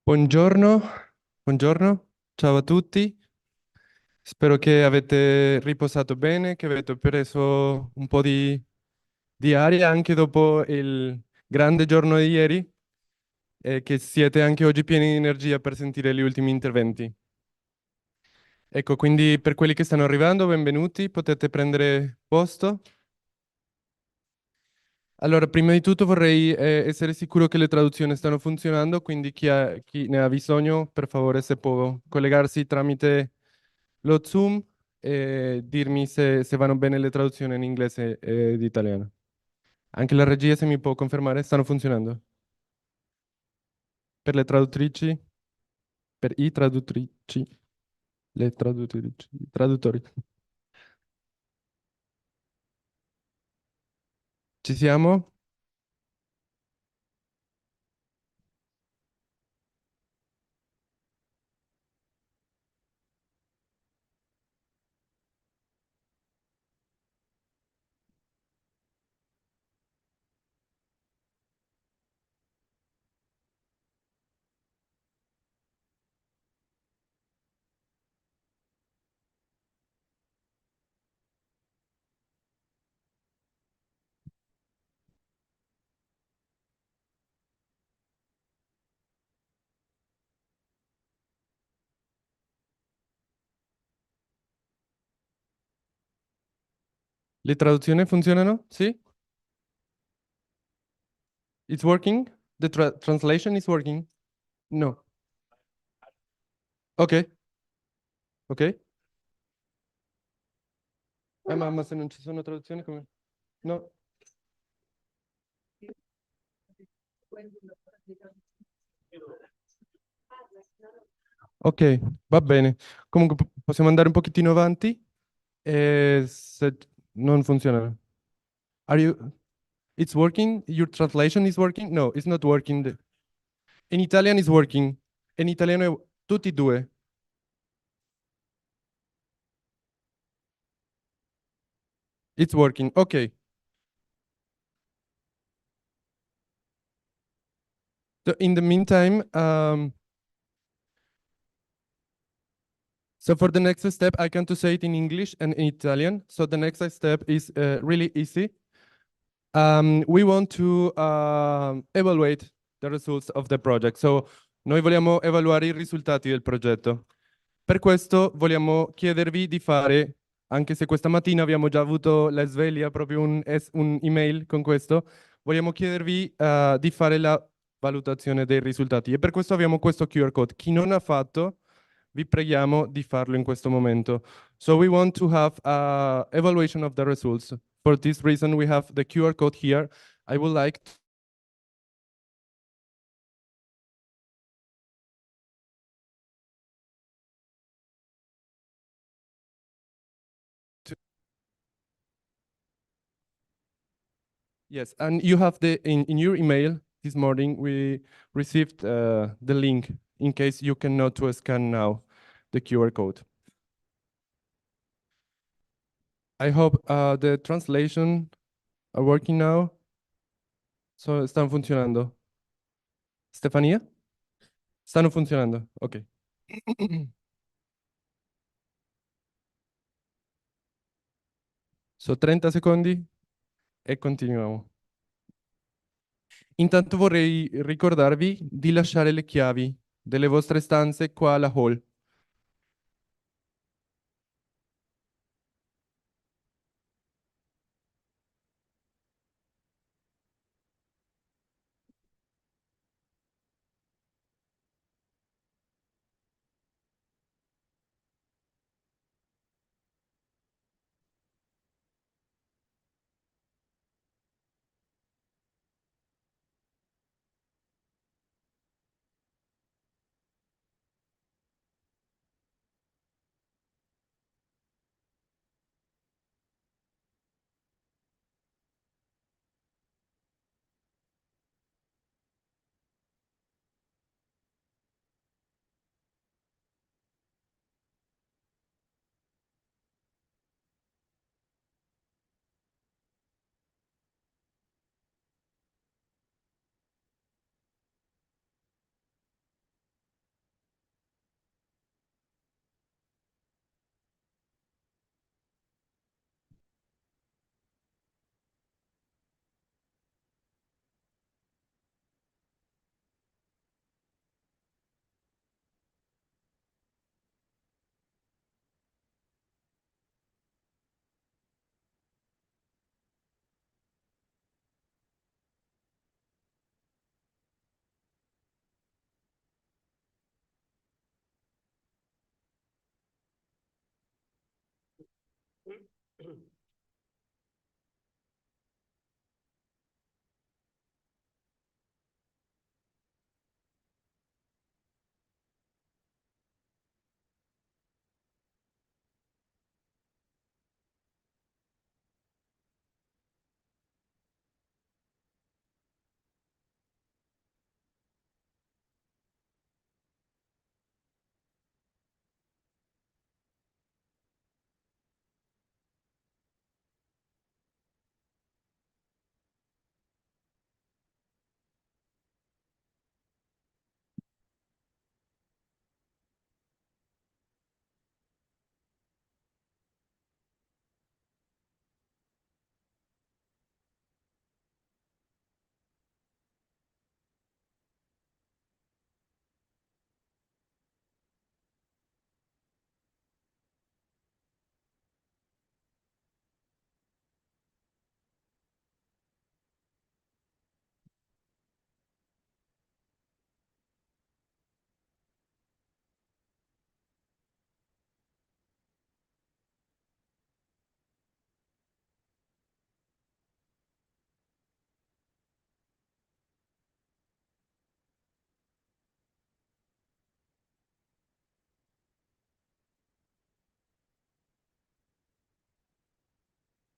Buongiorno, buongiorno, ciao a tutti. Spero che avete riposato bene, che avete preso un po' di aria anche dopo il grande giorno di ieri e che siete anche oggi pieni di energia per sentire gli ultimi interventi. Ecco, quindi per quelli che stanno arrivando, benvenuti, potete prendere posto. Allora, prima di tutto vorrei essere sicuro che le traduzioni stanno funzionando, quindi chi ne ha bisogno, per favore, se può collegarsi tramite lo Zoom e dirmi se vanno bene le traduzioni in inglese ed italiano. Anche la regia, se mi può confermare, stanno funzionando. Per le traduttrici, per i traduttrici, le traduttrici, i traduttori. Ci siamo? Le traduzioni funzionano? Sì? It's working? The translation is working? No. Ok, ok. Ma se non ci sono traduzioni come? No. Ok, va bene. Comunque possiamo andare un pochettino avanti. Se non funziona. Are you? It's working? Your translation is working? No, it's not working. In Italian is working. In italiano tutti e due. It's working. Okay. So in the meantime, so for the next step, I can to say it in English and in Italian. So the next step is really easy. We want to evaluate the results of the project. So noi vogliamo evaluare i risultati del progetto. Per questo vogliamo chiedervi di fare, anche se questa mattina abbiamo già avuto la sveglia, proprio un email con questo, vogliamo chiedervi di fare la valutazione dei risultati. E per questo abbiamo questo QR code. Chi non ha fatto, vi preghiamo di farlo in questo momento. So we want to have a evaluation of the results. For this reason, we have the QR code here. I would like to, yes, and you have in your email this morning, we received the link in case you cannot to scan now the QR code. I hope the translation are working now. So, están funzionando. Stefania? Stanno funzionando. Ok. So 30 secondi e continuiamo. Intanto vorrei ricordarvi di lasciare le chiavi delle vostre stanze qua alla hall.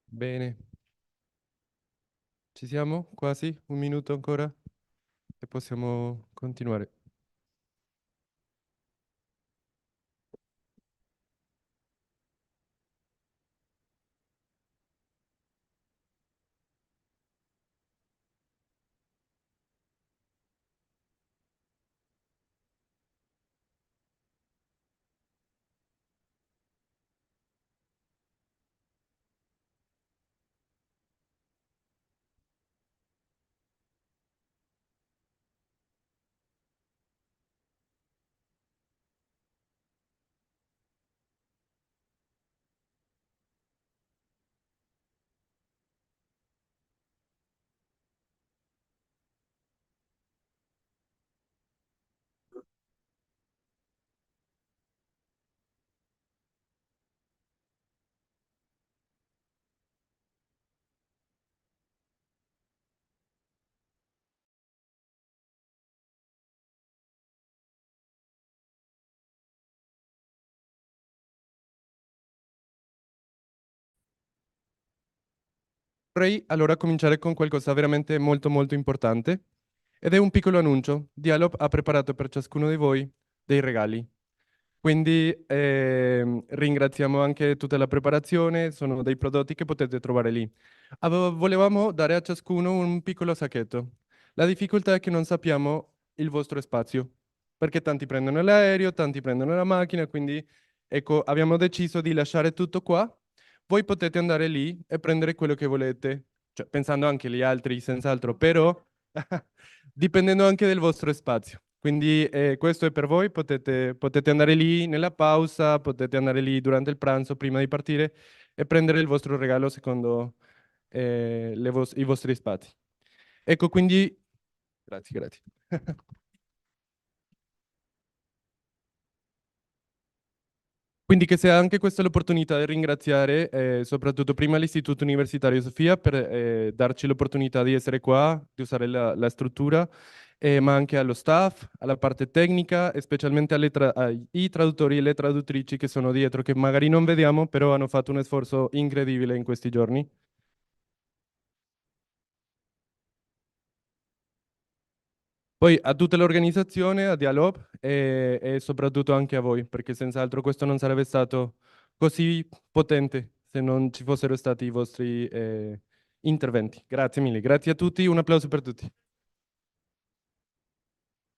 Bene, ci siamo? Quasi? Un minuto ancora e possiamo continuare. Vorrei allora cominciare con qualcosa veramente molto molto importante ed è un piccolo annuncio. Dialop ha preparato per ciascuno di voi dei regali. Quindi ringraziamo anche tutta la preparazione, sono dei prodotti che potete trovare lì. Volevamo dare a ciascuno un piccolo sacchetto. La difficoltà è che non sappiamo il vostro spazio, perché tanti prendono l'aereo, tanti prendono la macchina, quindi ecco, abbiamo deciso di lasciare tutto qua. Voi potete andare lì e prendere quello che volete, cioè pensando anche agli altri, senz'altro, però dipendendo anche del vostro spazio. Quindi questo è per voi, potete andare lì nella pausa, potete andare lì durante il pranzo prima di partire e prendere il vostro regalo secondo i vostri spazi. Ecco, quindi, grazie, grazie. Quindi che sia anche questa l'opportunità di ringraziare soprattutto prima l'Istituto Universitario Sofia per darci l'opportunità di essere qua, di usare la struttura, ma anche allo staff, alla parte tecnica e specialmente ai traduttori e le traduttrici che sono dietro, che magari non vediamo, però hanno fatto un sforzo incredibile in questi giorni. Poi a tutta l'organizzazione, a Dialop e soprattutto anche a voi, perché senz'altro questo non sarebbe stato così potente se non ci fossero stati i vostri interventi. Grazie mille, grazie a tutti, un applauso per tutti.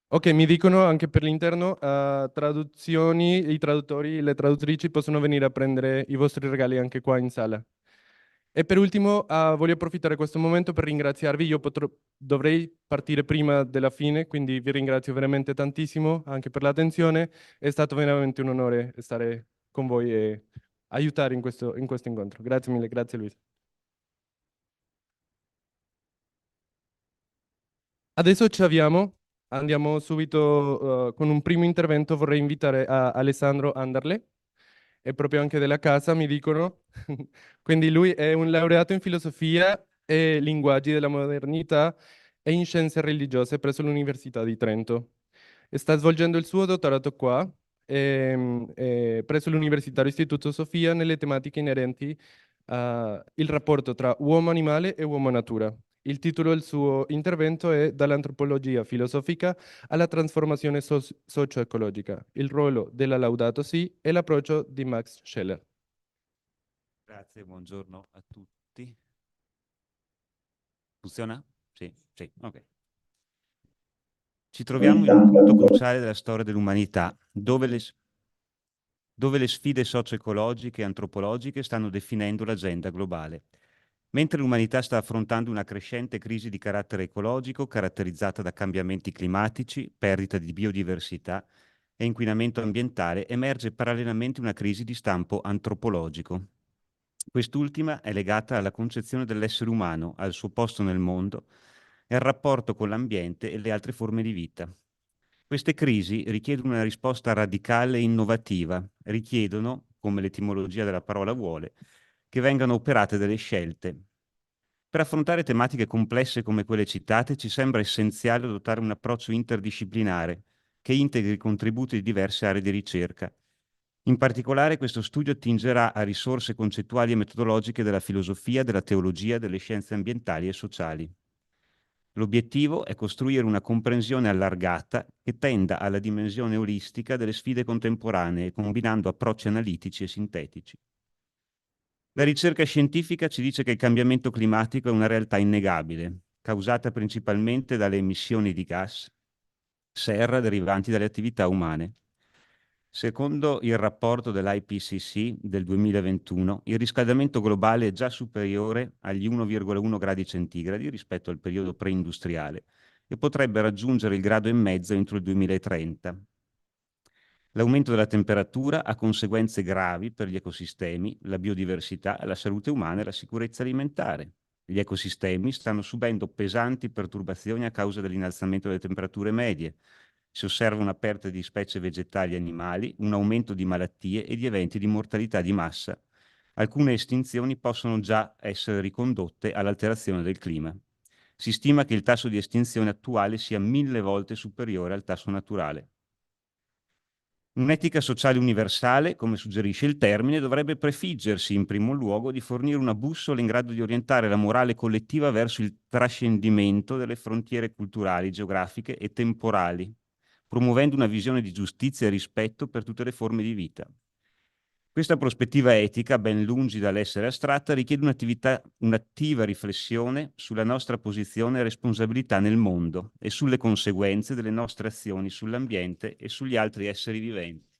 Ok, mi dicono anche per l'interno, traduzioni, i traduttori, le traduttrici possono venire a prendere i vostri regali anche qua in sala. E per ultimo, voglio approfittare di questo momento per ringraziarvi. Io dovrei partire prima della fine, quindi vi ringrazio veramente tantissimo anche per l'attenzione. È stato veramente un onore stare con voi e aiutare in questo incontro. Grazie mille, grazie Luisa. Adesso ci avviamo, andiamo subito con un primo intervento. Vorrei invitare a Alessandro Anderle. è proprio anche della casa, mi dicono. Quindi lui è un laureato in filosofia e linguaggi della modernità e in scienze religiose presso l'Università di Trento. E sta svolgendo il suo dottorato qua, presso l'Universitario Istituto Sofia, nelle tematiche inerenti al rapporto tra uomo-animale e uomo-natura. Il titolo del suo intervento è Dall'antropologia filosofica alla trasformazione socio-ecologica, il ruolo della Laudato Si e l'approccio di Max Scheler. Grazie, buongiorno a tutti. Funziona? Sì, sì, ok. Ci troviamo in un punto cruciale della storia dell'umanità, dove le sfide socio-ecologiche e antropologiche stanno definendo l'agenda globale. Mentre l'umanità sta affrontando una crescente crisi di carattere ecologico caratterizzata da cambiamenti climatici, perdita di biodiversità e inquinamento ambientale, emerge parallelamente una crisi di stampo antropologico. Quest'ultima è legata alla concezione dell'essere umano, al suo posto nel mondo e al rapporto con l'ambiente e le altre forme di vita. Queste crisi richiedono una risposta radicale e innovativa, richiedono, come l'etimologia della parola vuole, che vengano operate delle scelte. Per affrontare tematiche complesse come quelle citate ci sembra essenziale adottare un approccio interdisciplinare che integri i contributi di diverse aree di ricerca. In particolare questo studio attingerà a risorse concettuali e metodologiche della filosofia, della teologia, delle scienze ambientali e sociali. L'obiettivo è costruire una comprensione allargata che tenda alla dimensione olistica delle sfide contemporanee, combinando approcci analitici e sintetici. La ricerca scientifica ci dice che il cambiamento climatico è una realtà innegabile, causata principalmente dalle emissioni di gas serra derivanti dalle attività umane. Secondo il rapporto dell'IPCC del 2021, il riscaldamento globale è già superiore agli 1,1 gradi centigradi rispetto al periodo preindustriale e potrebbe raggiungere il grado e mezzo entro il 2030. L'aumento della temperatura ha conseguenze gravi per gli ecosistemi, la biodiversità, la salute umana e la sicurezza alimentare. Gli ecosistemi stanno subendo pesanti perturbazioni a causa dell'innalzamento delle temperature medie. Si osserva una perdita di specie vegetali e animali, un aumento di malattie e di eventi di mortalità di massa. Alcune estinzioni possono già essere ricondotte all'alterazione del clima. Si stima che il tasso di estinzione attuale sia 1000 volte superiore al tasso naturale. Un'etica sociale universale, come suggerisce il termine, dovrebbe prefiggersi in primo luogo di fornire una bussola in grado di orientare la morale collettiva verso il trascendimento delle frontiere culturali, geografiche e temporali, promuovendo una visione di giustizia e rispetto per tutte le forme di vita. Questa prospettiva etica, ben lungi dall'essere astratta, richiede un'attiva riflessione sulla nostra posizione e responsabilità nel mondo e sulle conseguenze delle nostre azioni sull'ambiente e sugli altri esseri viventi.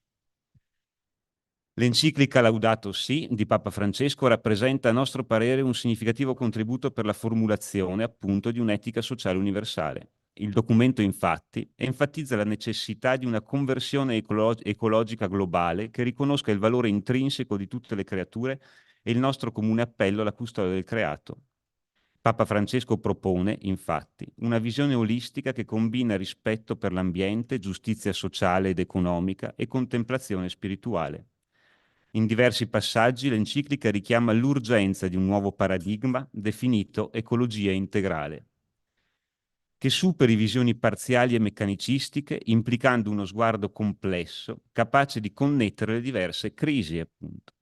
L'enciclica Laudato Si di Papa Francesco rappresenta, a nostro parere, un significativo contributo per la formulazione, appunto, di un'etica sociale universale. Il documento, infatti, enfatizza la necessità di una conversione ecologica globale che riconosca il valore intrinseco di tutte le creature e il nostro comune appello alla custodia del creato. Papa Francesco propone, infatti, una visione olistica che combina rispetto per l'ambiente, giustizia sociale ed economica e contemplazione spirituale. In diversi passaggi l'enciclica richiama l'urgenza di un nuovo paradigma definito ecologia integrale, che superi visioni parziali e meccanicistiche, implicando uno sguardo complesso, capace di connettere le diverse crisi, appunto.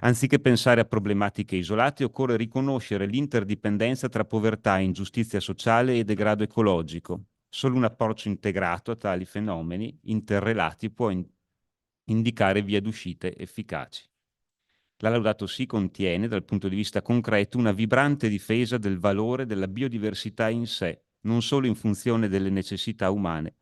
Anziché pensare a problematiche isolate, occorre riconoscere l'interdipendenza tra povertà, ingiustizia sociale e degrado ecologico. Solo un approccio integrato a tali fenomeni interrelati può indicare vie d'uscite efficaci. La Laudato Si contiene, dal punto di vista concreto, una vibrante difesa del valore della biodiversità in sé, non solo in funzione delle necessità umane.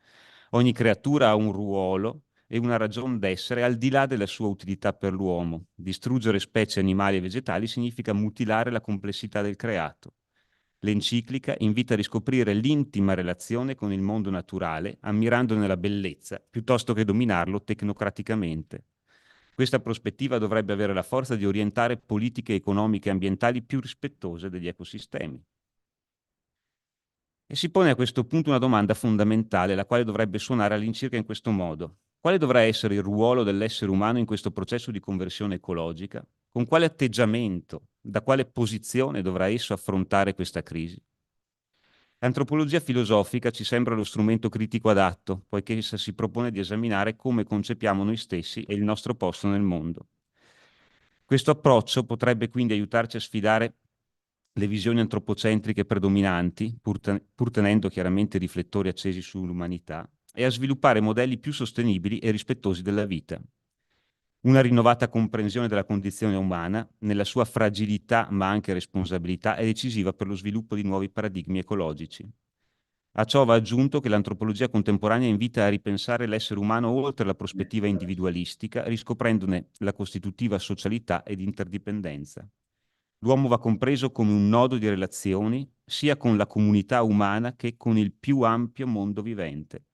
Ogni creatura ha un ruolo e una ragion d'essere al di là della sua utilità per l'uomo. Distruggere specie animali e vegetali significa mutilare la complessità del creato. L'enciclica invita a riscoprire l'intima relazione con il mondo naturale, ammirandone la bellezza, piuttosto che dominarlo tecnocraticamente. Questa prospettiva dovrebbe avere la forza di orientare politiche economiche e ambientali più rispettose degli ecosistemi. E si pone a questo punto una domanda fondamentale, la quale dovrebbe suonare all'incirca in questo modo. Quale dovrà essere il ruolo dell'essere umano in questo processo di conversione ecologica? Con quale atteggiamento, da quale posizione dovrà esso affrontare questa crisi? L'antropologia filosofica ci sembra lo strumento critico adatto, poiché essa si propone di esaminare come concepiamo noi stessi e il nostro posto nel mondo. Questo approccio potrebbe quindi aiutarci a sfidare le visioni antropocentriche predominanti, pur tenendo chiaramente i riflettori accesi sull'umanità, e a sviluppare modelli più sostenibili e rispettosi della vita. Una rinnovata comprensione della condizione umana, nella sua fragilità ma anche responsabilità, è decisiva per lo sviluppo di nuovi paradigmi ecologici. A ciò va aggiunto che l'antropologia contemporanea invita a ripensare l'essere umano oltre la prospettiva individualistica, riscoprendone la costitutiva socialità ed interdipendenza. L'uomo va compreso come un nodo di relazioni sia con la comunità umana che con il più ampio mondo vivente.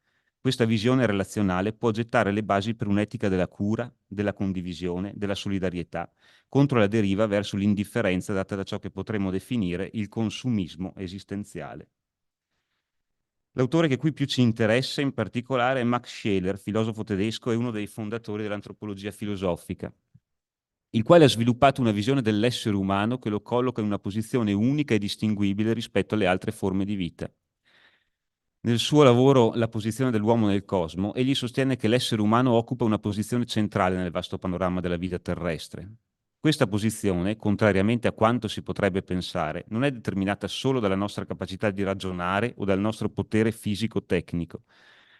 Questa visione relazionale può gettare le basi per un'etica della cura, della condivisione, della solidarietà, contro la deriva verso l'indifferenza data da ciò che potremmo definire il consumismo esistenziale. L'autore che qui più ci interessa in particolare è Max Scheler, filosofo tedesco e uno dei fondatori dell'antropologia filosofica, il quale ha sviluppato una visione dell'essere umano che lo colloca in una posizione unica e distinguibile rispetto alle altre forme di vita. Nel suo lavoro La posizione dell'uomo nel cosmo, egli sostiene che l'essere umano occupa una posizione centrale nel vasto panorama della vita terrestre. Questa posizione, contrariamente a quanto si potrebbe pensare, non è determinata solo dalla nostra capacità di ragionare o dal nostro potere fisico-tecnico,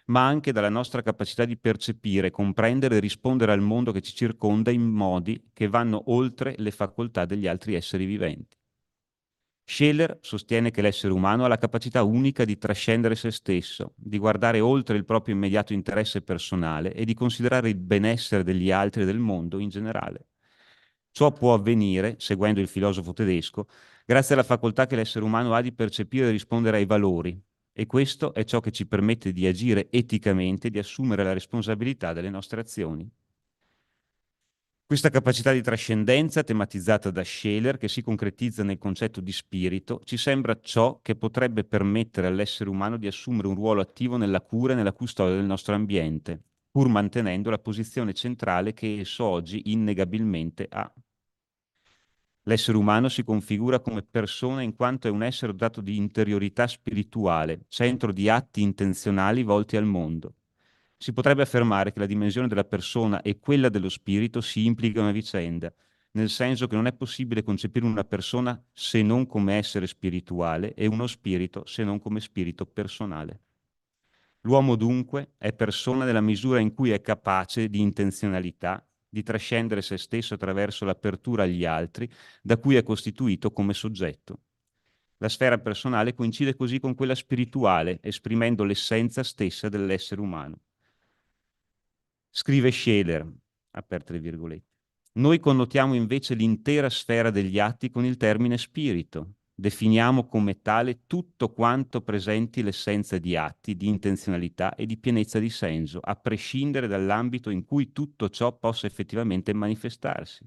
ma anche dalla nostra capacità di percepire, comprendere e rispondere al mondo che ci circonda in modi che vanno oltre le facoltà degli altri esseri viventi. Scheler sostiene che l'essere umano ha la capacità unica di trascendere se stesso, di guardare oltre il proprio immediato interesse personale e di considerare il benessere degli altri e del mondo in generale. Ciò può avvenire, seguendo il filosofo tedesco, grazie alla facoltà che l'essere umano ha di percepire e rispondere ai valori, e questo è ciò che ci permette di agire eticamente e di assumere la responsabilità delle nostre azioni. Questa capacità di trascendenza, tematizzata da Scheler, che si concretizza nel concetto di spirito, ci sembra ciò che potrebbe permettere all'essere umano di assumere un ruolo attivo nella cura e nella custodia del nostro ambiente, pur mantenendo la posizione centrale che esso oggi innegabilmente ha. L'essere umano si configura come persona in quanto è un essere dotato di interiorità spirituale, centro di atti intenzionali volti al mondo. Si potrebbe affermare che la dimensione della persona e quella dello spirito si implicano a vicenda, nel senso che non è possibile concepire una persona se non come essere spirituale e uno spirito se non come spirito personale. L'uomo dunque è persona nella misura in cui è capace di intenzionalità, di trascendere se stesso attraverso l'apertura agli altri, da cui è costituito come soggetto. La sfera personale coincide così con quella spirituale, esprimendo l'essenza stessa dell'essere umano. Scrive Scheler, aperte le virgolette. Noi connotiamo invece l'intera sfera degli atti con il termine spirito. Definiamo come tale tutto quanto presenti l'essenza di atti, di intenzionalità e di pienezza di senso, a prescindere dall'ambito in cui tutto ciò possa effettivamente manifestarsi.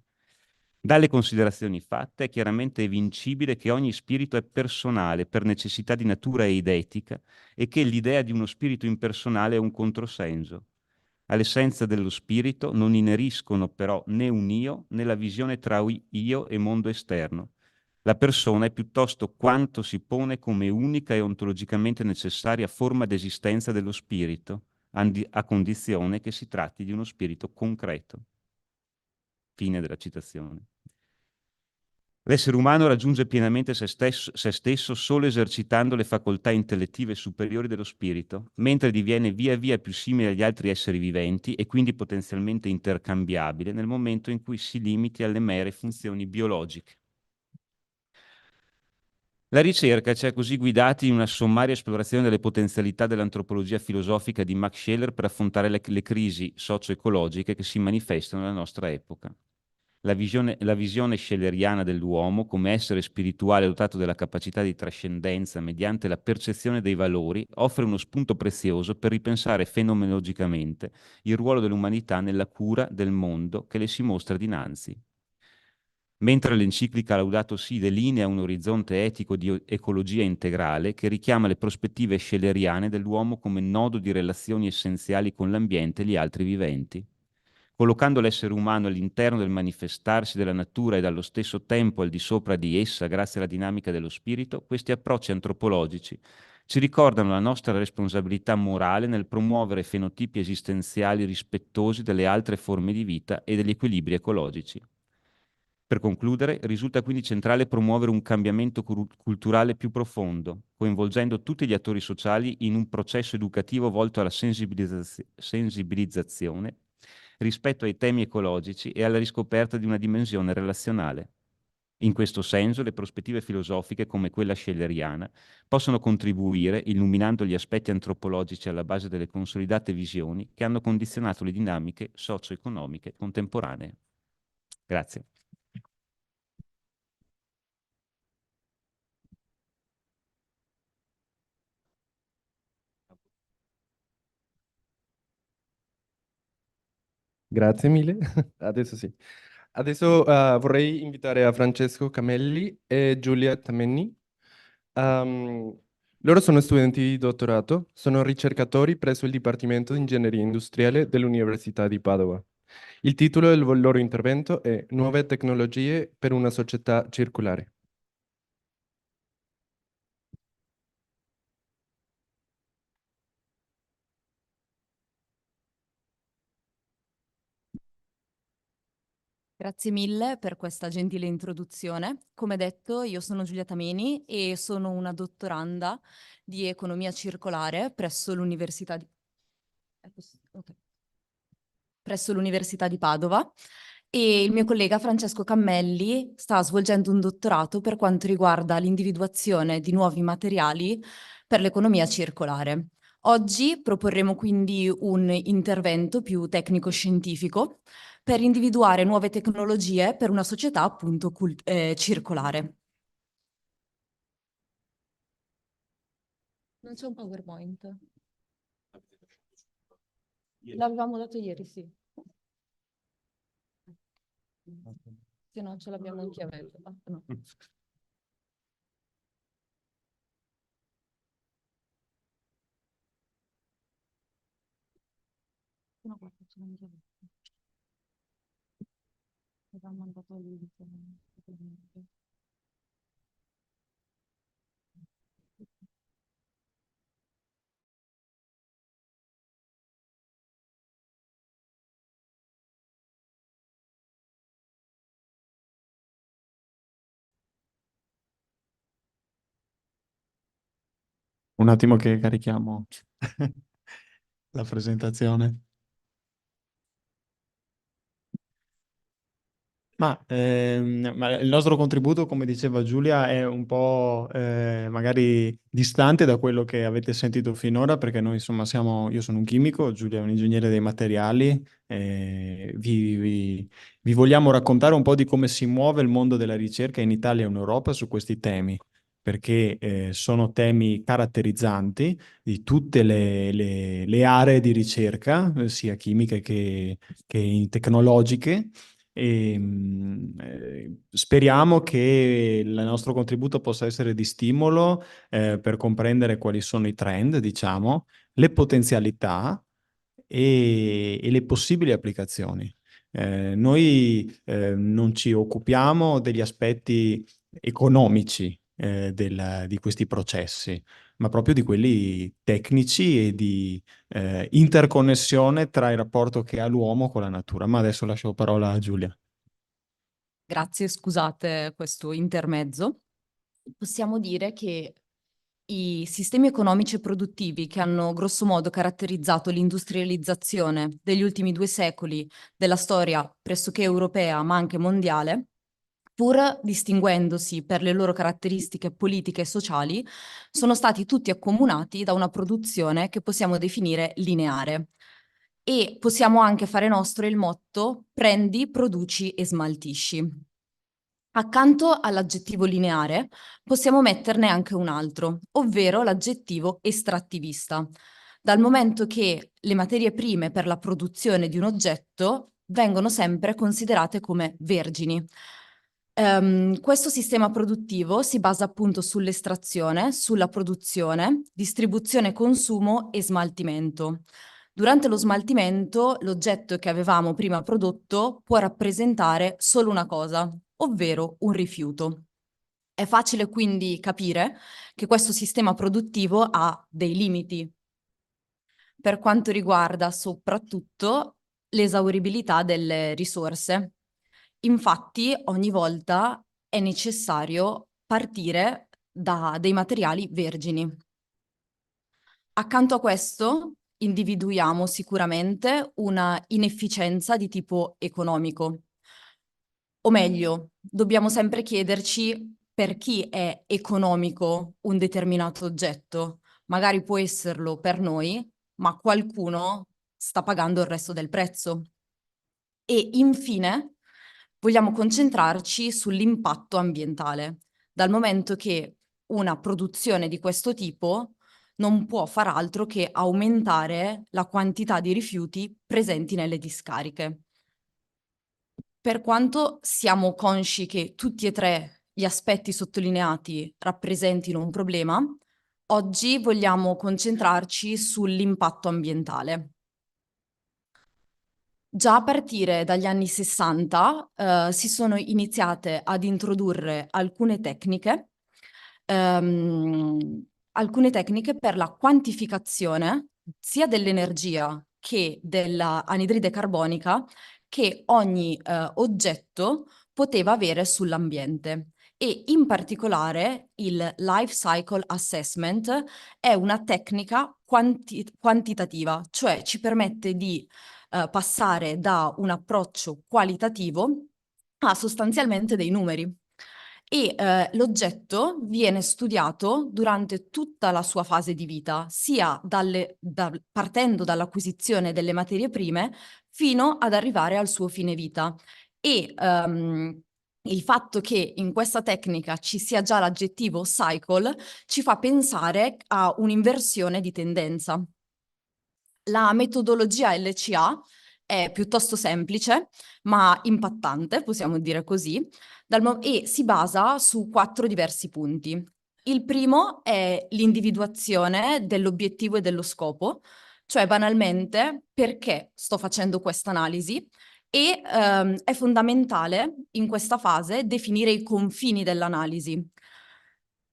Dalle considerazioni fatte è chiaramente evincibile che ogni spirito è personale per necessità di natura ed etica e che l'idea di uno spirito impersonale è un controsenso. All'essenza dello spirito non ineriscono però né un io né la visione tra io e mondo esterno. La persona è piuttosto quanto si pone come unica e ontologicamente necessaria forma d'esistenza dello spirito, a condizione che si tratti di uno spirito concreto. Fine della citazione. L'essere umano raggiunge pienamente se stesso solo esercitando le facoltà intellettive superiori dello spirito, mentre diviene via via più simile agli altri esseri viventi e quindi potenzialmente intercambiabile nel momento in cui si limiti alle mere funzioni biologiche. La ricerca ci ha così guidati in una sommaria esplorazione delle potenzialità dell'antropologia filosofica di Max Scheler per affrontare le crisi socio-ecologiche che si manifestano nella nostra epoca. La visione scheleriana dell'uomo come essere spirituale dotato della capacità di trascendenza mediante la percezione dei valori offre uno spunto prezioso per ripensare fenomenologicamente il ruolo dell'umanità nella cura del mondo che le si mostra dinanzi. mentre l'enciclica Laudato Si delinea un orizzonte etico di ecologia integrale che richiama le prospettive scheleriane dell'uomo come nodo di relazioni essenziali con l'ambiente e gli altri viventi. Collocando l'essere umano all'interno del manifestarsi della natura ed allo stesso tempo al di sopra di essa grazie alla dinamica dello spirito, questi approcci antropologici ci ricordano la nostra responsabilità morale nel promuovere fenotipi esistenziali rispettosi delle altre forme di vita e degli equilibri ecologici. Per concludere, risulta quindi centrale promuovere un cambiamento culturale più profondo, coinvolgendo tutti gli attori sociali in un processo educativo volto alla sensibilizzazione rispetto ai temi ecologici e alla riscoperta di una dimensione relazionale. In questo senso, le prospettive filosofiche come quella schleriana possono contribuire, illuminando gli aspetti antropologici alla base delle consolidate visioni che hanno condizionato le dinamiche socio-economiche contemporanee. Grazie. Grazie mille. Adesso sì. Adesso vorrei invitare a Francesco Camelli e Giulia Tamenni. Ehm, Loro sono studenti di dottorato, sono ricercatori presso il Dipartimento di Ingegneria Industriale dell'Università di Padova. Il titolo del loro intervento è Nuove tecnologie per una società circolare. Grazie mille per questa gentile introduzione. Come detto, io sono Giulia Tameni e sono una dottoranda di economia circolare presso l'Università di... ok. Presso l'Università di Padova e il mio collega Francesco Cammelli sta svolgendo un dottorato per quanto riguarda l'individuazione di nuovi materiali per l'economia circolare. Oggi proporremo quindi un intervento più tecnico-scientifico per individuare nuove tecnologie per una società appunto circolare. Non c'è un PowerPoint. L'avevamo dato ieri, sì. Se no ce l'abbiamo anche avuto. No. No, guarda, ce l'abbiamo anche avuto. Avevamo mandato il link. Un attimo che carichiamo la presentazione. Ma il nostro contributo, come diceva Giulia, è un po' magari distante da quello che avete sentito finora, perché noi insomma io sono un chimico, Giulia è un ingegnere dei materiali, vi vogliamo raccontare un po' di come si muove il mondo della ricerca in Italia e in Europa su questi temi, perché sono temi caratterizzanti di tutte le aree di ricerca, sia chimiche che tecnologiche. Speriamo che il nostro contributo possa essere di stimolo per comprendere quali sono i trend, diciamo, le potenzialità e le possibili applicazioni. Noi non ci occupiamo degli aspetti economici di questi processi, ma proprio di quelli tecnici e di interconnessione tra il rapporto che ha l'uomo con la natura. Ma adesso lascio la parola a Giulia. Grazie, scusate questo intermezzo. Possiamo dire che i sistemi economici e produttivi che hanno grosso modo caratterizzato l'industrializzazione degli ultimi 2 secoli della storia pressoché europea ma anche mondiale, pur distinguendosi per le loro caratteristiche politiche e sociali, sono stati tutti accomunati da una produzione che possiamo definire lineare. E possiamo anche fare nostro il motto prendi, produci e smaltisci. Accanto all'aggettivo lineare possiamo metterne anche un altro, ovvero l'aggettivo estrattivista, dal momento che le materie prime per la produzione di un oggetto vengono sempre considerate come vergini. Questo sistema produttivo si basa appunto sull'estrazione, sulla produzione, distribuzione, consumo e smaltimento. Durante lo smaltimento, l'oggetto che avevamo prima prodotto può rappresentare solo una cosa, ovvero un rifiuto. È facile quindi capire che questo sistema produttivo ha dei limiti per quanto riguarda soprattutto l'esauribilità delle risorse. Infatti, ogni volta è necessario partire da dei materiali vergini. Accanto a questo, individuiamo sicuramente una inefficienza di tipo economico. O meglio, dobbiamo sempre chiederci per chi è economico un determinato oggetto. Magari può esserlo per noi, ma qualcuno sta pagando il resto del prezzo. E infine vogliamo concentrarci sull'impatto ambientale, dal momento che una produzione di questo tipo non può far altro che aumentare la quantità di rifiuti presenti nelle discariche. Per quanto siamo consci che tutti e tre gli aspetti sottolineati rappresentino un problema, oggi vogliamo concentrarci sull'impatto ambientale. Già a partire dagli anni 60 si sono iniziate ad introdurre alcune tecniche per la quantificazione sia dell'energia che dell'anidride carbonica che ogni oggetto poteva avere sull'ambiente. E in particolare il Life Cycle Assessment è una tecnica quantitativa, cioè ci permette di passare da un approccio qualitativo a sostanzialmente dei numeri. E l'oggetto viene studiato durante tutta la sua fase di vita, sia partendo dall'acquisizione delle materie prime fino ad arrivare al suo fine vita. E il fatto che in questa tecnica ci sia già l'aggettivo cycle ci fa pensare a un'inversione di tendenza. La metodologia LCA è piuttosto semplice, ma impattante, possiamo dire così, e si basa su 4 diversi punti. Il primo è l'individuazione dell'obiettivo e dello scopo, cioè banalmente perché sto facendo questa analisi e è fondamentale in questa fase definire i confini dell'analisi.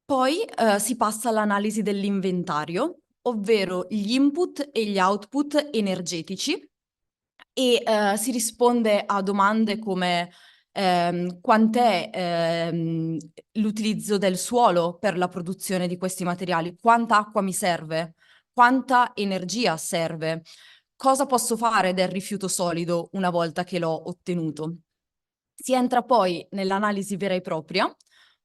Poi si passa all'analisi dell'inventario, ovvero gli input e gli output energetici, e si risponde a domande come quant'è l'utilizzo del suolo per la produzione di questi materiali, quanta acqua mi serve, quanta energia serve, cosa posso fare del rifiuto solido una volta che l'ho ottenuto. Si entra poi nell'analisi vera e propria,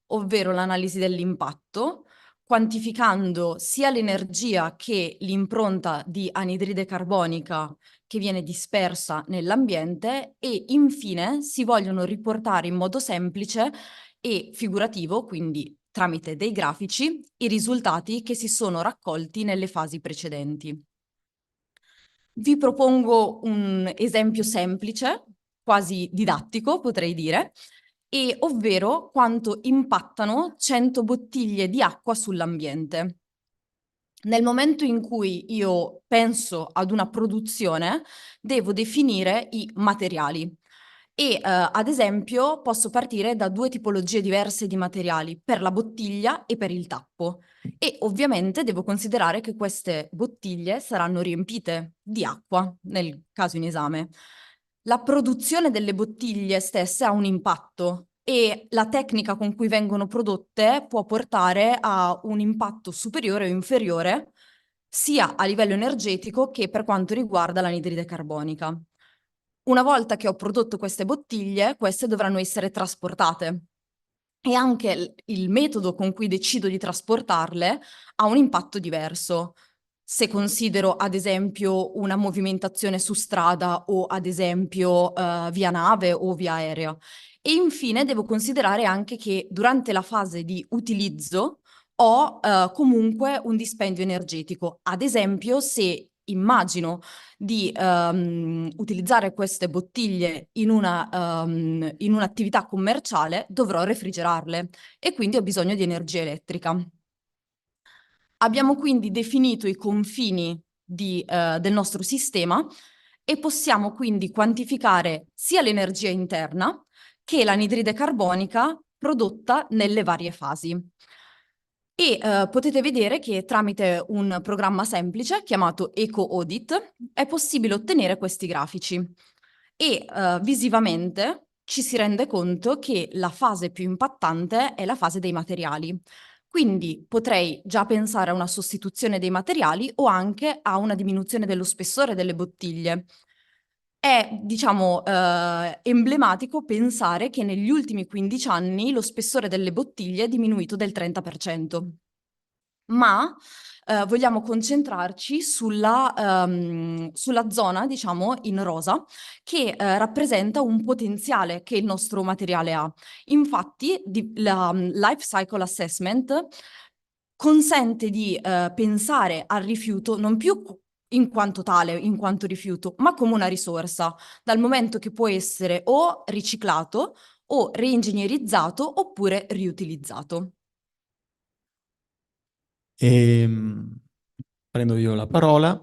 ovvero l'analisi dell'impatto, quantificando sia l'energia che l'impronta di anidride carbonica che viene dispersa nell'ambiente e infine si vogliono riportare in modo semplice e figurativo, quindi tramite dei grafici, i risultati che si sono raccolti nelle fasi precedenti. Vi propongo un esempio semplice, quasi didattico potrei dire, e ovvero quanto impattano 100 bottiglie di acqua sull'ambiente. Nel momento in cui io penso ad una produzione, devo definire i materiali e ad esempio posso partire da 2 tipologie diverse di materiali, per la bottiglia e per il tappo. E ovviamente devo considerare che queste bottiglie saranno riempite di acqua, nel caso in esame. La produzione delle bottiglie stesse ha un impatto e la tecnica con cui vengono prodotte può portare a un impatto superiore o inferiore sia a livello energetico che per quanto riguarda l'anidride carbonica. Una volta che ho prodotto queste bottiglie, queste dovranno essere trasportate e anche il metodo con cui decido di trasportarle ha un impatto diverso. Se considero ad esempio una movimentazione su strada o ad esempio via nave o via aerea. E infine devo considerare anche che durante la fase di utilizzo ho comunque un dispendio energetico. Ad esempio, se immagino di utilizzare queste bottiglie in un'attività commerciale, dovrò refrigerarle e quindi ho bisogno di energia elettrica. Abbiamo quindi definito i confini del nostro sistema e possiamo quindi quantificare sia l'energia interna che l'anidride carbonica prodotta nelle varie fasi. E potete vedere che tramite un programma semplice chiamato Eco Audit è possibile ottenere questi grafici. E visivamente ci si rende conto che la fase più impattante è la fase dei materiali. Quindi potrei già pensare a una sostituzione dei materiali o anche a una diminuzione dello spessore delle bottiglie. È, diciamo, emblematico pensare che negli ultimi 15 anni lo spessore delle bottiglie è diminuito del 30%. Ma vogliamo concentrarci sulla zona, diciamo, in rosa, che rappresenta un potenziale che il nostro materiale ha. Infatti, la Life Cycle Assessment consente di pensare al rifiuto non più in quanto tale, in quanto rifiuto, ma come una risorsa, dal momento che può essere o riciclato o reingegnerizzato oppure riutilizzato. Prendo io la parola.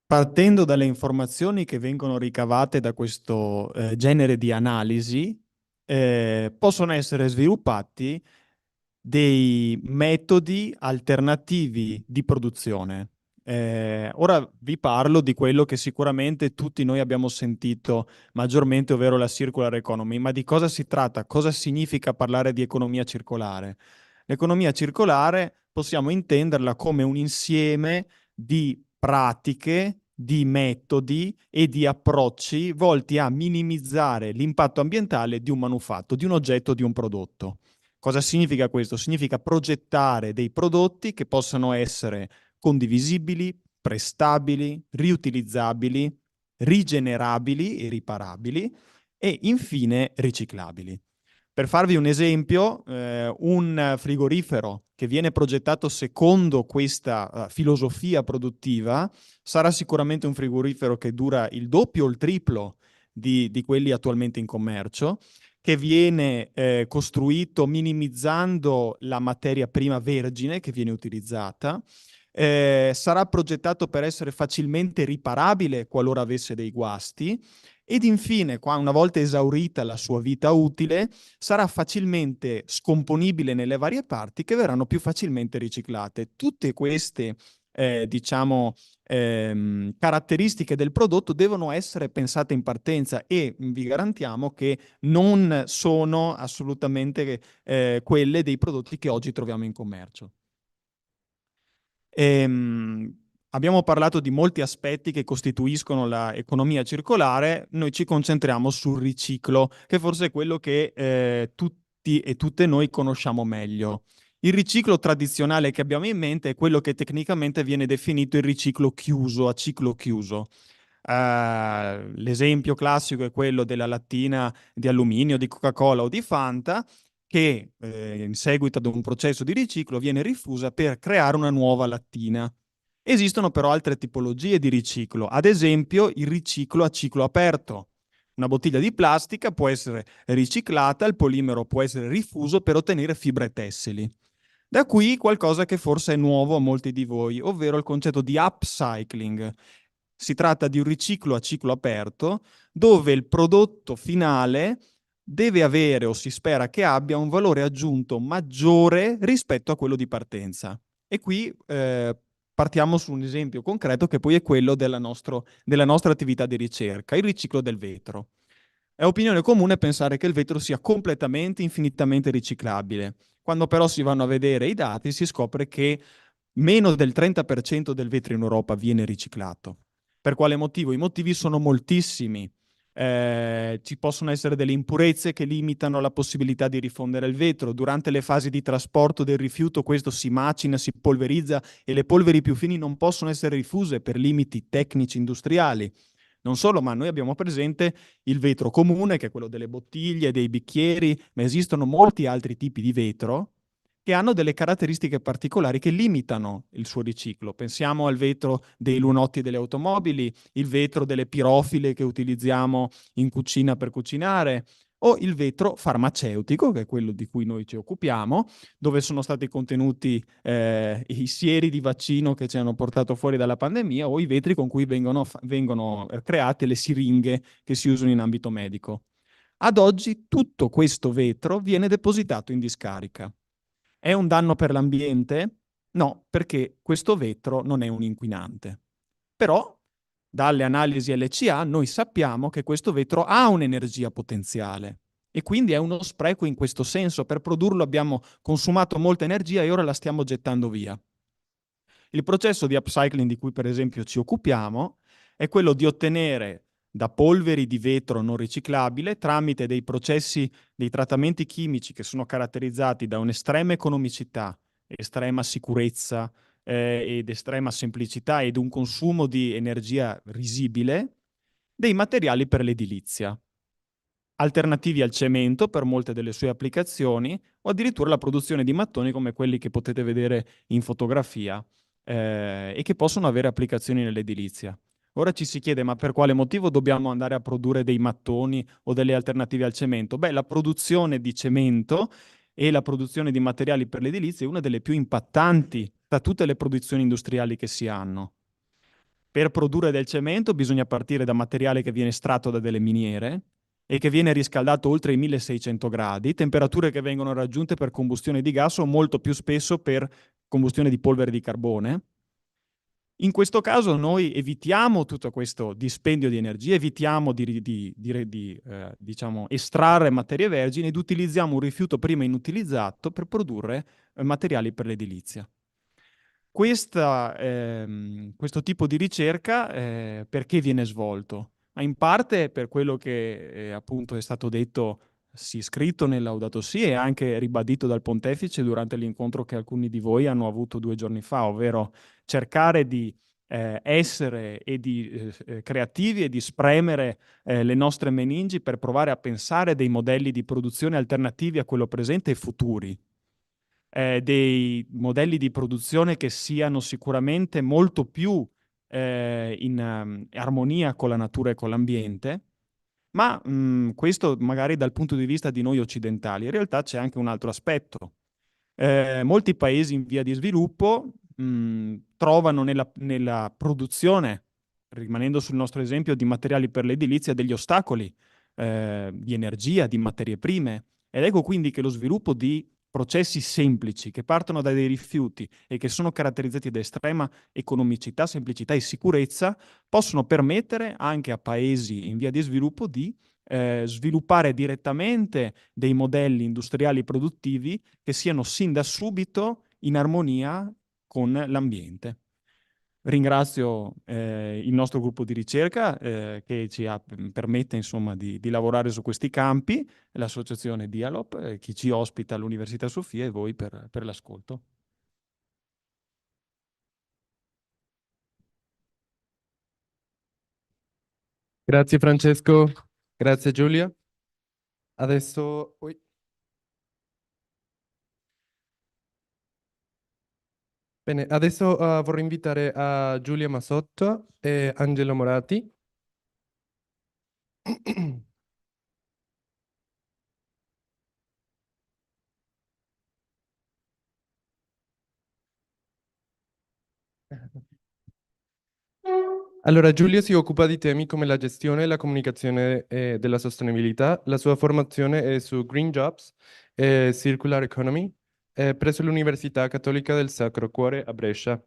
Partendo dalle informazioni che vengono ricavate da questo genere di analisi, possono essere sviluppati dei metodi alternativi di produzione. Ora vi parlo di quello che sicuramente tutti noi abbiamo sentito maggiormente, ovvero la circular economy. Ma di cosa si tratta? Cosa significa parlare di economia circolare? L'economia circolare possiamo intenderla come un insieme di pratiche, di metodi e di approcci volti a minimizzare l'impatto ambientale di un manufatto, di un oggetto, di un prodotto. Cosa significa questo? Significa progettare dei prodotti che possano essere condivisibili, prestabili, riutilizzabili, rigenerabili e riparabili e infine riciclabili. Per farvi un esempio, un frigorifero che viene progettato secondo questa filosofia produttiva sarà sicuramente un frigorifero che dura il doppio o il triplo di quelli attualmente in commercio, che viene costruito minimizzando la materia prima vergine che viene utilizzata, sarà progettato per essere facilmente riparabile qualora avesse dei guasti ed infine, una volta esaurita la sua vita utile, sarà facilmente scomponibile nelle varie parti che verranno più facilmente riciclate. Tutte queste, diciamo, caratteristiche del prodotto devono essere pensate in partenza e vi garantiamo che non sono assolutamente quelle dei prodotti che oggi troviamo in commercio. Abbiamo parlato di molti aspetti che costituiscono l'economia circolare, noi ci concentriamo sul riciclo, che forse è quello che tutti e tutte noi conosciamo meglio. Il riciclo tradizionale che abbiamo in mente è quello che tecnicamente viene definito il riciclo chiuso, a ciclo chiuso. L'esempio classico è quello della lattina di alluminio di Coca-Cola o di Fanta, che in seguito ad un processo di riciclo viene rifusa per creare una nuova lattina. Esistono però altre tipologie di riciclo, ad esempio il riciclo a ciclo aperto. Una bottiglia di plastica può essere riciclata, il polimero può essere rifuso per ottenere fibre tessili. Da qui qualcosa che forse è nuovo a molti di voi, ovvero il concetto di upcycling. Si tratta di un riciclo a ciclo aperto dove il prodotto finale deve avere o si spera che abbia un valore aggiunto maggiore rispetto a quello di partenza. E qui partiamo su un esempio concreto che poi è quello della nostra attività di ricerca, il riciclo del vetro. È opinione comune pensare che il vetro sia completamente, infinitamente riciclabile. Quando però si vanno a vedere i dati si scopre che meno del 30% del vetro in Europa viene riciclato. Per quale motivo? I motivi sono moltissimi. Ci possono essere delle impurezze che limitano la possibilità di rifondere il vetro. Durante le fasi di trasporto del rifiuto questo si macina, si polverizza e le polveri più fini non possono essere rifuse per limiti tecnici industriali. Non solo, ma noi abbiamo presente il vetro comune, che è quello delle bottiglie, dei bicchieri, ma esistono molti altri tipi di vetro che hanno delle caratteristiche particolari che limitano il suo riciclo. Pensiamo al vetro dei lunotti delle automobili, il vetro delle pirofile che utilizziamo in cucina per cucinare, o il vetro farmaceutico, che è quello di cui noi ci occupiamo, dove sono stati contenuti i sieri di vaccino che ci hanno portato fuori dalla pandemia, o i vetri con cui vengono create le siringhe che si usano in ambito medico. Ad oggi tutto questo vetro viene depositato in discarica. È un danno per l'ambiente? No, perché questo vetro non è un inquinante. Però, dalle analisi LCA, noi sappiamo che questo vetro ha un'energia potenziale e quindi è uno spreco in questo senso. Per produrlo abbiamo consumato molta energia e ora la stiamo gettando via. Il processo di upcycling di cui per esempio ci occupiamo è quello di ottenere da polveri di vetro non riciclabile, tramite dei processi, dei trattamenti chimici che sono caratterizzati da un'estrema economicità, estrema sicurezza ed estrema semplicità ed un consumo di energia risibile, dei materiali per l'edilizia, alternativi al cemento per molte delle sue applicazioni, o addirittura la produzione di mattoni come quelli che potete vedere in fotografia e che possono avere applicazioni nell'edilizia. Ora ci si chiede, ma per quale motivo dobbiamo andare a produrre dei mattoni o delle alternative al cemento? Beh, la produzione di cemento e la produzione di materiali per l'edilizia è una delle più impattanti tra tutte le produzioni industriali che si hanno. Per produrre del cemento bisogna partire da materiale che viene estratto da delle miniere e che viene riscaldato oltre i 1600 gradi, temperature che vengono raggiunte per combustione di gas o molto più spesso per combustione di polvere di carbone. In questo caso noi evitiamo tutto questo dispendio di energia, evitiamo diciamo, estrarre materie vergini ed utilizziamo un rifiuto prima inutilizzato per produrre materiali per l'edilizia. Questo tipo di ricerca perché viene svolto? Ma in parte per quello che appunto è stato detto, sì, scritto nel Laudato Si e anche ribadito dal Pontefice durante l'incontro che alcuni di voi hanno avuto 2 giorni fa, ovvero cercare di essere e di creativi e di spremere le nostre meningi per provare a pensare dei modelli di produzione alternativi a quello presente e futuri. Dei modelli di produzione che siano sicuramente molto più in armonia con la natura e con l'ambiente, ma questo magari dal punto di vista di noi occidentali. In realtà c'è anche un altro aspetto. Molti paesi in via di sviluppo trovano nella produzione, rimanendo sul nostro esempio, di materiali per l'edilizia, degli ostacoli di energia, di materie prime. Ed ecco quindi che lo sviluppo di processi semplici che partono da dei rifiuti e che sono caratterizzati da estrema economicità, semplicità e sicurezza possono permettere anche a paesi in via di sviluppo di sviluppare direttamente dei modelli industriali produttivi che siano sin da subito in armonia con l'ambiente. Ringrazio il nostro gruppo di ricerca che permette insomma di lavorare su questi campi, l'associazione Dialop, chi ci ospita all'Università Sofia e voi per l'ascolto. Grazie Francesco, grazie Giulia. Adesso, bene, adesso vorrei invitare a Giulia Masotto e Angelo Morati. Allora, Giulia si occupa di temi come la gestione e la comunicazione della sostenibilità. La sua formazione è su Green Jobs e Circular Economy presso l'Università Cattolica del Sacro Cuore a Brescia.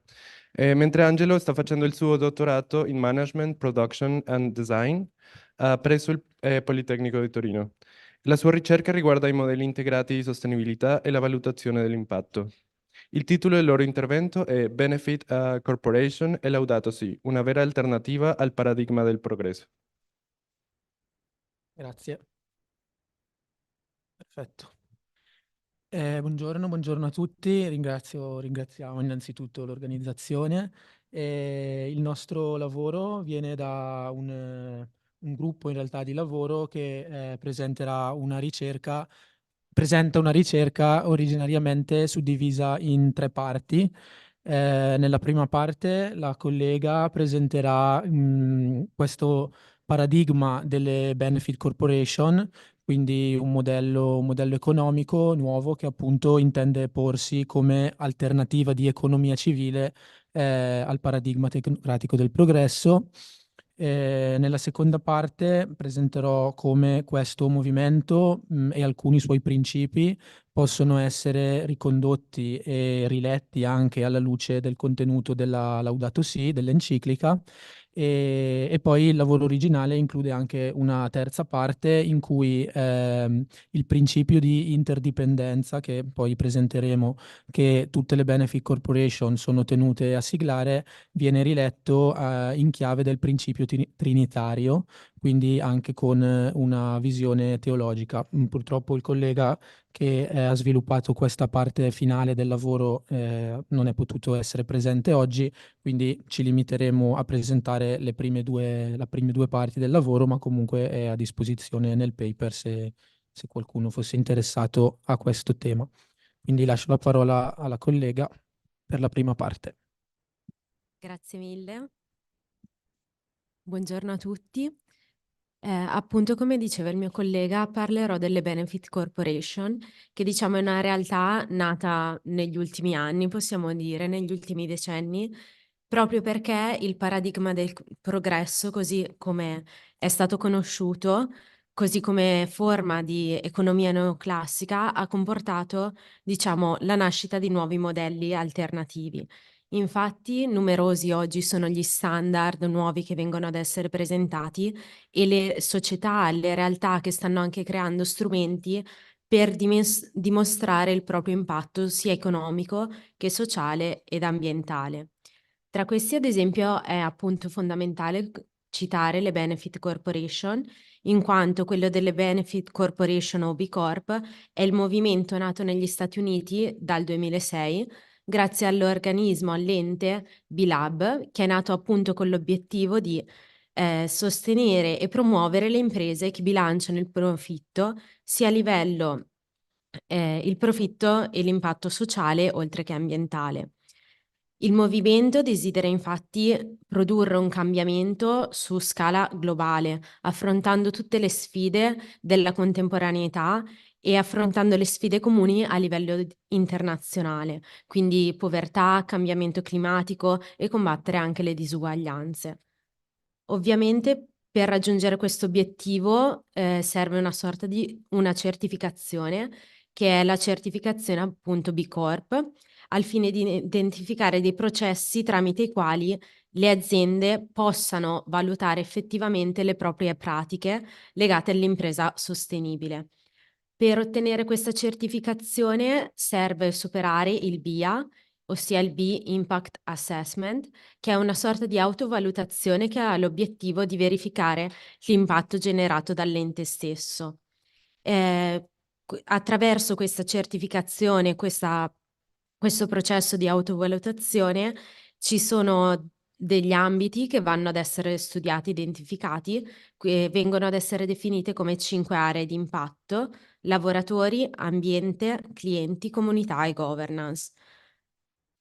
Mentre Angelo sta facendo il suo dottorato in Management, Production and Design presso il Politecnico di Torino. La sua ricerca riguarda i modelli integrati di sostenibilità e la valutazione dell'impatto. Il titolo del loro intervento è Benefit Corporation e Laudato Si, una vera alternativa al paradigma del progresso. Grazie. Perfetto. Buongiorno a tutti. Ringraziamo innanzitutto l'organizzazione. Il nostro lavoro viene da un gruppo in realtà di lavoro che presenterà una ricerca presenta una ricerca originariamente suddivisa in 3 parti. Nella prima parte la collega presenterà questo paradigma delle benefit corporation, quindi un modello economico nuovo che appunto intende porsi come alternativa di economia civile al paradigma tecnocratico del progresso. Nella seconda parte presenterò come questo movimento e alcuni suoi principi possono essere ricondotti e riletti anche alla luce del contenuto della Laudato Si, dell'enciclica. E poi il lavoro originale include anche una terza parte in cui il principio di interdipendenza, che poi presenteremo, che tutte le benefit corporation sono tenute a siglare, viene riletto in chiave del principio trinitario, quindi anche con una visione teologica. Purtroppo il collega che ha sviluppato questa parte finale del lavoro non è potuto essere presente oggi, quindi ci limiteremo a presentare le prime due parti del lavoro, ma comunque è a disposizione nel paper se qualcuno fosse interessato a questo tema. Quindi lascio la parola alla collega per la prima parte. Grazie mille. Buongiorno a tutti. Appunto, come diceva il mio collega, parlerò delle Benefit Corporation, che diciamo è una realtà nata negli ultimi anni, possiamo dire, negli ultimi decenni, proprio perché il paradigma del progresso, così come è stato conosciuto, così come forma di economia neoclassica, ha comportato, diciamo, la nascita di nuovi modelli alternativi. Infatti, numerosi oggi sono gli standard nuovi che vengono ad essere presentati e le società, le realtà che stanno anche creando strumenti per dimostrare il proprio impatto sia economico che sociale ed ambientale. Tra questi, ad esempio, è appunto fondamentale citare le Benefit Corporation, in quanto quello delle Benefit Corporation o B Corp è il movimento nato negli Stati Uniti dal 2006 grazie all'organismo, all'ente Dialop, che è nato appunto con l'obiettivo di sostenere e promuovere le imprese che bilanciano il profitto sia a livello il profitto e l'impatto sociale oltre che ambientale. Il movimento desidera infatti produrre un cambiamento su scala globale, affrontando tutte le sfide della contemporaneità e affrontando le sfide comuni a livello internazionale, quindi povertà, cambiamento climatico e combattere anche le disuguaglianze. Ovviamente per raggiungere questo obiettivo serve una sorta di una certificazione, che è la certificazione appunto B Corp, al fine di identificare dei processi tramite i quali le aziende possano valutare effettivamente le proprie pratiche legate all'impresa sostenibile. Per ottenere questa certificazione serve superare il BIA, ossia il B Impact Assessment, che è una sorta di autovalutazione che ha l'obiettivo di verificare l'impatto generato dall'ente stesso. Attraverso questa certificazione, questo processo di autovalutazione, ci sono degli ambiti che vanno ad essere studiati, identificati, che vengono ad essere definite come 5 aree di impatto: lavoratori, ambiente, clienti, comunità e governance.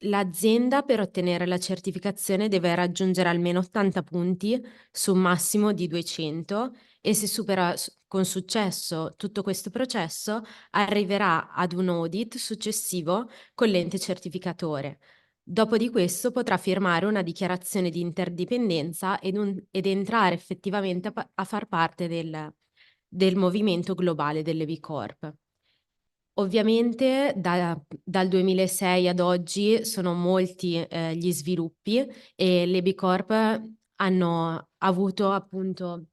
L'azienda per ottenere la certificazione deve raggiungere almeno 80 punti su un massimo di 200 e se supera con successo tutto questo processo arriverà ad un audit successivo con l'ente certificatore. Dopo di questo potrà firmare una dichiarazione di interdipendenza ed entrare effettivamente a far parte del movimento globale delle B Corp. Ovviamente dal 2006 ad oggi sono molti gli sviluppi e le B Corp hanno avuto appunto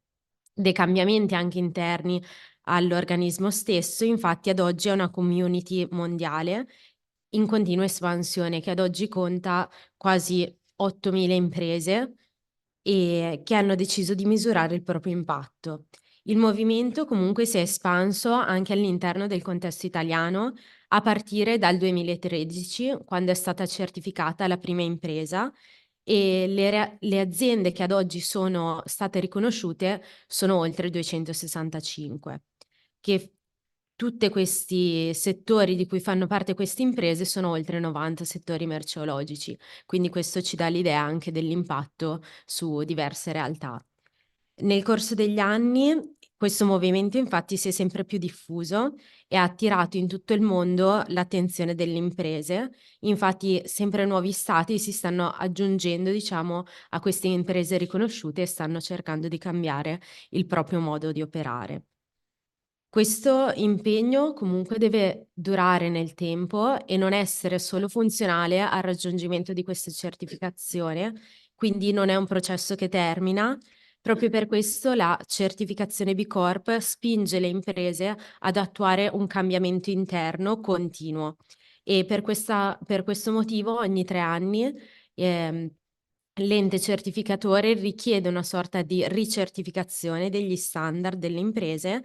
dei cambiamenti anche interni all'organismo stesso. Infatti ad oggi è una community mondiale in continua espansione che ad oggi conta quasi 8.000 imprese e che hanno deciso di misurare il proprio impatto. Il movimento comunque si è espanso anche all'interno del contesto italiano a partire dal 2013, quando è stata certificata la prima impresa, e le aziende che ad oggi sono state riconosciute sono oltre 265, che tutti questi settori di cui fanno parte queste imprese sono oltre 90 settori merceologici, quindi questo ci dà l'idea anche dell'impatto su diverse realtà. Nel corso degli anni questo movimento infatti si è sempre più diffuso e ha attirato in tutto il mondo l'attenzione delle imprese. Infatti sempre nuovi stati si stanno aggiungendo, diciamo, a queste imprese riconosciute e stanno cercando di cambiare il proprio modo di operare. Questo impegno comunque deve durare nel tempo e non essere solo funzionale al raggiungimento di questa certificazione, quindi non è un processo che termina. Proprio per questo la certificazione B Corp spinge le imprese ad attuare un cambiamento interno continuo e per questo motivo ogni 3 anni ehm, l'ente certificatore richiede una sorta di ricertificazione degli standard delle imprese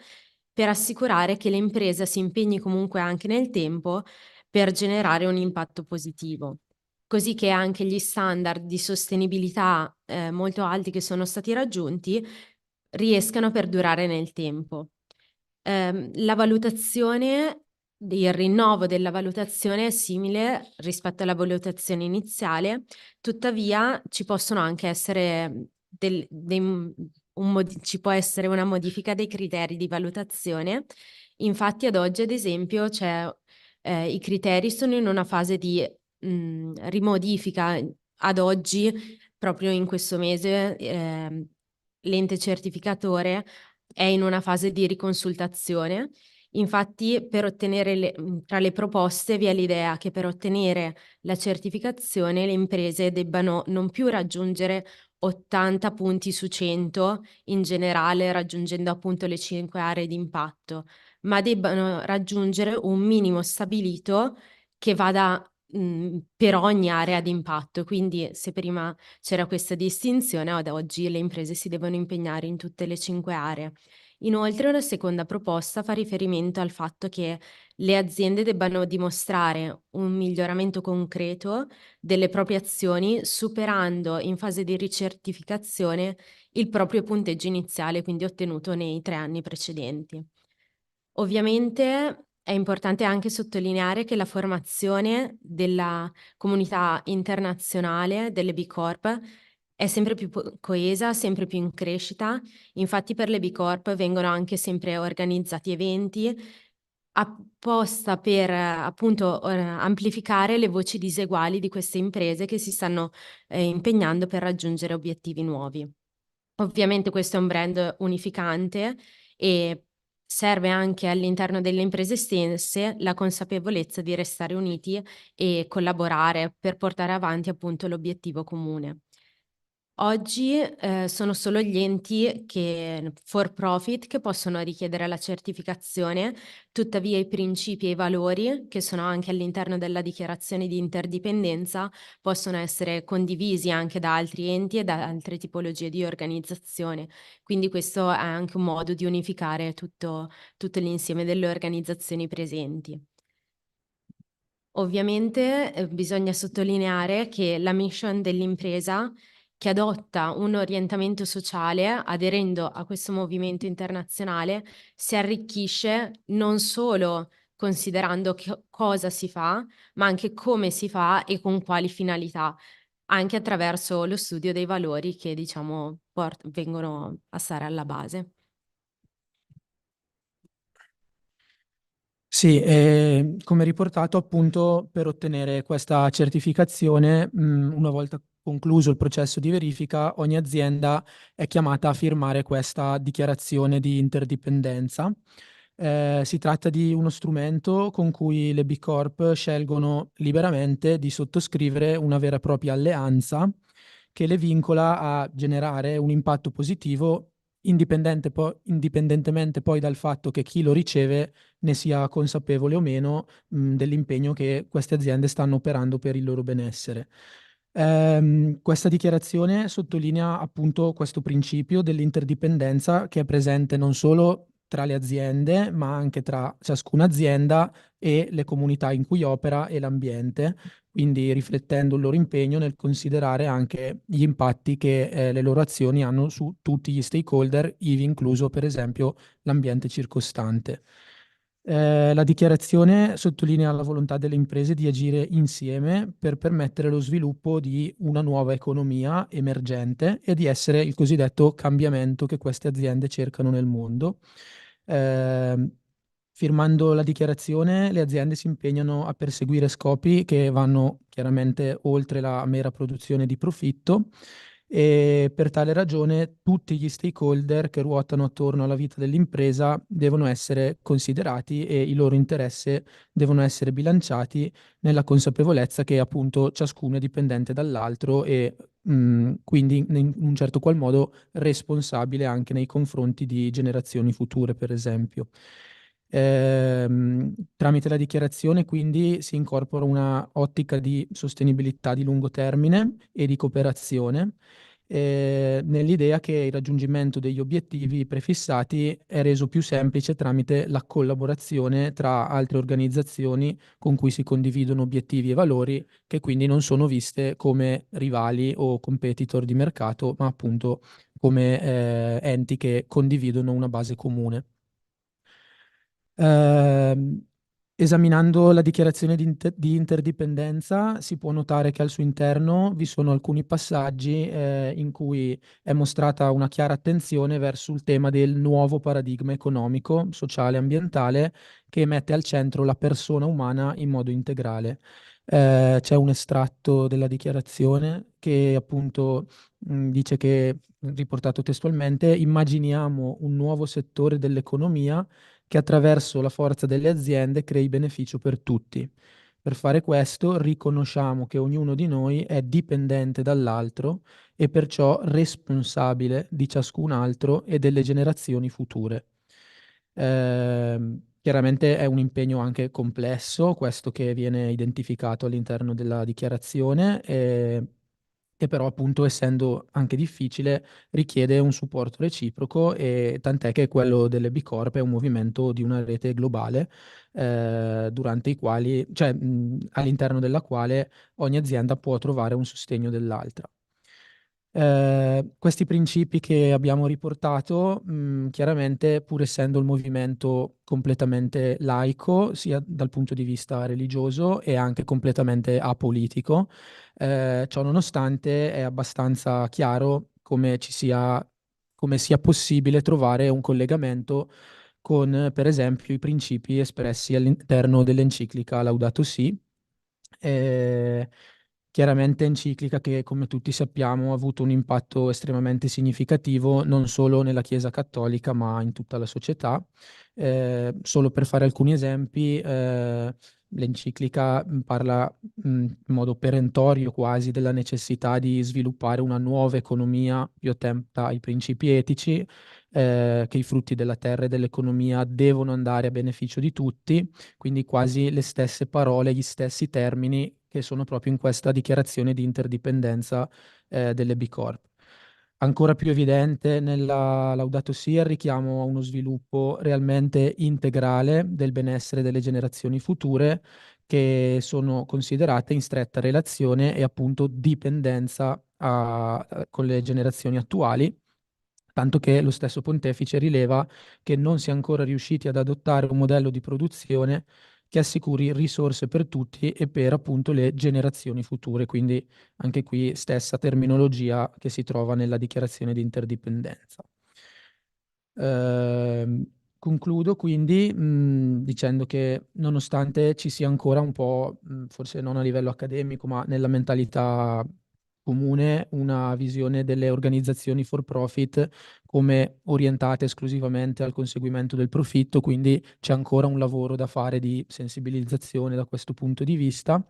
per assicurare che l'impresa si impegni comunque anche nel tempo per generare un impatto positivo, così che anche gli standard di sostenibilità molto alti che sono stati raggiunti riescano a perdurare nel tempo. La valutazione, il rinnovo della valutazione è simile rispetto alla valutazione iniziale, tuttavia ci possono anche essere ci può essere una modifica dei criteri di valutazione. Infatti ad oggi, ad esempio, i criteri sono in una fase di rimodifica. Ad oggi, proprio in questo mese, l'ente certificatore è in una fase di riconsultazione. Infatti, tra le proposte vi è l'idea che per ottenere la certificazione le imprese debbano non più raggiungere 80 punti su 100 in generale, raggiungendo appunto le 5 aree di impatto, ma debbano raggiungere un minimo stabilito che vada per ogni area di impatto. Quindi se prima c'era questa distinzione, ad oggi le imprese si devono impegnare in tutte le 5 aree. Inoltre, una seconda proposta fa riferimento al fatto che le aziende debbano dimostrare un miglioramento concreto delle proprie azioni, superando in fase di ricertificazione il proprio punteggio iniziale, quindi ottenuto nei 3 anni precedenti. Ovviamente è importante anche sottolineare che la formazione della comunità internazionale delle B Corp è sempre più coesa, sempre più in crescita. Infatti per le B Corp vengono anche sempre organizzati eventi apposta per appunto amplificare le voci diseguali di queste imprese che si stanno impegnando per raggiungere obiettivi nuovi. Ovviamente questo è un brand unificante e serve anche all'interno delle imprese stesse la consapevolezza di restare uniti e collaborare per portare avanti appunto l'obiettivo comune. Oggi sono solo gli enti for profit che possono richiedere la certificazione, tuttavia i principi e i valori che sono anche all'interno della dichiarazione di interdipendenza possono essere condivisi anche da altri enti e da altre tipologie di organizzazione. Quindi questo è anche un modo di unificare tutto l'insieme delle organizzazioni presenti. Ovviamente bisogna sottolineare che la mission dell'impresa che adotta un orientamento sociale aderendo a questo movimento internazionale si arricchisce non solo considerando cosa si fa, ma anche come si fa e con quali finalità, anche attraverso lo studio dei valori che diciamo vengono a stare alla base. Sì, come riportato appunto per ottenere questa certificazione, una volta concluso il processo di verifica, ogni azienda è chiamata a firmare questa dichiarazione di interdipendenza. Si tratta di uno strumento con cui le B Corp scelgono liberamente di sottoscrivere una vera e propria alleanza che le vincola a generare un impatto positivo indipendentemente poi dal fatto che chi lo riceve ne sia consapevole o meno dell'impegno che queste aziende stanno operando per il loro benessere. Questa dichiarazione sottolinea appunto questo principio dell'interdipendenza che è presente non solo tra le aziende, ma anche tra ciascuna azienda e le comunità in cui opera e l'ambiente, quindi riflettendo il loro impegno nel considerare anche gli impatti che le loro azioni hanno su tutti gli stakeholder, ivi incluso per esempio l'ambiente circostante. La dichiarazione sottolinea la volontà delle imprese di agire insieme per permettere lo sviluppo di una nuova economia emergente e di essere il cosiddetto cambiamento che queste aziende cercano nel mondo. Firmando la dichiarazione, le aziende si impegnano a perseguire scopi che vanno chiaramente oltre la mera produzione di profitto e per tale ragione tutti gli stakeholder che ruotano attorno alla vita dell'impresa devono essere considerati e i loro interessi devono essere bilanciati nella consapevolezza che appunto ciascuno è dipendente dall'altro e quindi in un certo qual modo responsabile anche nei confronti di generazioni future, per esempio. Tramite la dichiarazione quindi si incorpora una ottica di sostenibilità di lungo termine e di cooperazione, nell'idea che il raggiungimento degli obiettivi prefissati è reso più semplice tramite la collaborazione tra altre organizzazioni con cui si condividono obiettivi e valori che quindi non sono viste come rivali o competitor di mercato, ma appunto come enti che condividono una base comune. Ehm, Esaminando la dichiarazione di interdipendenza, si può notare che al suo interno vi sono alcuni passaggi in cui è mostrata una chiara attenzione verso il tema del nuovo paradigma economico, sociale e ambientale che mette al centro la persona umana in modo integrale. C'è un estratto della dichiarazione che appunto dice che, riportato testualmente, immaginiamo un nuovo settore dell'economia che attraverso la forza delle aziende crei beneficio per tutti. Per fare questo riconosciamo che ognuno di noi è dipendente dall'altro e perciò responsabile di ciascun altro e delle generazioni future. Chiaramente è un impegno anche complesso, questo che viene identificato all'interno della dichiarazione, che però appunto essendo anche difficile richiede un supporto reciproco e tant'è che quello delle B Corp è un movimento di una rete globale durante i quali, cioè all'interno della quale ogni azienda può trovare un sostegno dell'altra. Questi principi che abbiamo riportato, chiaramente, pur essendo il movimento completamente laico, sia dal punto di vista religioso e anche completamente apolitico, ciò nonostante è abbastanza chiaro come sia possibile trovare un collegamento con, per esempio, i principi espressi all'interno dell'enciclica Laudato Si. Eh, Chiaramente enciclica che, come tutti sappiamo, ha avuto un impatto estremamente significativo non solo nella Chiesa cattolica, ma in tutta la società. Solo per fare alcuni esempi, l'enciclica parla in modo perentorio quasi della necessità di sviluppare una nuova economia più attenta ai principi etici, che i frutti della terra e dell'economia devono andare a beneficio di tutti, quindi quasi le stesse parole, gli stessi termini che sono proprio in questa dichiarazione di interdipendenza delle B Corp. Ancora più evidente nella Laudato Si' il richiamo a uno sviluppo realmente integrale del benessere delle generazioni future che sono considerate in stretta relazione e appunto dipendenza con le generazioni attuali, tanto che lo stesso pontefice rileva che non si è ancora riusciti ad adottare un modello di produzione che assicuri risorse per tutti e per appunto le generazioni future, quindi anche qui stessa terminologia che si trova nella dichiarazione di interdipendenza. Concludo quindi dicendo che nonostante ci sia ancora un po', forse non a livello accademico, ma nella mentalità comune, una visione delle organizzazioni for profit come orientate esclusivamente al conseguimento del profitto, quindi c'è ancora un lavoro da fare di sensibilizzazione da questo punto di vista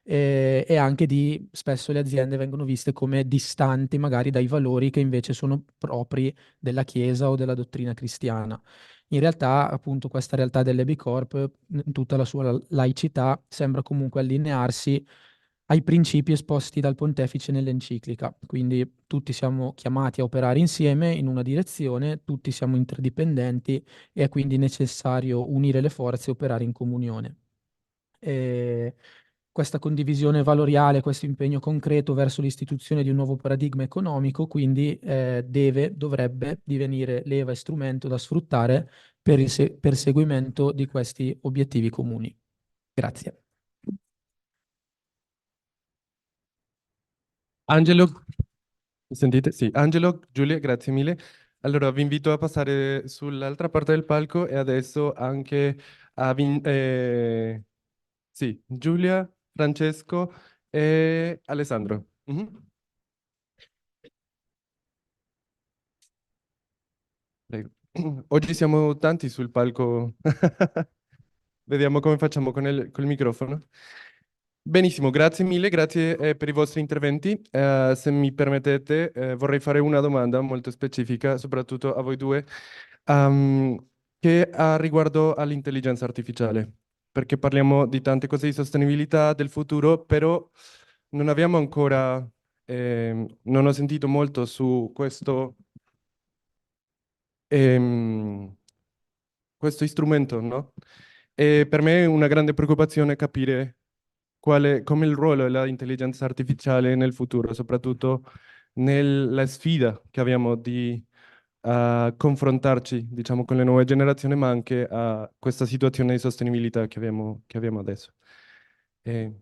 e anche di spesso le aziende vengono viste come distanti magari dai valori che invece sono propri della Chiesa o della dottrina cristiana. In realtà, appunto, questa realtà delle B Corp, in tutta la sua laicità, sembra comunque allinearsi ai principi esposti dal pontefice nell'enciclica. Quindi tutti siamo chiamati a operare insieme in una direzione, tutti siamo interdipendenti e è quindi necessario unire le forze e operare in comunione. E questa condivisione valoriale, questo impegno concreto verso l'istituzione di un nuovo paradigma economico, quindi dovrebbe divenire leva e strumento da sfruttare per il perseguimento di questi obiettivi comuni. Grazie. Angelo, mi sentite? Sì, Angelo, Giulia, grazie mille. Allora vi invito a passare sull'altra parte del palco e adesso anche a sì, Giulia, Francesco e Alessandro. Mhm. Prego. Oggi siamo tanti sul palco. Vediamo come facciamo con col microfono. Benissimo, grazie mille, grazie per i vostri interventi. Se mi permettete, vorrei fare una domanda molto specifica, soprattutto a voi due, ehm, che ha riguardo all'intelligenza artificiale, perché parliamo di tante cose di sostenibilità del futuro, però non abbiamo ancora, non ho sentito molto su ehm, questo strumento, no? E per me è una grande preoccupazione capire come il ruolo dell'intelligenza artificiale nel futuro, soprattutto nella sfida che abbiamo di confrontarci, diciamo, con le nuove generazioni, ma anche a questa situazione di sostenibilità che abbiamo adesso. E-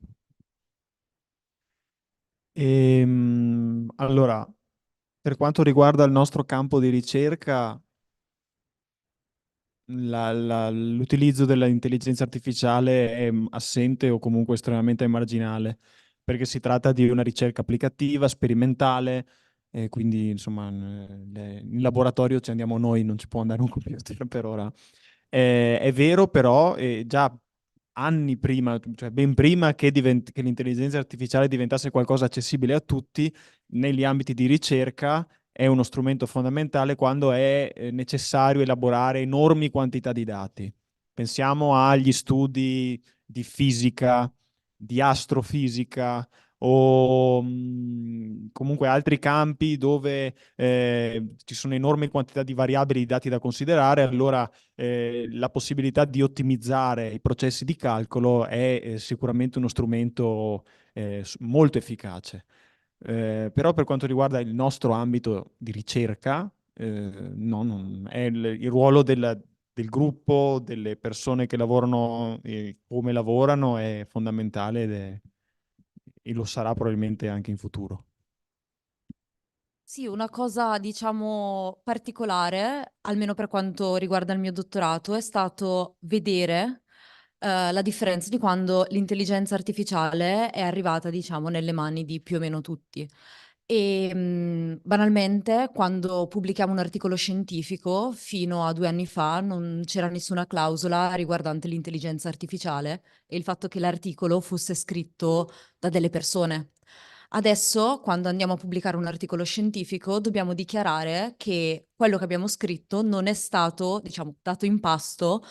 Allora, per quanto riguarda il nostro campo di ricerca, l'utilizzo dell'intelligenza artificiale è assente o comunque estremamente marginale, perché si tratta di una ricerca applicativa, sperimentale, e quindi insomma in laboratorio ci andiamo noi, non ci può andare un computer per ora. È vero però, già anni prima, cioè ben prima che l'intelligenza artificiale diventasse qualcosa accessibile a tutti, negli ambiti di ricerca è uno strumento fondamentale quando è necessario elaborare enormi quantità di dati. Pensiamo agli studi di fisica, di astrofisica o comunque altri campi dove ci sono enormi quantità di variabili di dati da considerare, allora la possibilità di ottimizzare i processi di calcolo è sicuramente uno strumento molto efficace. Però per quanto riguarda il nostro ambito di ricerca, no, è il ruolo del gruppo, delle persone che lavorano e come lavorano è fondamentale e lo sarà probabilmente anche in futuro. Sì, una cosa, diciamo, particolare, almeno per quanto riguarda il mio dottorato, è stato vedere la differenza di quando l'intelligenza artificiale è arrivata, diciamo, nelle mani di più o meno tutti. E banalmente, quando pubblichiamo un articolo scientifico, fino a 2 anni fa, non c'era nessuna clausola riguardante l'intelligenza artificiale e il fatto che l'articolo fosse scritto da delle persone. Adesso, quando andiamo a pubblicare un articolo scientifico, dobbiamo dichiarare che quello che abbiamo scritto non è stato, diciamo, dato in pasto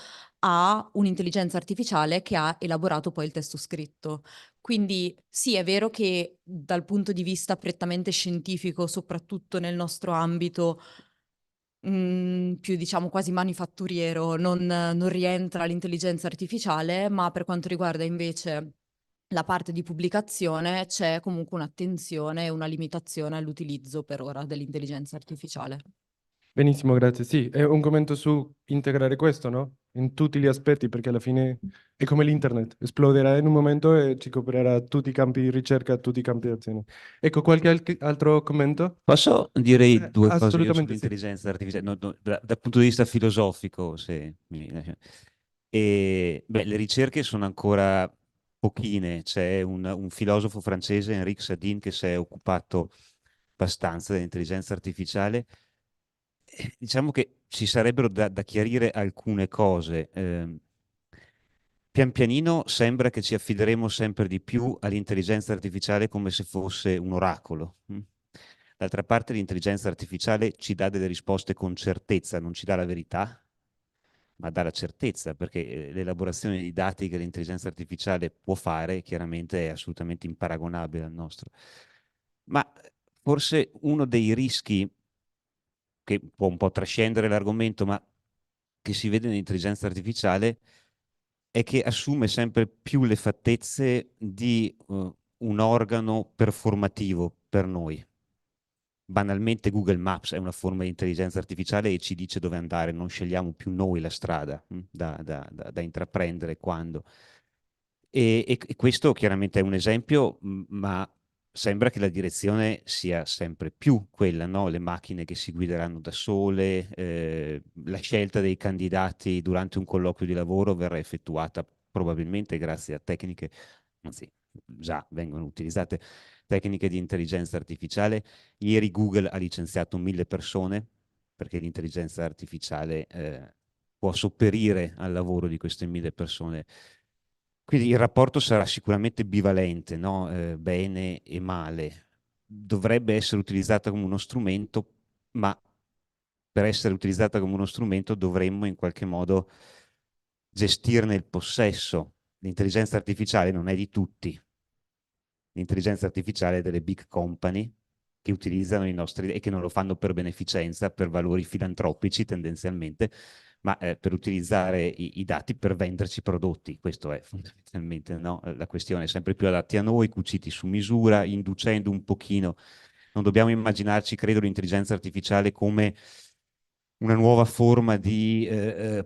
a un'intelligenza artificiale che ha elaborato poi il testo scritto. Quindi sì, è vero che dal punto di vista prettamente scientifico, soprattutto nel nostro ambito, più diciamo quasi manifatturiero, non rientra l'intelligenza artificiale, ma per quanto riguarda invece la parte di pubblicazione c'è comunque un'attenzione e una limitazione all'utilizzo per ora dell'intelligenza artificiale. Benissimo, grazie. Sì, è un commento su integrare questo, no? In tutti gli aspetti, perché alla fine è come l'internet, esploderà in un momento e ci coprirà tutti i campi di ricerca, tutti i campi di azione. Ecco, qualche altro commento? Posso dire due cose io Assolutamente sì. sull'intelligenza artificiale, dal punto di vista filosofico, se mi lascia. Beh, le ricerche sono ancora pochine, c'è un filosofo francese, Henri Sadin, che si è occupato abbastanza dell'intelligenza artificiale. Diciamo che ci sarebbero da chiarire alcune cose. Pian pianino sembra che ci affideremo sempre di più all'intelligenza artificiale come se fosse un oracolo. D'altra parte l'intelligenza artificiale ci dà delle risposte con certezza, non ci dà la verità, ma dà la certezza, perché l'elaborazione di dati che l'intelligenza artificiale può fare chiaramente è assolutamente imparagonabile al nostro. Ma forse uno dei rischi che può un po' trascendere l'argomento, ma che si vede nell'intelligenza artificiale è che assume sempre più le fattezze di un organo performativo per noi. banalmente Google Maps è una forma di intelligenza artificiale e ci dice dove andare, non scegliamo più noi la strada da intraprendere quando. E questo chiaramente è un esempio, ma sembra che la direzione sia sempre più quella, no? Le macchine che si guideranno da sole, la scelta dei candidati durante un colloquio di lavoro verrà effettuata probabilmente grazie a tecniche, anzi già vengono utilizzate tecniche di intelligenza artificiale. Ieri Google ha licenziato 1000 persone perché l'intelligenza artificiale può sopperire al lavoro di queste 1000 persone. Quindi il rapporto sarà sicuramente bivalente, no? Bene e male. Dovrebbe essere utilizzata come uno strumento, ma per essere utilizzata come uno strumento dovremmo in qualche modo gestirne il possesso. L'intelligenza artificiale non è di tutti. L'intelligenza artificiale è delle big company che utilizzano i nostri e che non lo fanno per beneficenza, per valori filantropici tendenzialmente, ma per utilizzare i dati per venderci prodotti. Questo è fondamentalmente, no? La questione, sempre più adatti a noi, cuciti su misura, inducendo un pochino. Non dobbiamo immaginarci, credo, l'intelligenza artificiale come una nuova forma di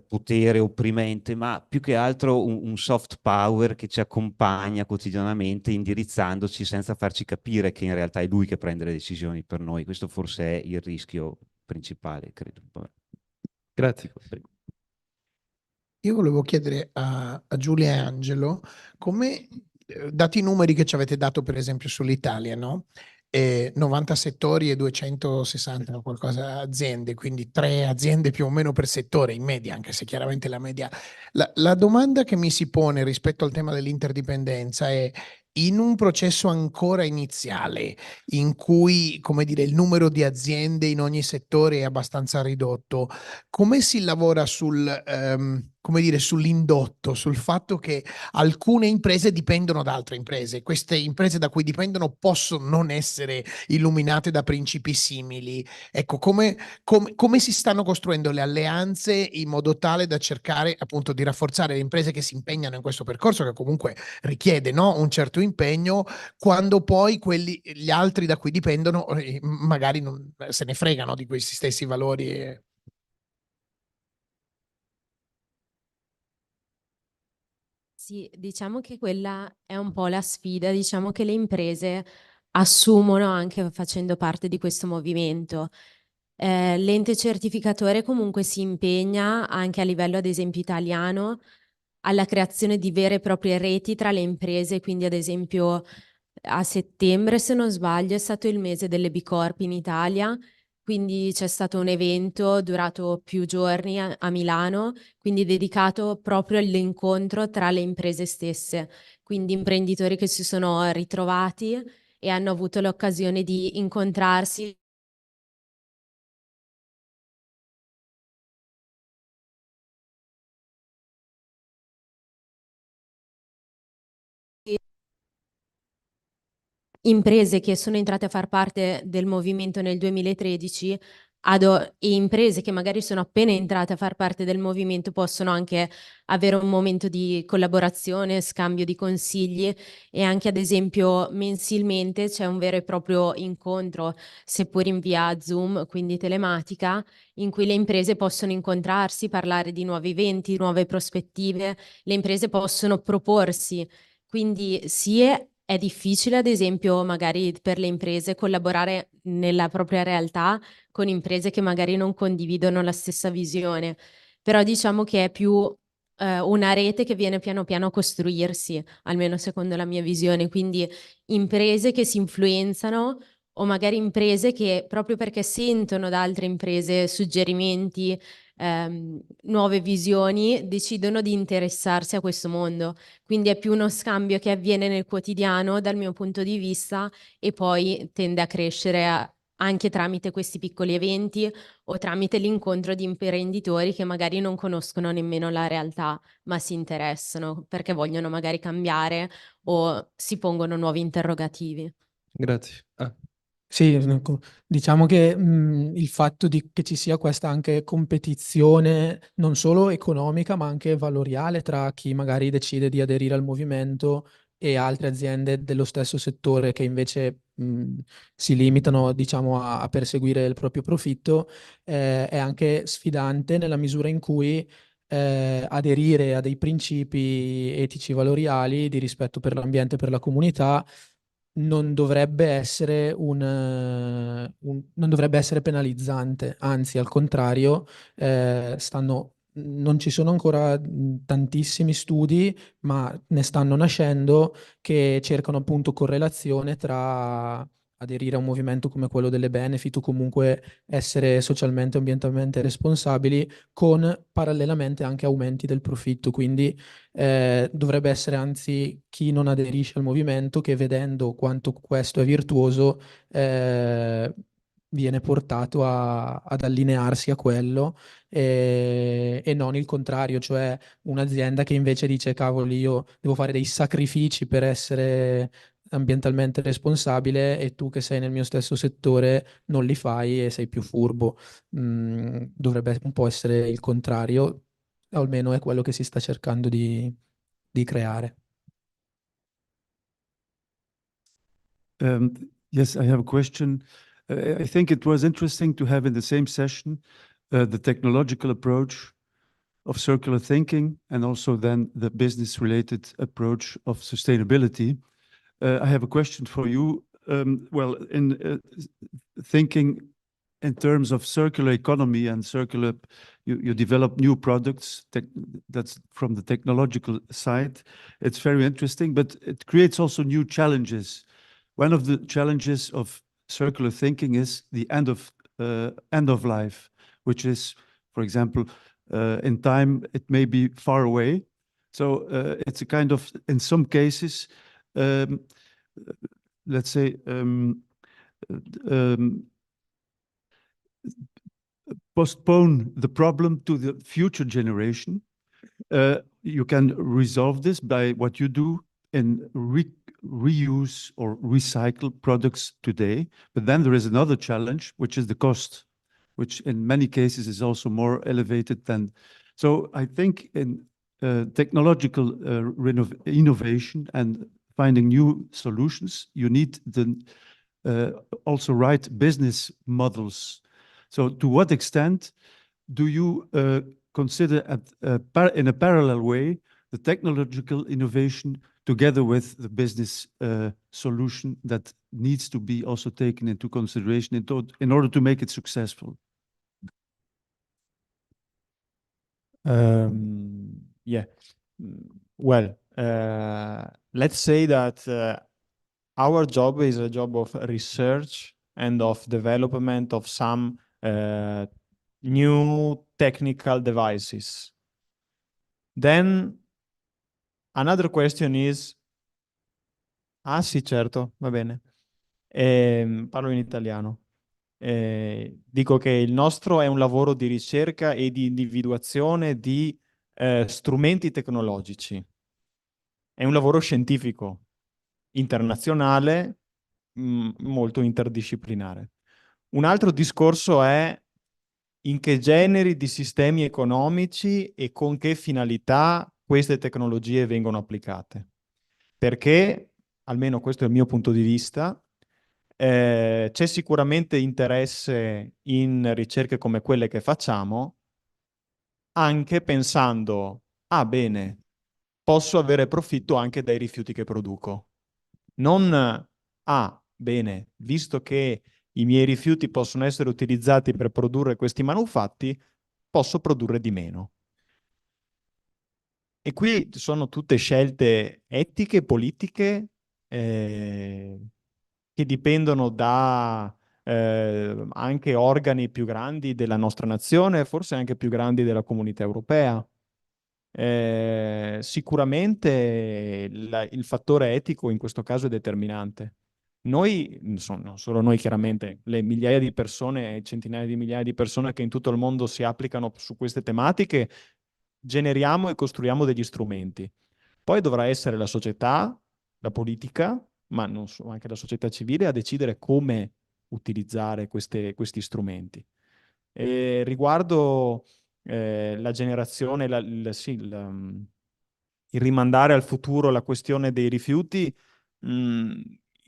potere opprimente, ma più che altro un soft power che ci accompagna quotidianamente, indirizzandoci senza farci capire che in realtà è lui che prende le decisioni per noi. Questo forse è il rischio principale, credo. Vabbè. Grazie. Prego. Io volevo chiedere a Giulia e Angelo come, dati i numeri che ci avete dato per esempio sull'Italia, no? 90 settori e 260 o qualcosa aziende, quindi 3 aziende più o meno per settore in media, anche se chiaramente la media. La domanda che mi si pone rispetto al tema dell'interdipendenza è: in un processo ancora iniziale, in cui, come dire, il numero di aziende in ogni settore è abbastanza ridotto, come si lavora come dire, sull'indotto, sul fatto che alcune imprese dipendono da altre imprese? Queste imprese da cui dipendono possono non essere illuminate da principi simili. Ecco, come si stanno costruendo le alleanze in modo tale da cercare appunto di rafforzare le imprese che si impegnano in questo percorso, che comunque richiede, no, un certo impegno, quando poi gli altri da cui dipendono magari non se ne fregano di questi stessi valori. Sì, diciamo che quella è un po' la sfida, diciamo che le imprese assumono anche facendo parte di questo movimento. L'ente certificatore comunque si impegna anche a livello, ad esempio, italiano, alla creazione di vere e proprie reti tra le imprese, quindi ad esempio a settembre, se non sbaglio, è stato il mese delle B Corp in Italia, quindi c'è stato un evento durato più giorni a Milano, quindi dedicato proprio all'incontro tra le imprese stesse, quindi imprenditori che si sono ritrovati e hanno avuto l'occasione di incontrarsi. Imprese che sono entrate a far parte del movimento nel 2013 e imprese che magari sono appena entrate a far parte del movimento possono anche avere un momento di collaborazione, scambio di consigli, e anche ad esempio mensilmente c'è un vero e proprio incontro, seppur in via Zoom, quindi telematica, in cui le imprese possono incontrarsi, parlare di nuovi eventi, nuove prospettive, le imprese possono proporsi. Quindi sì, è difficile, ad esempio, magari per le imprese collaborare nella propria realtà con imprese che magari non condividono la stessa visione, però diciamo che è più una rete che viene piano piano a costruirsi, almeno secondo la mia visione, quindi imprese che si influenzano o magari imprese che proprio perché sentono da altre imprese suggerimenti, nuove visioni, decidono di interessarsi a questo mondo. Quindi è più uno scambio che avviene nel quotidiano dal mio punto di vista e poi tende a crescere anche tramite questi piccoli eventi o tramite l'incontro di imprenditori che magari non conoscono nemmeno la realtà, ma si interessano perché vogliono magari cambiare o si pongono nuovi interrogativi. Grazie. Ah, Sì, ecco, diciamo che il fatto che ci sia questa anche competizione non solo economica ma anche valoriale tra chi magari decide di aderire al movimento e altre aziende dello stesso settore che invece si limitano, diciamo, a perseguire il proprio profitto, è anche sfidante nella misura in cui aderire a dei principi etici valoriali di rispetto per l'ambiente e per la comunità non dovrebbe essere non dovrebbe essere penalizzante, anzi, al contrario, non ci sono ancora tantissimi studi, ma ne stanno nascendo che cercano appunto correlazione tra aderire a un movimento come quello delle benefit o comunque essere socialmente e ambientalmente responsabili con parallelamente anche aumenti del profitto. Quindi dovrebbe essere anzi chi non aderisce al movimento che vedendo quanto questo è virtuoso viene portato ad allinearsi a quello e non il contrario, cioè un'azienda che invece dice cavoli io devo fare dei sacrifici per essere ambientalmente responsabile e tu che sei nel mio stesso settore non li fai e sei più furbo. Dovrebbe un po' essere il contrario, o almeno è quello che si sta cercando di creare. Yes, I have a question. I think it was interesting to have in the same session the technological approach of circular thinking and also then the business-related approach of sustainability. I have a question for you. Well, in thinking in terms of circular economy and circular, you develop new products, that's from the technological side. It's very interesting, but it creates also new challenges. One of the challenges of circular thinking is the end of life, which is, for example, in time, it may be far away. So it's a kind of, in some cases, let's say, postpone the problem to the future generation. You can resolve this by what you do in reuse or recycle products today. But then there is another challenge, which is the cost, which in many cases is also more elevated than. So I think in technological innovation and finding new solutions, you need the also right business models. So to what extent do you consider in a parallel way the technological innovation together with the business solution that needs to be also taken into consideration in order to make it successful? Yeah. Well, let's say that our job is a job of research and of development of some new technical devices. Then another question is... Ah sì, certo, va bene. Parlo in italiano. Dico che il nostro è un lavoro di ricerca e di individuazione di strumenti tecnologici. È un lavoro scientifico, internazionale, molto interdisciplinare. Un altro discorso è in che generi di sistemi economici e con che finalità queste tecnologie vengono applicate. Perché, almeno questo è il mio punto di vista, c'è sicuramente interesse in ricerche come quelle che facciamo, anche pensando, ah bene, posso avere profitto anche dai rifiuti che produco. Non, ah bene, visto che i miei rifiuti possono essere utilizzati per produrre questi manufatti, posso produrre di meno. E qui sono tutte scelte etiche, politiche, che dipendono da anche organi più grandi della nostra nazione, forse anche più grandi della comunità europea. Sicuramente il fattore etico in questo caso è determinante. Noi, non solo noi chiaramente, le migliaia di persone, centinaia di migliaia di persone che in tutto il mondo si applicano su queste tematiche, generiamo e costruiamo degli strumenti. Poi dovrà essere la società, la politica, ma non solo, anche la società civile a decidere come utilizzare questi strumenti. E riguardo la generazione, il rimandare al futuro la questione dei rifiuti,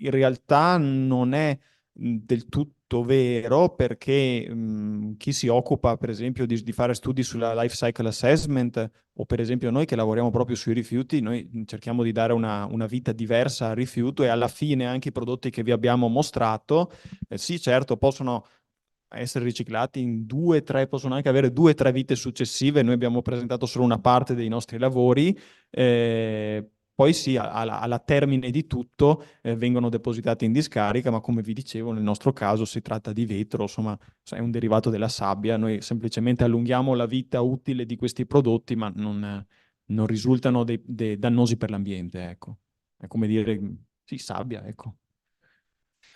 in realtà non è del tutto vero, perché chi si occupa per esempio di fare studi sulla life cycle assessment, o per esempio noi che lavoriamo proprio sui rifiuti, noi cerchiamo di dare una vita diversa al rifiuto, e alla fine anche i prodotti che vi abbiamo mostrato, sì certo possono essere riciclati in due, tre, possono anche avere 2 o 3 vite successive. Noi abbiamo presentato solo una parte dei nostri lavori, poi sì, alla termine di tutto vengono depositati in discarica, ma come vi dicevo, nel nostro caso si tratta di vetro, insomma, è un derivato della sabbia. Noi semplicemente allunghiamo la vita utile di questi prodotti, ma non risultano dannosi per l'ambiente, ecco. È come dire, sì, sabbia, ecco.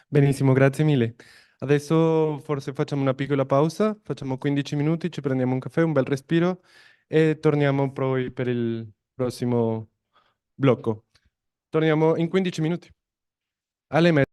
Benissimo, grazie mille. Adesso forse facciamo una piccola pausa, facciamo 15 minuti, ci prendiamo un caffè, un bel respiro e torniamo poi per il prossimo blocco. Torniamo in 15 minuti. Alle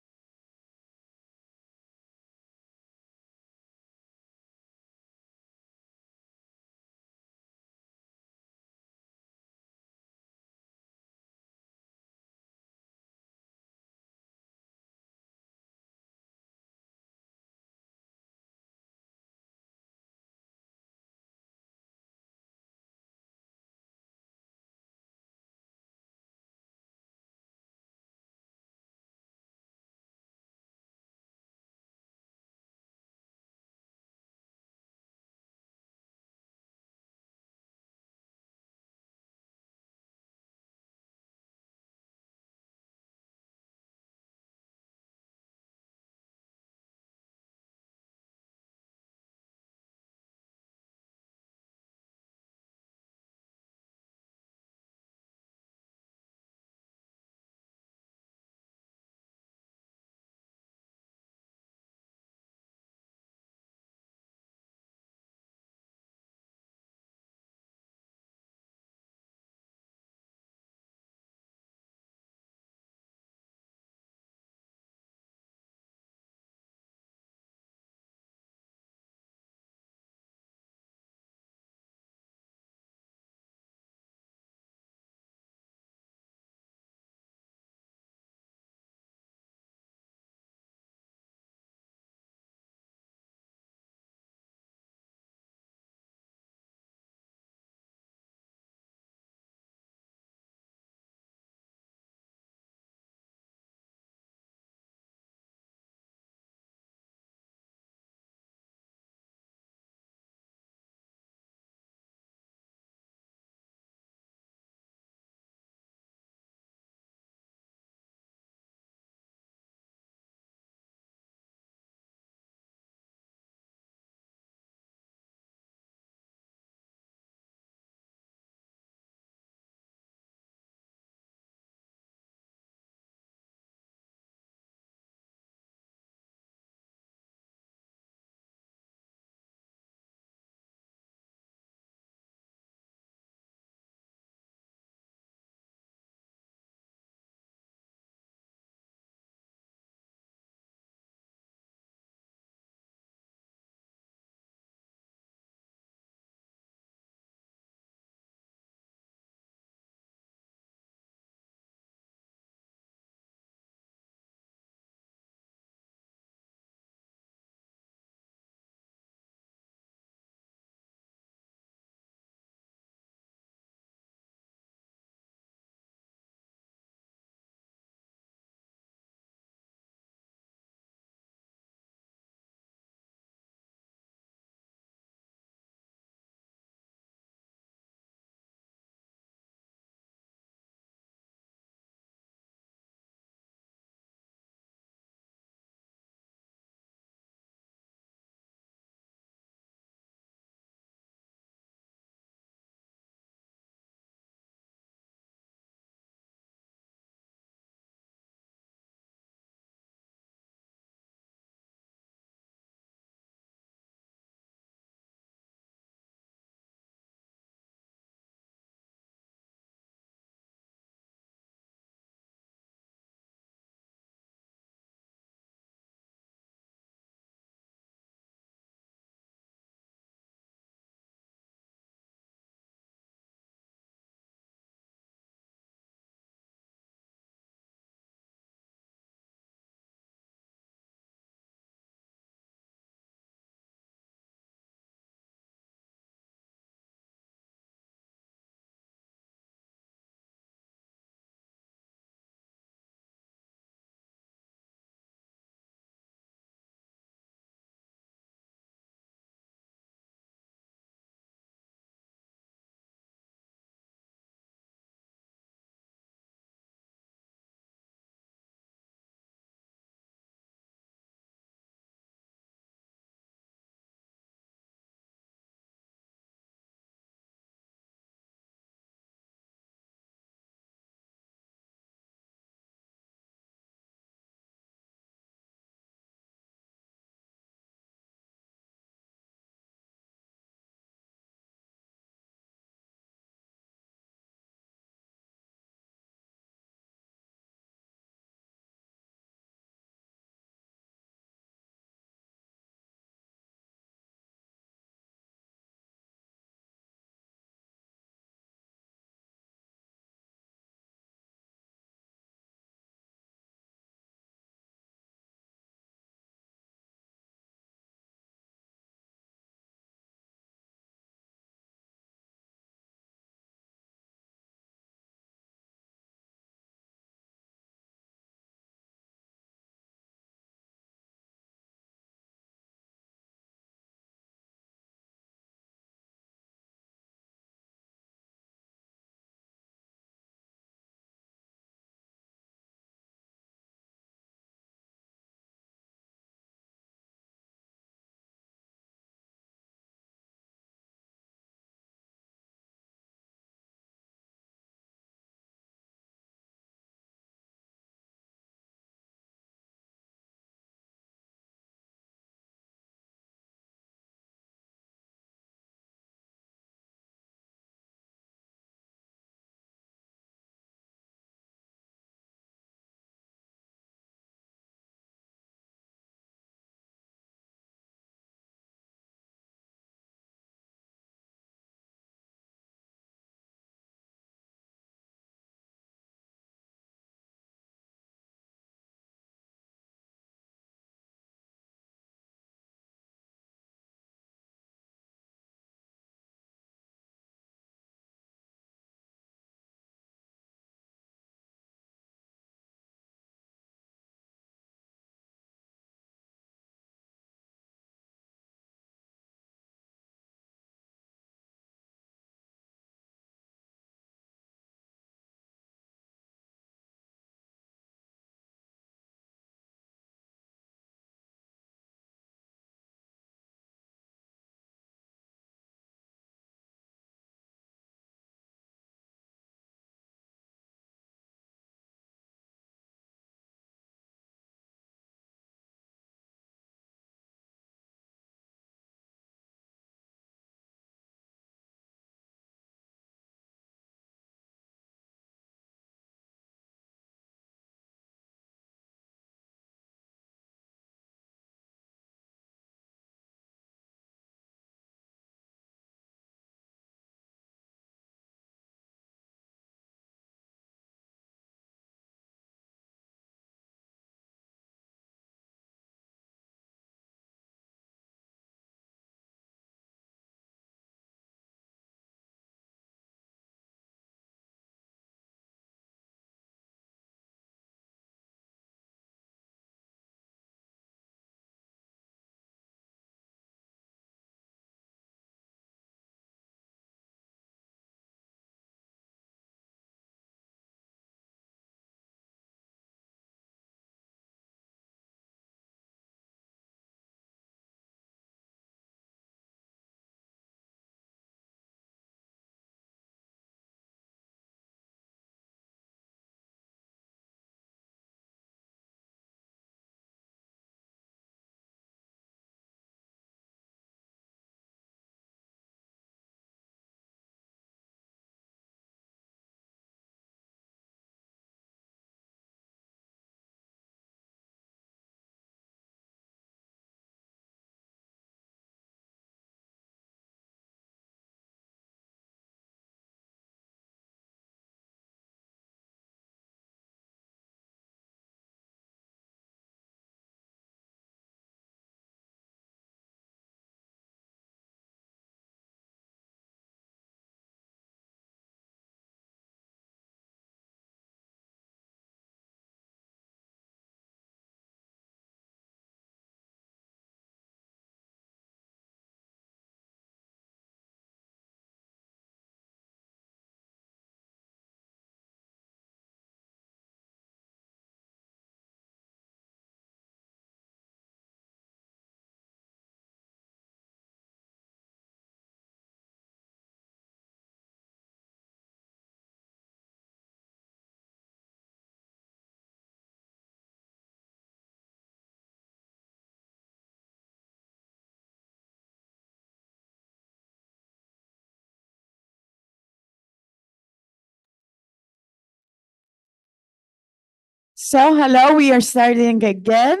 So hello, we are starting again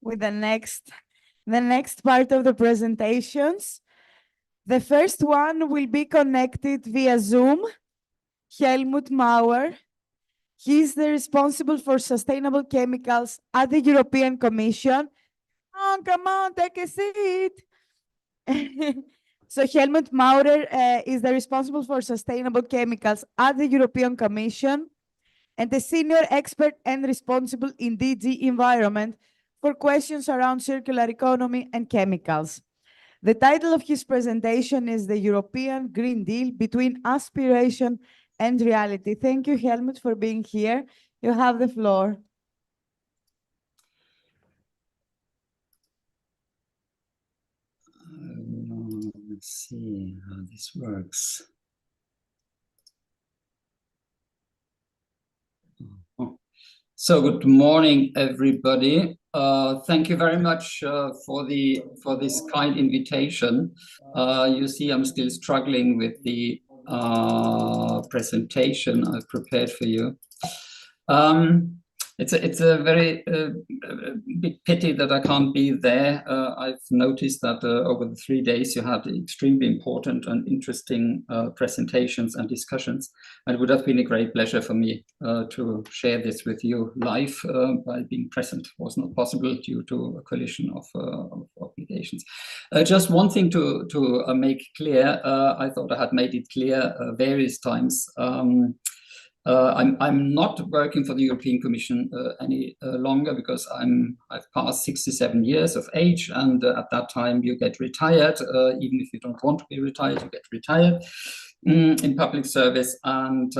with the next part of the presentations. The first one will be connected via Zoom. Helmut Maurer. He's the responsible for sustainable chemicals at the European Commission. Oh, come on, take a seat. So Helmut Maurer is the responsible for sustainable chemicals at the European Commission and the senior expert and responsible in DG Environment for questions around circular economy and chemicals. The title of his presentation is The European Green Deal Between Aspiration and Reality. Thank you, Helmut, for being here. You have the floor. Let's see how this works. So good morning, everybody. Thank you very much for this kind invitation. You see, I'm still struggling with the presentation I've prepared for you. It's a very big pity that I can't be there. I've noticed that over the 3 days you had extremely important and interesting presentations and discussions. And it would have been a great pleasure for me to share this with you live, by being present was not possible due to a collision of obligations. Just one thing to make clear, I thought I had made it clear various times. I'm not working for the European Commission any longer because I've passed 67 years of age, and at that time you get retired. Even if you don't want to be retired, you get retired in public service. And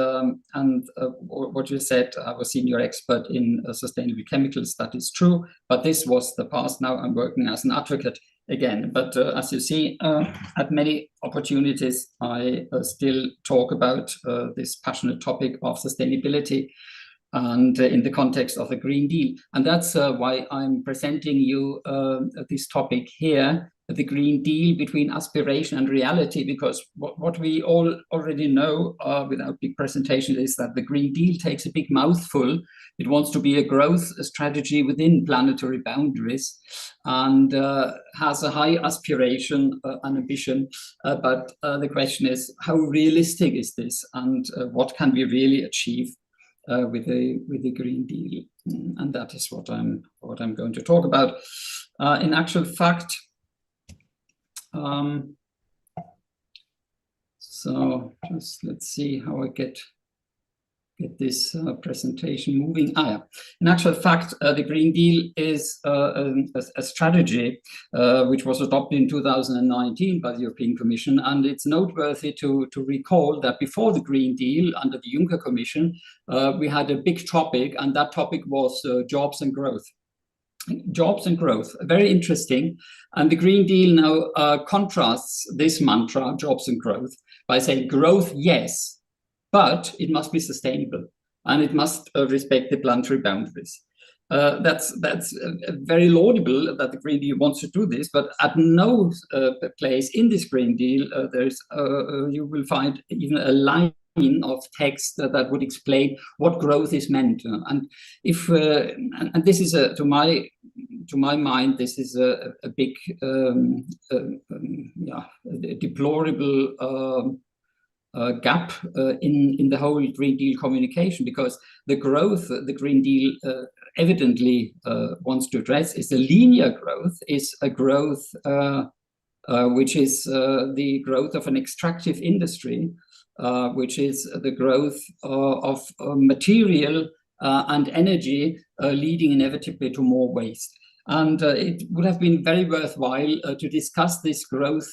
what you said, I was senior expert in sustainable chemicals. That is true, but this was the past. Now I'm working as an advocate again. But as you see, at many opportunities, I still talk about this passionate topic of sustainability and in the context of the Green Deal. And that's why I'm presenting you this topic here, the Green Deal between aspiration and reality, because what we all already know without big presentation is that the Green Deal takes a big mouthful. It wants to be a growth strategy within planetary boundaries and has a high aspiration and ambition. But the question is, how realistic is this, and what can we really achieve with the Green Deal? And that is what I'm going to talk about. In actual fact, so just let's see how I get this presentation moving. Yeah. In actual fact, the Green Deal is a strategy which was adopted in 2019 by the European Commission, and it's noteworthy to recall that before the Green Deal, under the Juncker Commission, we had a big topic, and that topic was jobs and growth. Jobs and growth, very interesting. And the Green Deal now contrasts this mantra, jobs and growth, by saying growth, yes, but it must be sustainable and it must respect the planetary boundaries. That's very laudable that the Green Deal wants to do this, but at no place in this Green Deal you will find even a line of text that would explain what growth is meant. And if and this is to my mind, this is a big deplorable gap in the whole Green Deal communication, because the growth the Green Deal evidently wants to address is a linear growth, is a growth which is the growth of an extractive industry, which is the growth of material and energy, leading inevitably to more waste. And it would have been very worthwhile to discuss this growth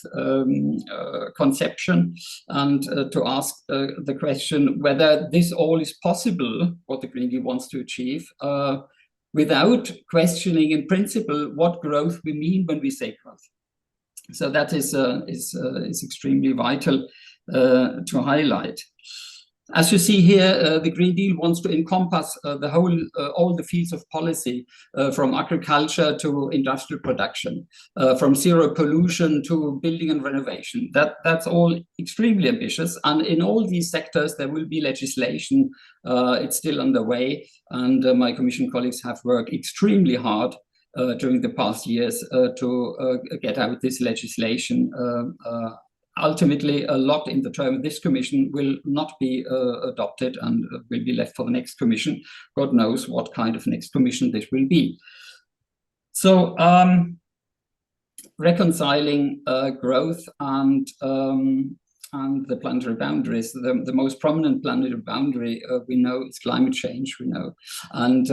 conception and to ask the question whether this all is possible, what the Green Deal wants to achieve, without questioning in principle what growth we mean when we say growth. So that is extremely vital to highlight. As you see here, the Green Deal wants to encompass the whole, all the fields of policy, from agriculture to industrial production, from zero pollution to building and renovation. That's all extremely ambitious. And in all these sectors, there will be legislation. It's still underway. And my Commission colleagues have worked extremely hard during the past years to get out this legislation. Ultimately, a lot in the term of this Commission will not be adopted and will be left for the next Commission. God knows what kind of next Commission this will be. So reconciling growth and the planetary boundaries. The most prominent planetary boundary we know is climate change, we know. And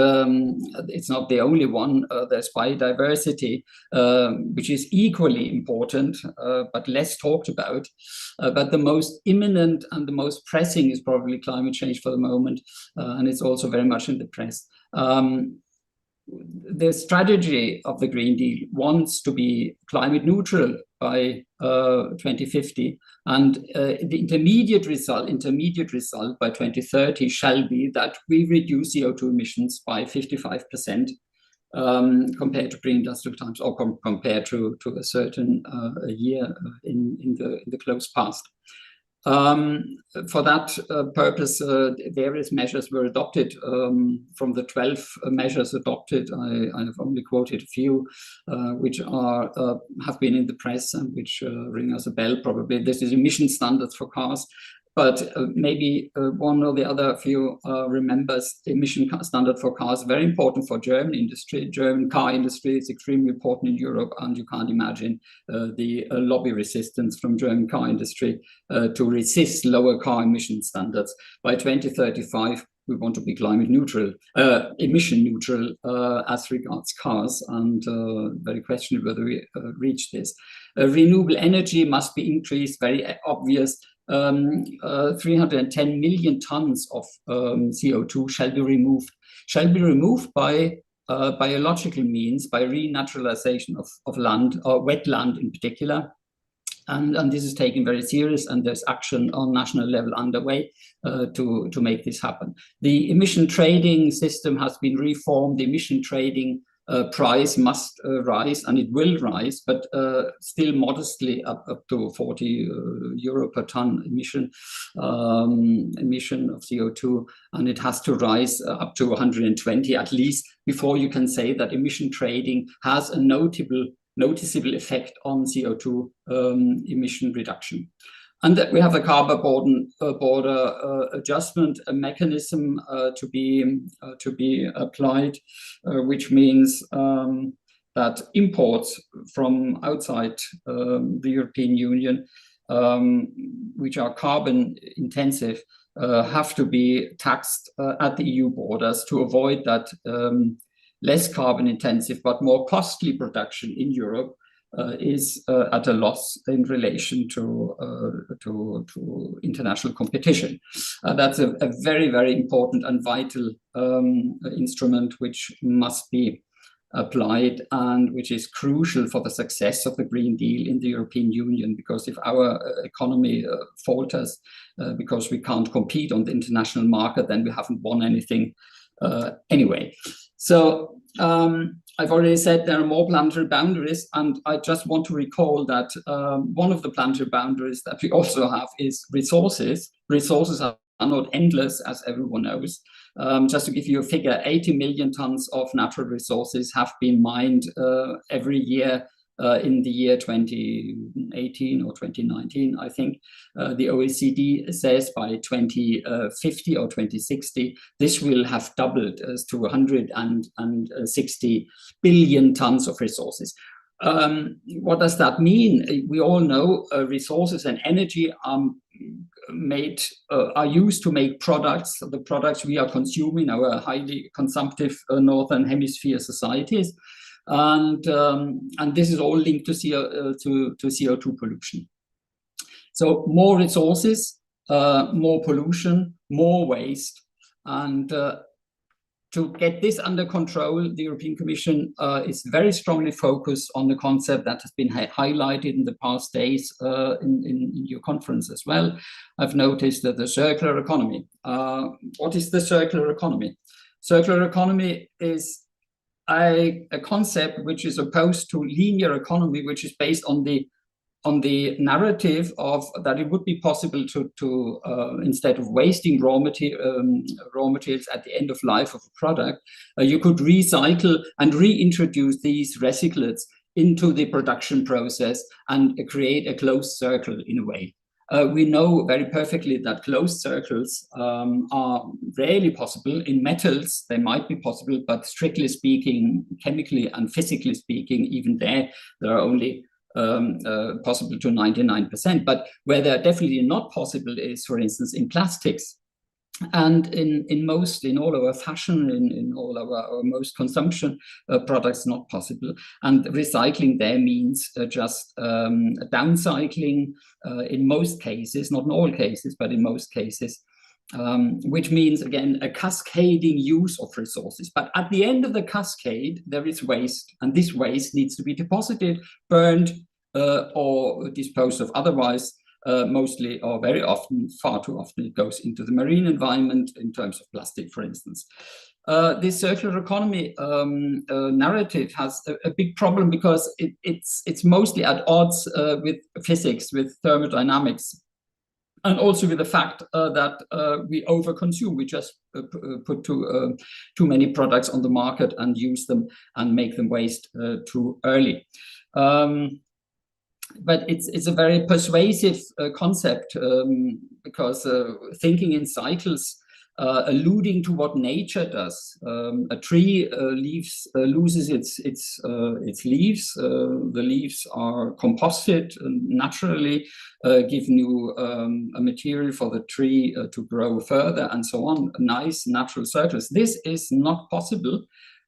it's not the only one. There's biodiversity, which is equally important, but less talked about. But the most imminent and the most pressing is probably climate change for the moment. And it's also very much in the press. The strategy of the Green Deal wants to be climate neutral by 2050, and the intermediate result by 2030 shall be that we reduce CO2 emissions by 55% compared to pre-industrial times, or compared to a certain year in the close past. For that purpose, various measures were adopted. From the 12 measures adopted, I have only quoted a few, which have been in the press and which ring us a bell probably. This is emission standards for cars. But maybe one or the other of you remembers the emission standard for cars, very important for German industry. German car industry is extremely important in Europe, and you can't imagine the lobby resistance from German car industry to resist lower car emission standards. By 2035, we want to be climate neutral, emission neutral as regards cars, and very questionable whether we reach this. Renewable energy must be increased, very obvious. 310 million tons of CO2 shall be removed by biological means, by renaturalization of land, or wetland in particular. And this is taken very serious, and there's action on national level underway to make this happen. The emission trading system has been reformed. The emission trading price must rise, and it will rise, but still modestly up to 40 euro per ton emission of CO2, and it has to rise up to 120 at least before you can say that emission trading has a noticeable effect on CO2 emission reduction. And that we have a carbon border adjustment mechanism to be applied, which means that imports from outside the European Union, which are carbon intensive, have to be taxed at the EU borders to avoid that less carbon intensive but more costly production in Europe is at a loss in relation to international competition. That's a very, very important and vital instrument which must be applied, and which is crucial for the success of the Green Deal in the European Union, because if our economy falters because we can't compete on the international market, then we haven't won anything anyway. So I've already said there are more planetary boundaries, and I just want to recall that one of the planetary boundaries that we also have is resources. Resources are not endless, as everyone knows. Just to give you a figure, 80 million tons of natural resources have been mined every year in the year 2018 or 2019, I think. The OECD says by 2050 or 2060, this will have doubled to 160 billion tons of resources. What does that mean? We all know resources and energy are used to make products, the products we are consuming, our highly consumptive northern hemisphere societies. And this is all linked to CO2 pollution. So more resources, more pollution, more waste, and to get this under control, the European Commission is very strongly focused on the concept that has been highlighted in the past days in your conference as well. I've noticed that the circular economy. What is the circular economy? Circular economy is a concept which is opposed to linear economy, which is based on the narrative of that it would be possible to instead of wasting raw materials at the end of life of a product, you could recycle and reintroduce these recyclates into the production process and create a closed circle in a way. We know very perfectly that closed circles are rarely possible. In metals, they might be possible, but strictly speaking, chemically and physically speaking, even there are only possible to 99%. But where they're definitely not possible is, for instance, in plastics. And in all our fashion, in all our most consumption products, not possible. And recycling there means just downcycling in most cases, not in all cases, but in most cases, which means, again, a cascading use of resources. But at the end of the cascade, there is waste, and this waste needs to be deposited, burned, or disposed of. Otherwise, mostly or very often, far too often, it goes into the marine environment in terms of plastic, for instance. This circular economy narrative has a big problem because it's mostly at odds with physics, with thermodynamics, and also with the fact that we overconsume. We just put too many products on the market and use them and make them waste too early. But it's a very persuasive concept because thinking in cycles, alluding to what nature does. A tree loses its leaves. The leaves are composted and naturally, give new a material for the tree to grow further, and so on. Nice natural circles. This is not possible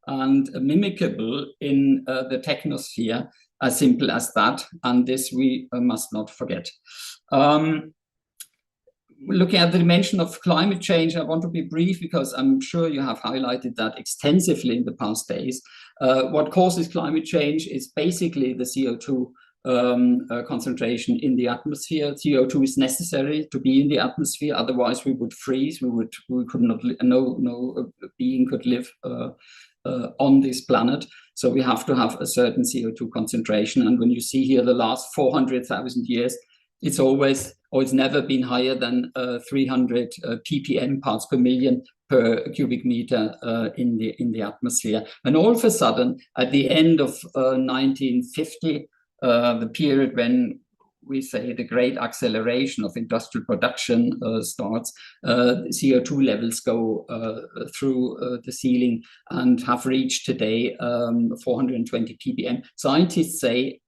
and mimicable in the technosphere. As simple as that, and this we must not forget. Looking at the dimension of climate change, I want to be brief because I'm sure you have highlighted that extensively in the past days. What causes climate change is basically the CO2 concentration in the atmosphere. CO2 is necessary to be in the atmosphere, otherwise we would freeze. We could not. No being could live on this planet. So we have to have a certain CO2 concentration. And when you see here the last 400,000 years, it's never been higher than 300 ppm, parts per million, per cubic meter in the atmosphere. And all of a sudden, at the end of 1950, the period when we say the great acceleration of industrial production starts, CO2 levels go through the ceiling and have reached today 420 ppm. Scientists say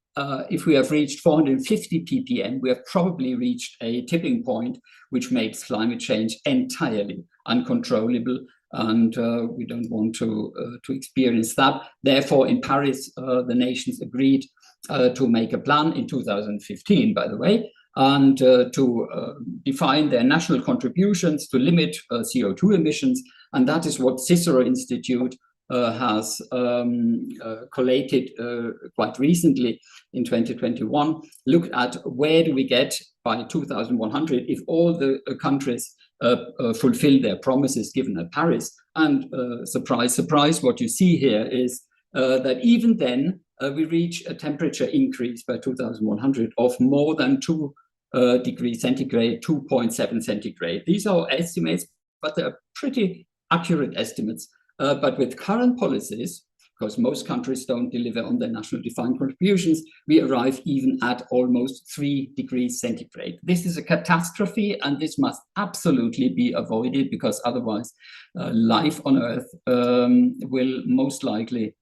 if we have reached 450 ppm, we have probably reached a tipping point which makes climate change entirely uncontrollable, and we don't want to experience that. Therefore, in Paris, the nations agreed to make a plan in 2015, by the way, and to define their national contributions to limit CO2 emissions. And that is what Cicero Institute has collated quite recently in 2021. Look at where do we get by 2100 if all the countries fulfill their promises given at Paris. And surprise, surprise, what you see here is that even then, we reach a temperature increase by 2100 of more than 2 degrees centigrade, 2.7 centigrade. These are estimates, but they're pretty accurate estimates. But with current policies, because most countries don't deliver on their national defined contributions, we arrive even at almost 3 degrees centigrade. This is a catastrophe, and this must absolutely be avoided, because otherwise life on Earth will most likely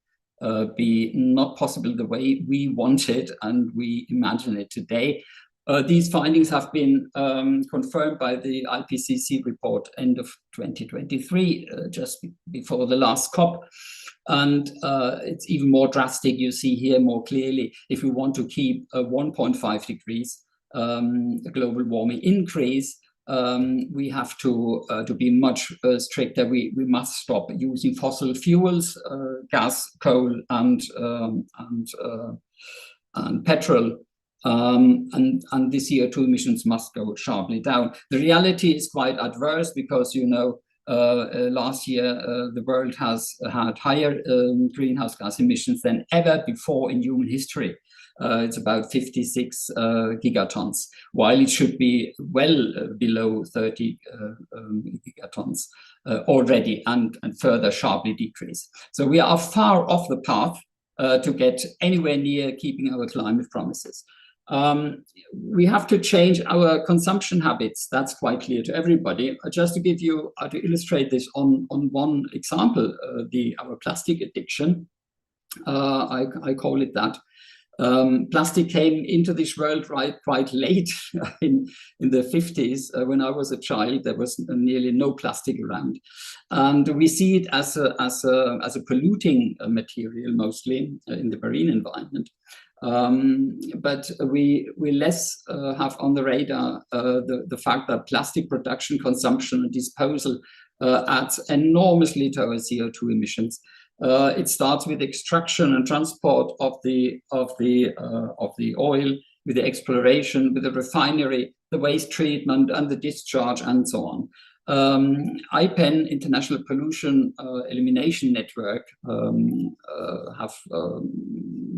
be not possible the way we want it and we imagine it today. These findings have been confirmed by the IPCC report end of 2023, just before the last COP. And it's even more drastic. You see here more clearly, if we want to keep a 1.5 degrees global warming increase, We have to be much stricter. We must stop using fossil fuels, gas, coal, and petrol. And the CO2 emissions must go sharply down. The reality is quite adverse because, you know, last year the world has had higher greenhouse gas emissions than ever before in human history. It's about 56 gigatons, while it should be well below 30 gigatons already, and further sharply decrease. So we are far off the path to get anywhere near keeping our climate promises. We have to change our consumption habits. That's quite clear to everybody. Just to give you, to illustrate this on one example, our plastic addiction, I call it that. Plastic came into this world quite late in the 50s. When I was a child, there was nearly no plastic around, and we see it as a polluting material mostly in the marine environment. But we less have on the radar the fact that plastic production, consumption, and disposal adds enormously to our CO2 emissions. It starts with extraction and transport of the oil, with the exploration, with the refinery, the waste treatment, and the discharge, and so on. IPEN, International Pollution Elimination Network, have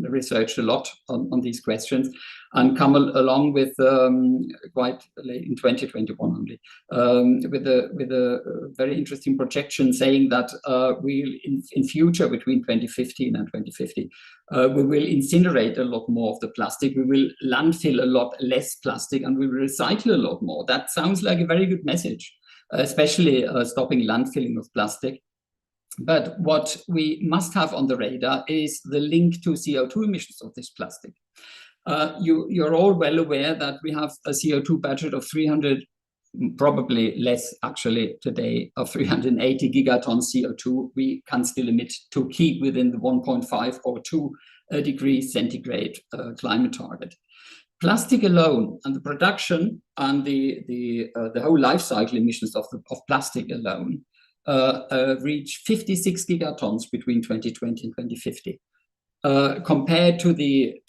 researched a lot on these questions and come along with quite late in 2021 only with a very interesting projection saying that we'll in future between 2015 and 2050 we will incinerate a lot more of the plastic, we will landfill a lot less plastic, and we will recycle a lot more. That sounds like a very good message, especially stopping landfilling of plastic. But what we must have on the radar is the link to CO2 emissions of this plastic. You're all well aware that we have a CO2 budget of 300, probably less actually today, of 380 gigatons CO2 we can still emit to keep within the 1.5 or 2 degrees centigrade climate target. Plastic alone and the production and the whole life cycle emissions of plastic alone reach 56 gigatons between 2020 and 2050. Compared to the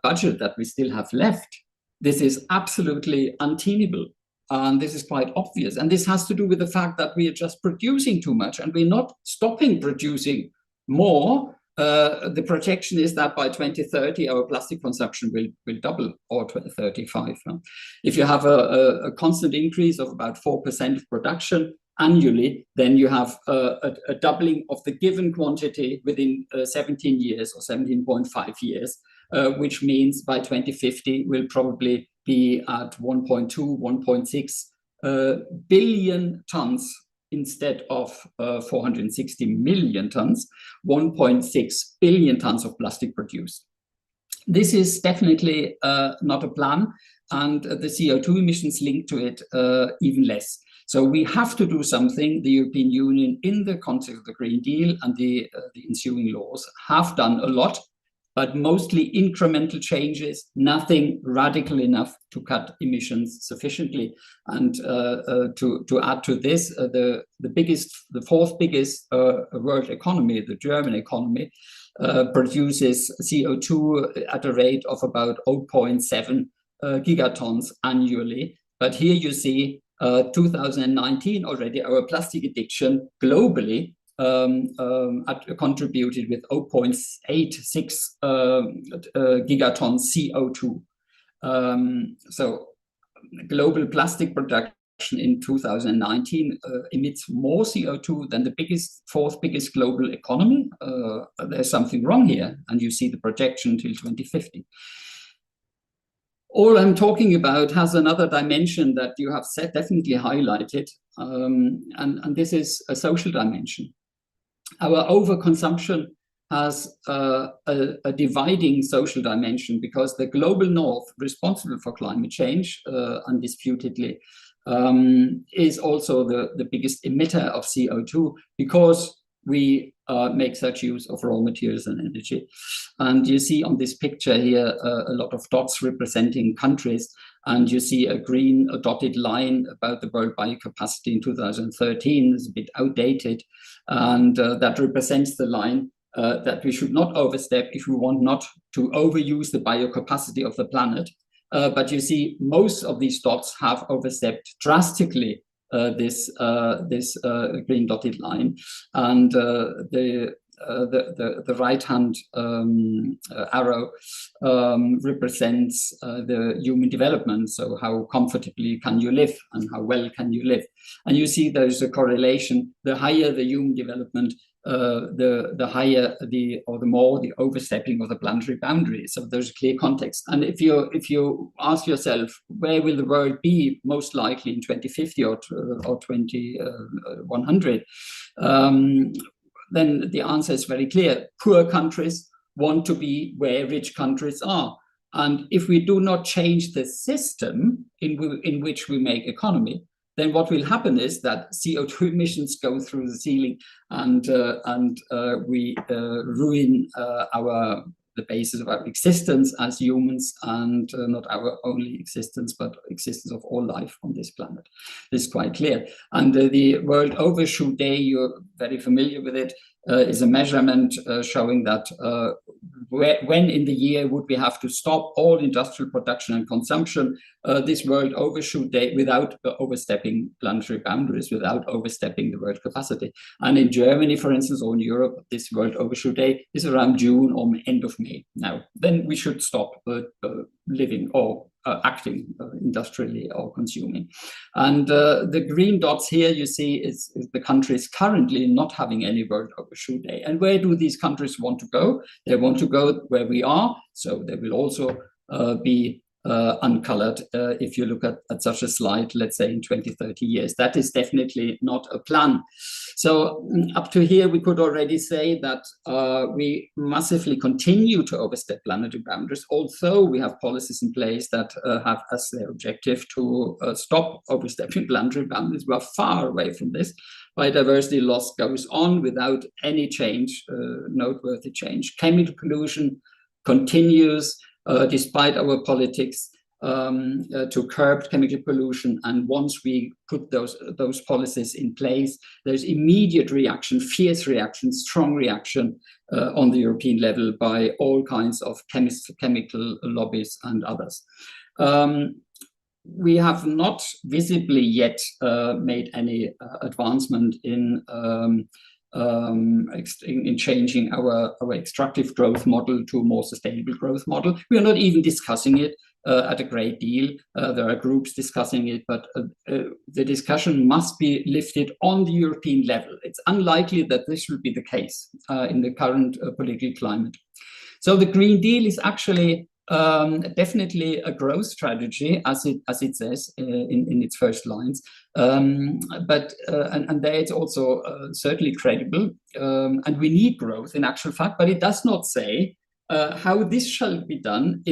budget that we still have left, this is absolutely untenable, and this is quite obvious. And this has to do with the fact that we are just producing too much, and we're not stopping producing more. The projection is that by 2030, our plastic consumption will double, or 2035. If you have a constant increase of about 4% of production annually, then you have a doubling of the given quantity within 17 years or 17.5 years, which means by 2050, we'll probably be at 1.2, 1.6 billion tons instead of 460 million tons, 1.6 billion tons of plastic produced. This is definitely not a plan, and the CO2 emissions linked to it even less. So we have to do something. The European Union, in the context of the Green Deal and the ensuing laws, have done a lot, but mostly incremental changes, nothing radical enough to cut emissions sufficiently. And to add to this, the fourth biggest world economy, the German economy, produces CO2 at a rate of about 0.7 gigatons annually. But here you see 2019 already, our plastic addiction globally contributed with 0.86 gigatons CO2. So global plastic production in 2019 emits more CO2 than the fourth biggest global economy. There's something wrong here, and you see the projection until 2050. All I'm talking about has another dimension that you have definitely highlighted, and this is a social dimension. Our overconsumption has a dividing social dimension, because the global north, responsible for climate change, undisputedly, is also the biggest emitter of CO2, because we make such use of raw materials and energy. And you see on this picture here a lot of dots representing countries. And you see a green dotted line about the world biocapacity in 2013. It's a bit outdated, and that represents the line that we should not overstep if we want not to overuse the biocapacity of the planet. But you see, most of these dots have overstepped drastically this green dotted line, and the right-hand arrow represents the human development. So how comfortably can you live and how well can you live? And you see there's a correlation. The higher the human development, the higher the more the overstepping of the planetary boundaries. So there's a clear context. And if you ask yourself, where will the world be most likely in 2050 or 2100? Then the answer is very clear. Poor countries want to be where rich countries are. And if we do not change the system in which we make economy, then what will happen is that CO2 emissions go through the ceiling, and we ruin the basis of our existence as humans, and not our only existence, but existence of all life on this planet. This is quite clear. And the World Overshoot Day, you're very familiar with it, is a measurement showing that when in the year would we have to stop all industrial production and consumption, this World Overshoot Day, without overstepping planetary boundaries, without overstepping the world capacity. And in Germany, for instance, or in Europe, this World Overshoot Day is around June or end of May. Now, then we should stop living or acting industrially or consuming. And the green dots here you see is the countries currently not having any World Overshoot Day. And where do these countries want to go? They want to go where we are, so they will also be uncolored if you look at such a slide, let's say in 20, 30 years. That is definitely not a plan. So up to here, we could already say that we massively continue to overstep planetary boundaries, although we have policies in place that have as their objective to stop overstepping planetary boundaries. We are far away from this. Biodiversity loss goes on without any change, noteworthy change. Chemical pollution continues despite our politics to curb chemical pollution. And once we put those policies in place, there's immediate reaction, fierce reaction, strong reaction on the European level by all kinds of chemical lobbies and others. We have not visibly yet made any advancement in changing our extractive growth model to a more sustainable growth model. We are not even discussing it at a great deal. There are groups discussing it, but the discussion must be lifted on the European level. It's unlikely that this will be the case in the current political climate. So the Green Deal is actually definitely a growth strategy, as it says in its first lines, but there it's also certainly credible, and we need growth in actual fact, but it does not say how this shall be done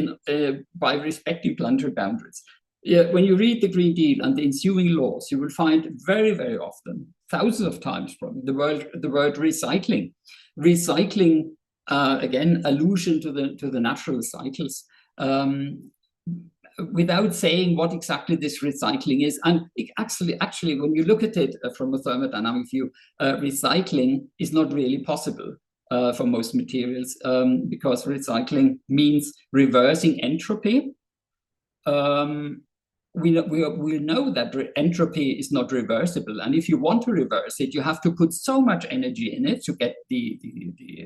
by respecting planetary boundaries. When you read the Green Deal and the ensuing laws, you will find very, very often, thousands of times probably, the word recycling. Recycling, again, allusion to the natural cycles, without saying what exactly this recycling is. And actually, when you look at it from a thermodynamic view, recycling is not really possible for most materials, because recycling means reversing entropy. We know that entropy is not reversible, and if you want to reverse it, you have to put so much energy in it to get the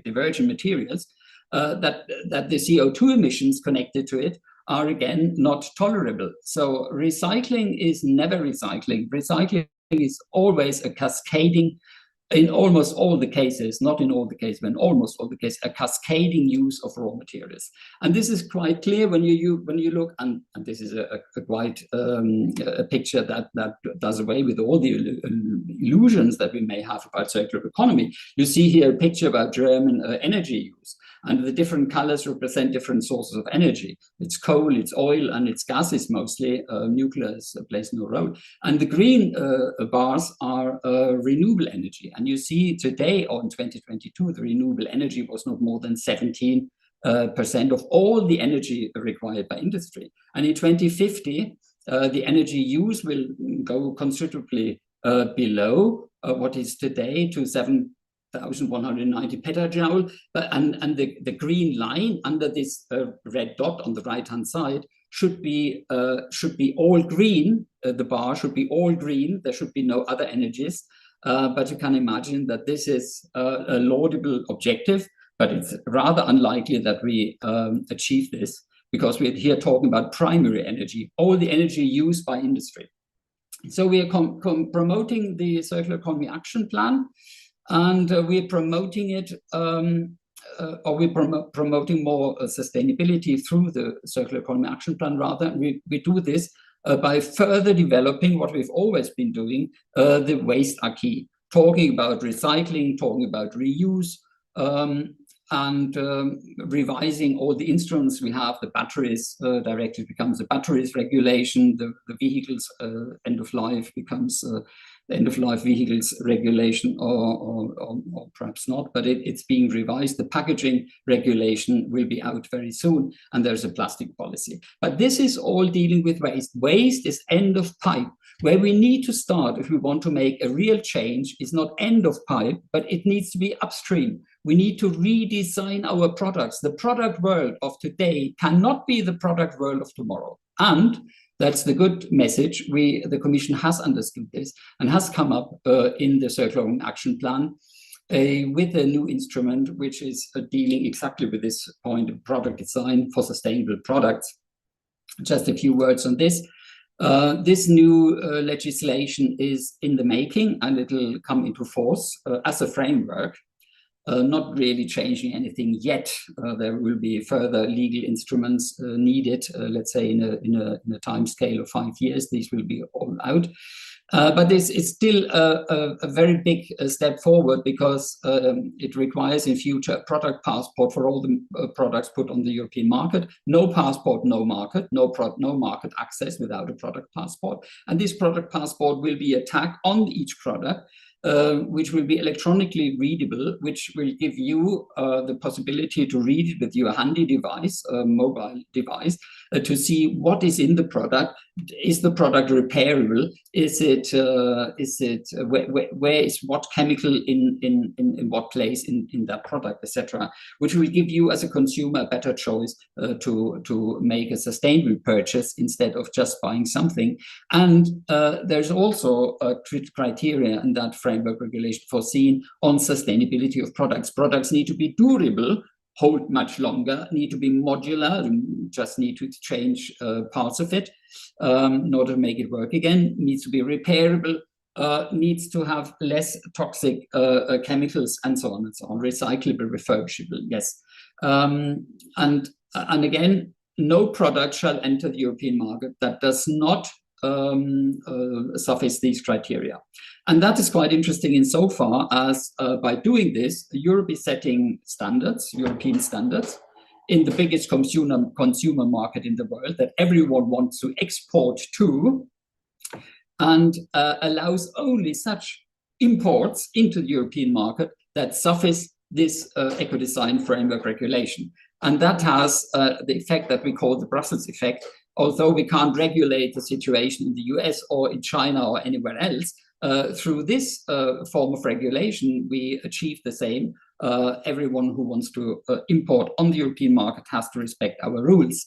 virgin materials that the CO2 emissions connected to it are again not tolerable. So recycling is never recycling. Recycling is always a cascading, in almost all the cases, not in all the cases, but in almost all the cases, a cascading use of raw materials. And this is quite clear when you look, and this is a quite a picture that does away with all the illusions that we may have about circular economy. You see here a picture about German energy use. And the different colors represent different sources of energy. It's coal, it's oil, and it's gases mostly. Nuclear plays no role. And the green bars are renewable energy. And you see today, or in 2022, the renewable energy was not more than 17% percent of all the energy required by industry. And in 2050, the energy use will go considerably below what is today to 7,190 petajoule. And the green line under this red dot on the right-hand side should be all green. The bar should be all green. There should be no other energies. But you can imagine that this is a laudable objective, but it's rather unlikely that we achieve this, because we're here talking about primary energy, all the energy used by industry. So we are promoting the Circular Economy Action Plan, and we're promoting it, or we're promoting more sustainability through the Circular Economy Action Plan, rather. We do this by further developing what we've always been doing, the waste acquis, talking about recycling, talking about reuse, and revising all the instruments we have. The batteries directive becomes the batteries regulation, the vehicles end of life becomes the end of life vehicles regulation, or perhaps not, but it's being revised. The packaging regulation will be out very soon, and there's a plastic policy. But this is all dealing with waste. Waste is end of pipe. Where we need to start if we want to make a real change is not end of pipe, but it needs to be upstream. We need to redesign our products. The product world of today cannot be the product world of tomorrow. And that's the good message. The Commission has understood this and has come up in the Circular Action Plan with a new instrument, which is dealing exactly with this point of product design for sustainable products. Just a few words on this. This new legislation is in the making, and it'll come into force as a framework. Not really changing anything yet. There will be further legal instruments needed, let's say in a time scale of 5 years. These will be all out. But this is still a very big step forward, because it requires in future a product passport for all the products put on the European market. No passport, no market, no market access without a product passport. And this product passport will be a tag on each product, which will be electronically readable, which will give you the possibility to read it with your handy device, mobile device, to see what is in the product. Is the product repairable? Where is what chemical in what place in that product, etc., which will give you as a consumer a better choice to make a sustainable purchase instead of just buying something. And there's also a criteria in that framework regulation foreseen on sustainability of products. Products need to be durable, hold much longer, need to be modular, just need to change parts of it in order to make it work again, needs to be repairable, needs to have less toxic chemicals, and so on and so on, recyclable, refurbishable, yes. And again, no product shall enter the European market that does not suffice these criteria. And that is quite interesting insofar as by doing this, Europe is setting standards, European standards, in the biggest consumer market in the world that everyone wants to export to, and allows only such imports into the European market that suffice this eco-design framework regulation. And that has the effect that we call the Brussels effect. Although we can't regulate the situation in the US or in China or anywhere else, through this form of regulation, we achieve the same. Everyone who wants to import on the European market has to respect our rules.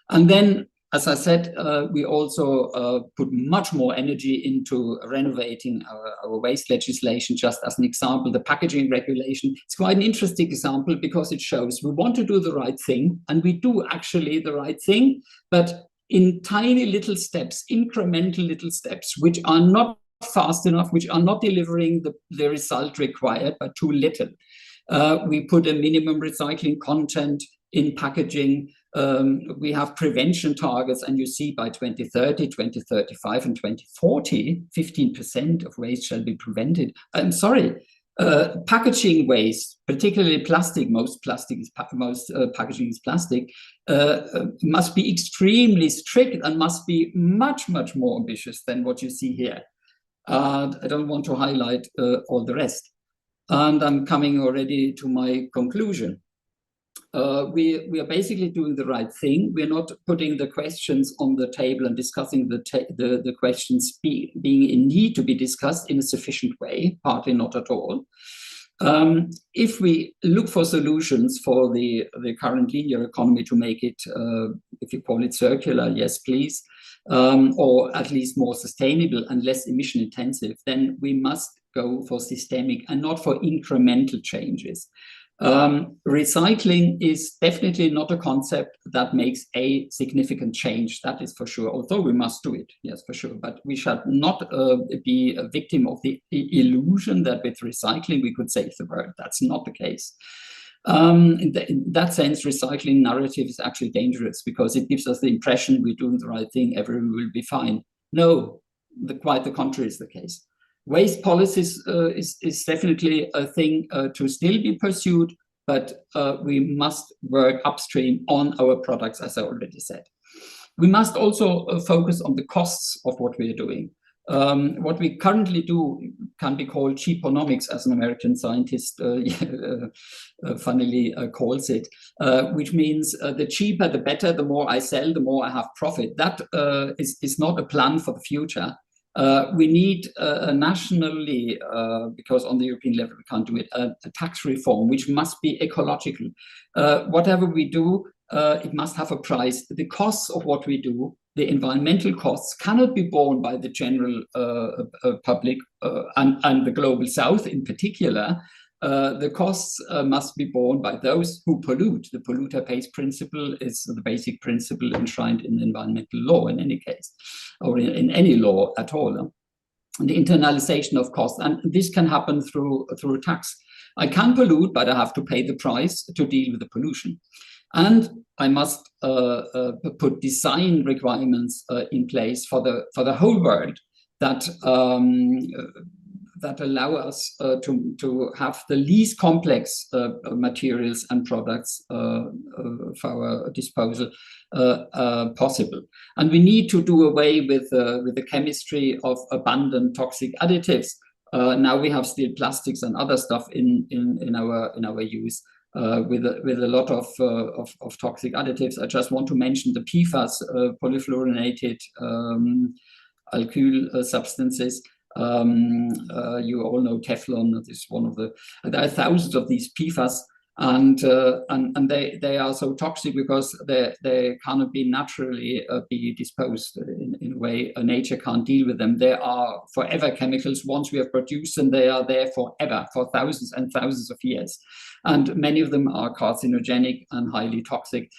And then, as I said, we also put much more energy into renovating our waste legislation. Just as an example, the packaging regulation. It's quite an interesting example because it shows we want to do the right thing, and we do actually the right thing, but in tiny little steps, incremental little steps, which are not fast enough, which are not delivering the result required, but too little. We put a minimum recycling content in packaging. We have prevention targets, and you see by 2030, 2035, and 2040, 15% of waste shall be prevented. I'm sorry. Packaging waste, particularly plastic, most packaging is plastic, must be extremely strict and must be much, much more ambitious than what you see here. I don't want to highlight all the rest. And I'm coming already to my conclusion. we are basically doing the right thing. We're not putting the questions on the table and discussing the questions being in need to be discussed in a sufficient way, partly not at all. If we look for solutions for the current linear economy to make it, if you call it circular, yes, please, or at least more sustainable and less emission intensive, then we must go for systemic and not for incremental changes. Recycling is definitely not a concept that makes a significant change, that is for sure, although we must do it, yes, for sure. But we should not be a victim of the illusion that with recycling we could save the world. That's not the case. In that sense, recycling narrative is actually dangerous because it gives us the impression we're doing the right thing, everyone will be fine. No, quite the contrary is the case. Waste policies is definitely a thing to still be pursued, but we must work upstream on our products, as I already said. We must also focus on the costs of what we are doing. What we currently do can be called cheaponomics, as an American scientist funnily calls it, which means the cheaper, the better, the more I sell, the more I have profit. That is not a plan for the future. We need nationally, because on the European level we can't do it, a tax reform which must be ecological. Whatever we do, it must have a price. The costs of what we do, the environmental costs, cannot be borne by the general public and the global south in particular. The costs must be borne by those who pollute. The polluter pays principle is the basic principle enshrined in environmental law in any case, or in any law at all. The internalization of costs, and this can happen through a tax. I can pollute, but I have to pay the price to deal with the pollution. And I must put design requirements in place for the whole world that that allow us to have the least complex materials and products for our disposal possible. And we need to do away with the chemistry of abundant toxic additives. Now we have still plastics and other stuff in our use. With a lot of toxic additives. I just want to mention the PFAS, polyfluorinated alkyl substances. You all know Teflon. This is one of the. There are thousands of these PFAS, and they are so toxic because they cannot be naturally be disposed in a way nature can't deal with them. They are forever chemicals. Once we have produced them, they are there forever, for thousands and thousands of years. And many of them are carcinogenic and highly toxic.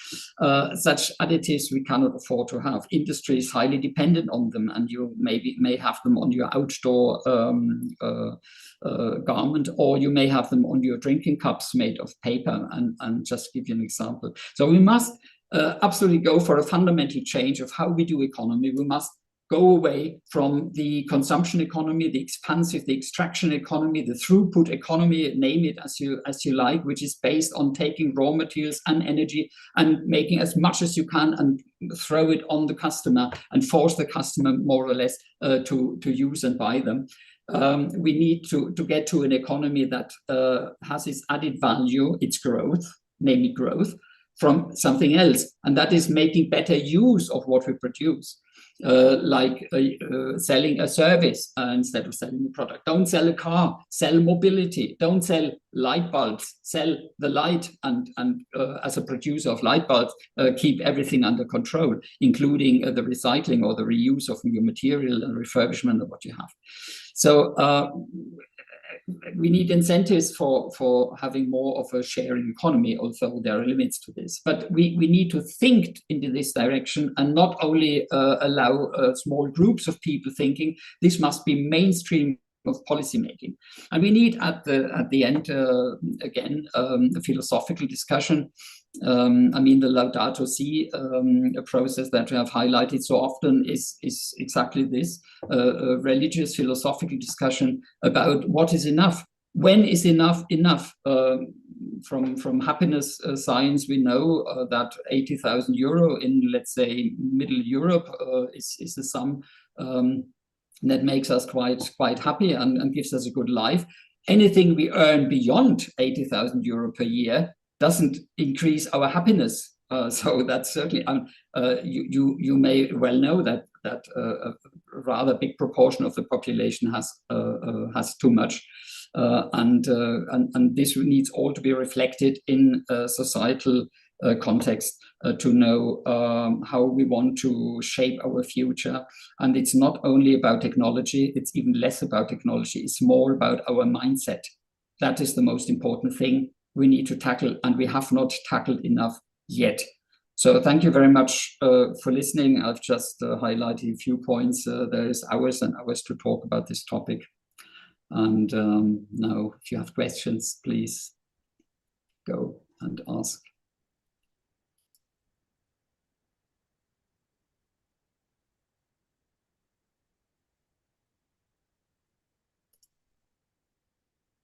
Such additives we cannot afford to have. Industry is highly dependent on them, and you may have them on your outdoor garment, or you may have them on your drinking cups made of paper, and just give you an example. So we must absolutely go for a fundamental change of how we do economy. We must go away from the consumption economy, the expansive, the extraction economy, the throughput economy, name it as you like, which is based on taking raw materials and energy and making as much as you can and throw it on the customer and force the customer more or less to use and buy them. We need to get to an economy that has its added value, its growth, namely growth, from something else. And that is making better use of what we produce. Like selling a service instead of selling a product. Don't sell a car, sell mobility. Don't sell light bulbs, sell the light, and as a producer of light bulbs, keep everything under control, including the recycling or the reuse of new material and refurbishment of what you have. So we need incentives for having more of a sharing economy, although there are limits to this. But we need to think into this direction and not only allow small groups of people thinking. This must be mainstream of policymaking. And we need at the end, again, a philosophical discussion. I mean, the Laudato Si process that we have highlighted so often is exactly this, a religious philosophical discussion about what is enough. When is enough enough? From happiness science, we know that 80,000 euro in, let's say, Middle Europe is a sum that makes us quite happy and gives us a good life. Anything we earn beyond 80,000 euro per year doesn't increase our happiness. So that's certainly, you may well know that a rather big proportion of the population has too much, and this needs all to be reflected in societal context to know how we want to shape our future. And it's not only about technology; it's even less about technology. It's more about our mindset. That is the most important thing we need to tackle, and we have not tackled enough yet. So thank you very much for listening. I've just highlighted a few points. There is hours and hours to talk about this topic. And now, if you have questions, please go and ask.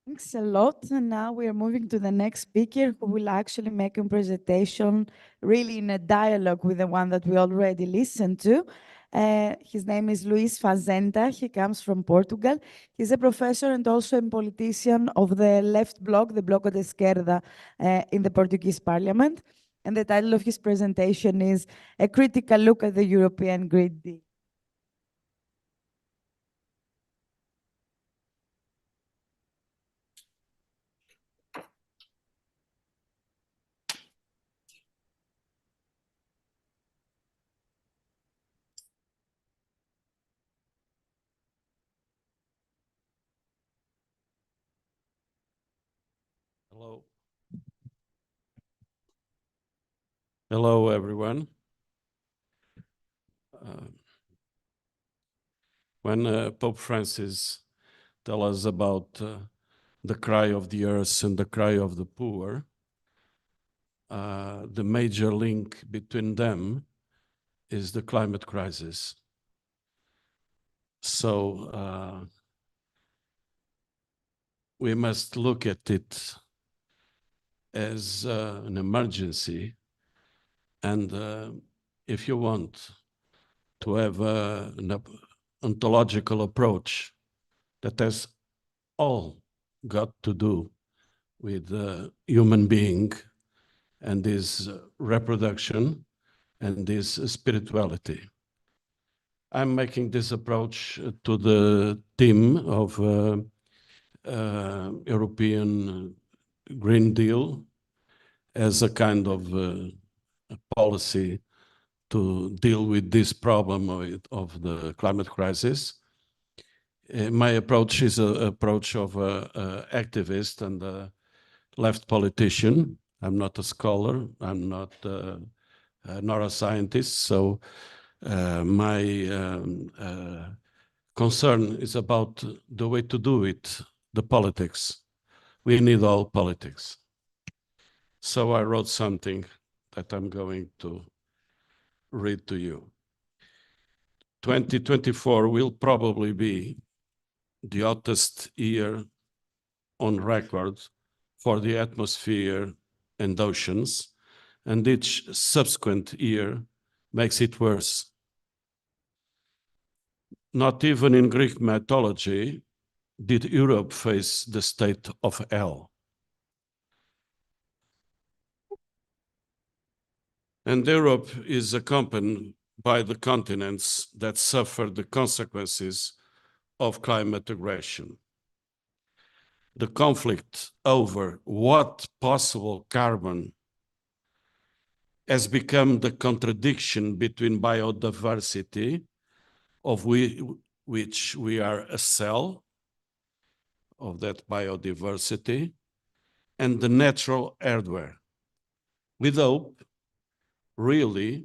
Thanks a lot. And now we are moving to the next speaker who will actually make a presentation really in a dialogue with the one that we already listened to. His name is Luís Fazenda. He comes from Portugal. He's a professor and also a politician of the left bloc, the Bloco de Esquerda, in the Portuguese parliament. And the title of his presentation is A Critical Look at the European Green Deal. Hello. Hello, everyone. When Pope Francis tells us about the cry of the earth and the cry of the poor, the major link between them is the climate crisis. So we must look at it as an emergency, and if you want to have an ontological approach that has all got to do with the human being and his reproduction and his spirituality. I'm making this approach to the theme of European Green Deal as a kind of a policy to deal with this problem of the climate crisis. My approach is an approach of an activist and a left politician. I'm not a scholar, I'm not nor a scientist, so my concern is about the way to do it, the politics. We need all politics. So I wrote something that I'm going to read to you. 2024 will probably be the hottest year on record for the atmosphere and oceans, and each subsequent year makes it worse. Not even in Greek mythology did Europe face the state of hell. And Europe is accompanied by the continents that suffer the consequences of climate aggression. The conflict over what possible carbon has become the contradiction between biodiversity, of which we are a cell of that biodiversity, and the natural hardware. With hope, really,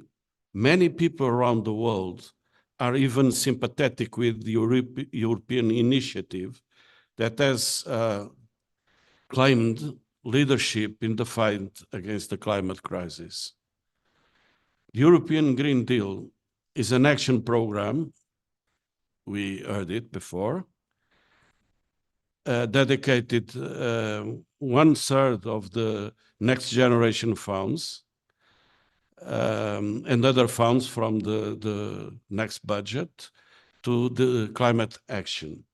many people around the world are even sympathetic with the European initiative that has claimed leadership in the fight against the climate crisis. The European Green Deal is an action program, we heard it before, dedicated 1/3 of the Next Generation funds and other funds from the next budget to the climate action.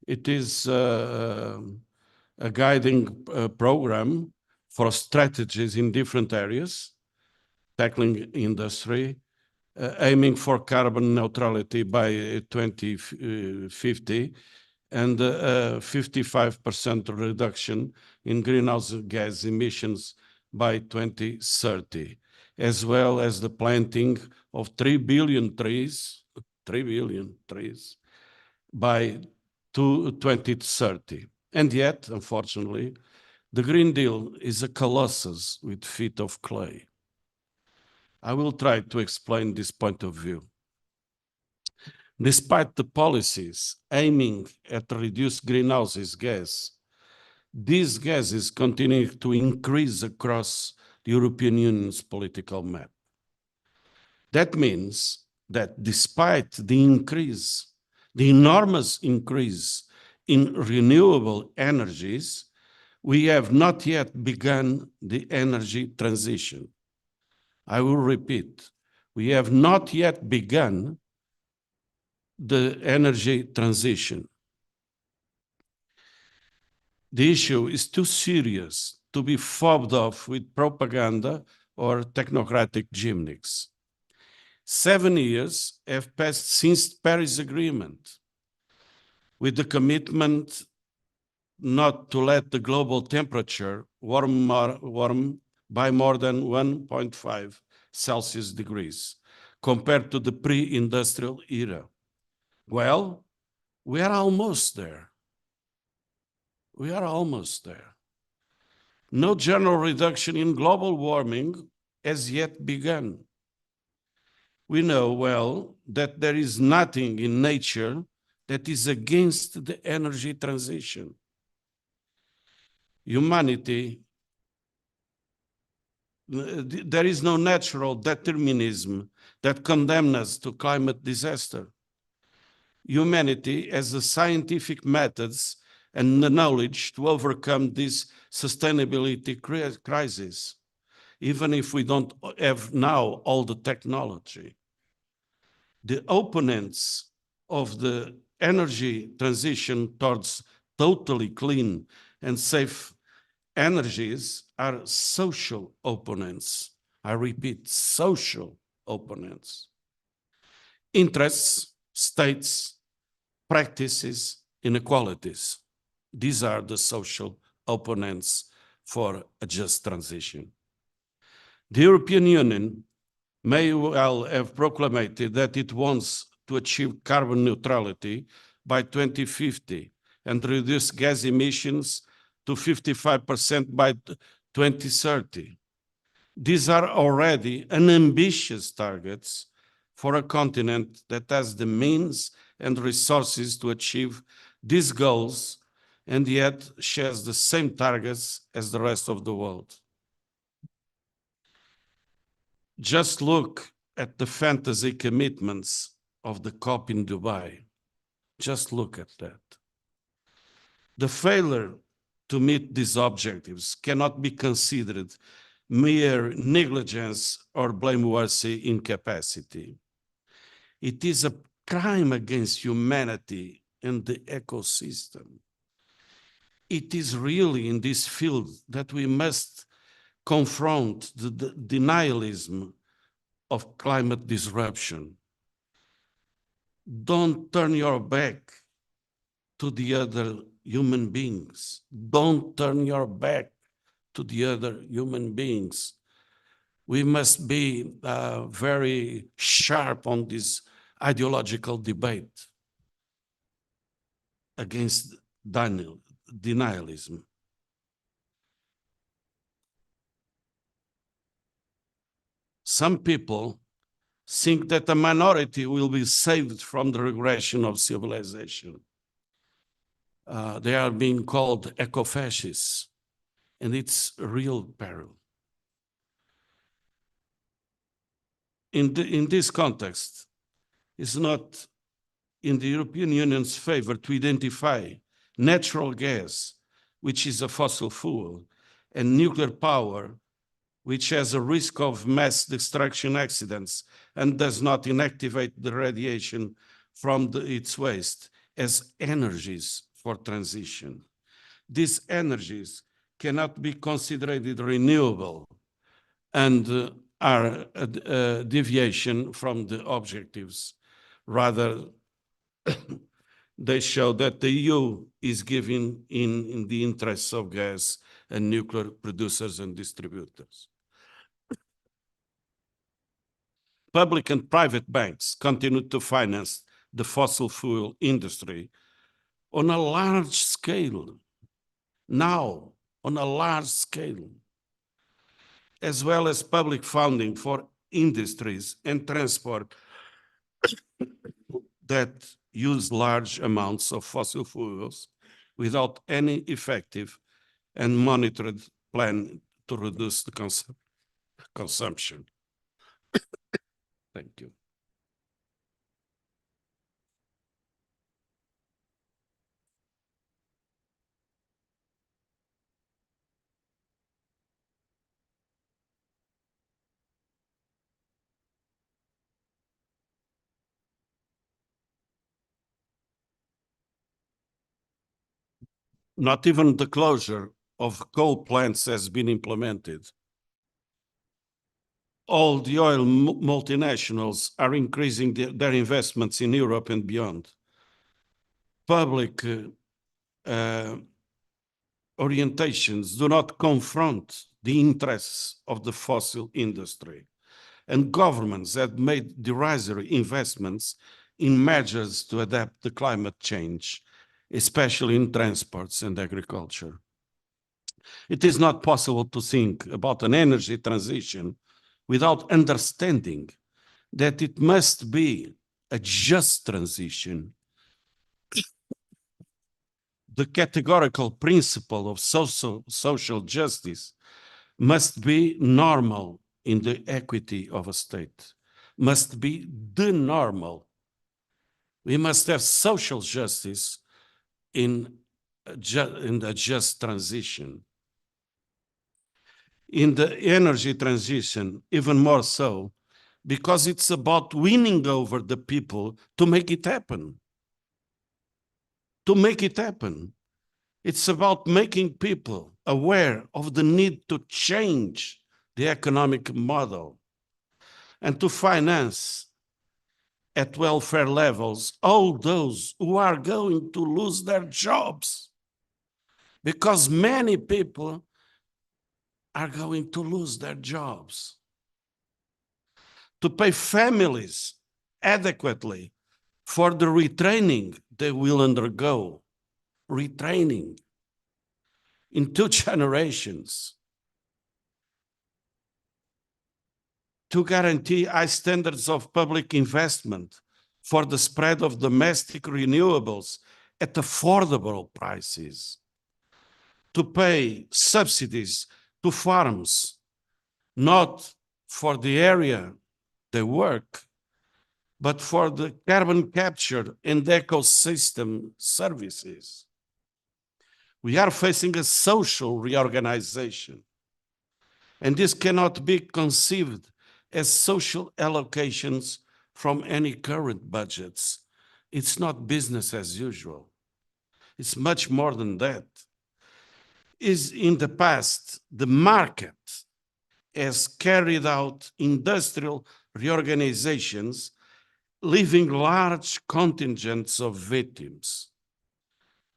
It is a guiding program for strategies in different areas, tackling industry, aiming for carbon neutrality by 2050, and a 55% reduction in greenhouse gas emissions by 2030, as well as the planting of 3 billion trees by 2030. And yet, unfortunately, the Green Deal is a colossus with feet of clay. I will try to explain this point of view. Despite the policies aiming at reduced greenhouse gas, these gases continue to increase across the European Union's political map. That means that despite the enormous increase in renewable energies, we have not yet begun the energy transition. I will repeat, we have not yet begun the energy transition. The issue is too serious to be fobbed off with propaganda or technocratic gymnics. 7 years have passed since the Paris Agreement, with the commitment not to let the global temperature warm by more than 1.5 Celsius degrees compared to the pre-industrial era. Well, we are almost there. We are almost there. No general reduction in global warming has yet begun. We know well that there is nothing in nature that is against the energy transition. Humanity, there is no natural determinism that condemns us to climate disaster. Humanity has the scientific methods and the knowledge to overcome this sustainability crisis, even if we don't have now all the technology. The opponents of the energy transition towards totally clean and safe energies are social opponents. I repeat, social opponents. Interests, states, practices, inequalities. These are the social opponents for a just transition. The European Union may well have proclaimed that it wants to achieve carbon neutrality by 2050 and reduce gas emissions to 55% by 2030. These are already unambitious targets for a continent that has the means and resources to achieve these goals and yet shares the same targets as the rest of the world. Just look at the fantasy commitments of the COP in Dubai. Just look at that. The failure to meet these objectives cannot be considered mere negligence or blameworthy incapacity. It is a crime against humanity and the ecosystem. It is really in this field that we must confront the denialism of climate disruption. Don't turn your back to the other human beings. Don't turn your back to the other human beings. We must be very sharp on this ideological debate against denialism. Some people think that a minority will be saved from the regression of civilization. They are being called eco-fascists, and it's a real peril. In this context, it's not in the European Union's favor to identify natural gas, which is a fossil fuel, and nuclear power, which has a risk of mass destruction accidents and does not inactivate the radiation from its waste, as energies for transition. These energies cannot be considered renewable and are a deviation from the objectives. Rather, they show that the EU is giving in the interests of gas and nuclear producers and distributors. Public and private banks continue to finance the fossil fuel industry on a large scale, now on a large scale, as well as public funding for industries and transport that use large amounts of fossil fuels without any effective and monitored plan to reduce the consumption. Thank you. Not even the closure of coal plants has been implemented. All the oil multinationals are increasing their investments in Europe and beyond. Public orientations do not confront the interests of the fossil industry, and governments have made derisory investments in measures to adapt to climate change, especially in transports and agriculture. It is not possible to think about an energy transition without understanding that it must be a just transition. The categorical principle of social justice must be normal in the equity of a state, must be the normal. We must have social justice in the just transition. In the energy transition, even more so, because it's about winning over the people to make it happen. To make it happen. It's about making people aware of the need to change the economic model and to finance at welfare levels all those who are going to lose their jobs, because many people are going to lose their jobs. To pay families adequately for the retraining they will undergo, retraining in 2 generations. To guarantee high standards of public investment for the spread of domestic renewables at affordable prices. To pay subsidies to farms, not for the area they work, but for the carbon capture and ecosystem services. We are facing a social reorganization, and this cannot be conceived as social allocations from any current budgets. It's not business as usual. It's much more than that. Is in the past, the market has carried out industrial reorganizations, leaving large contingents of victims.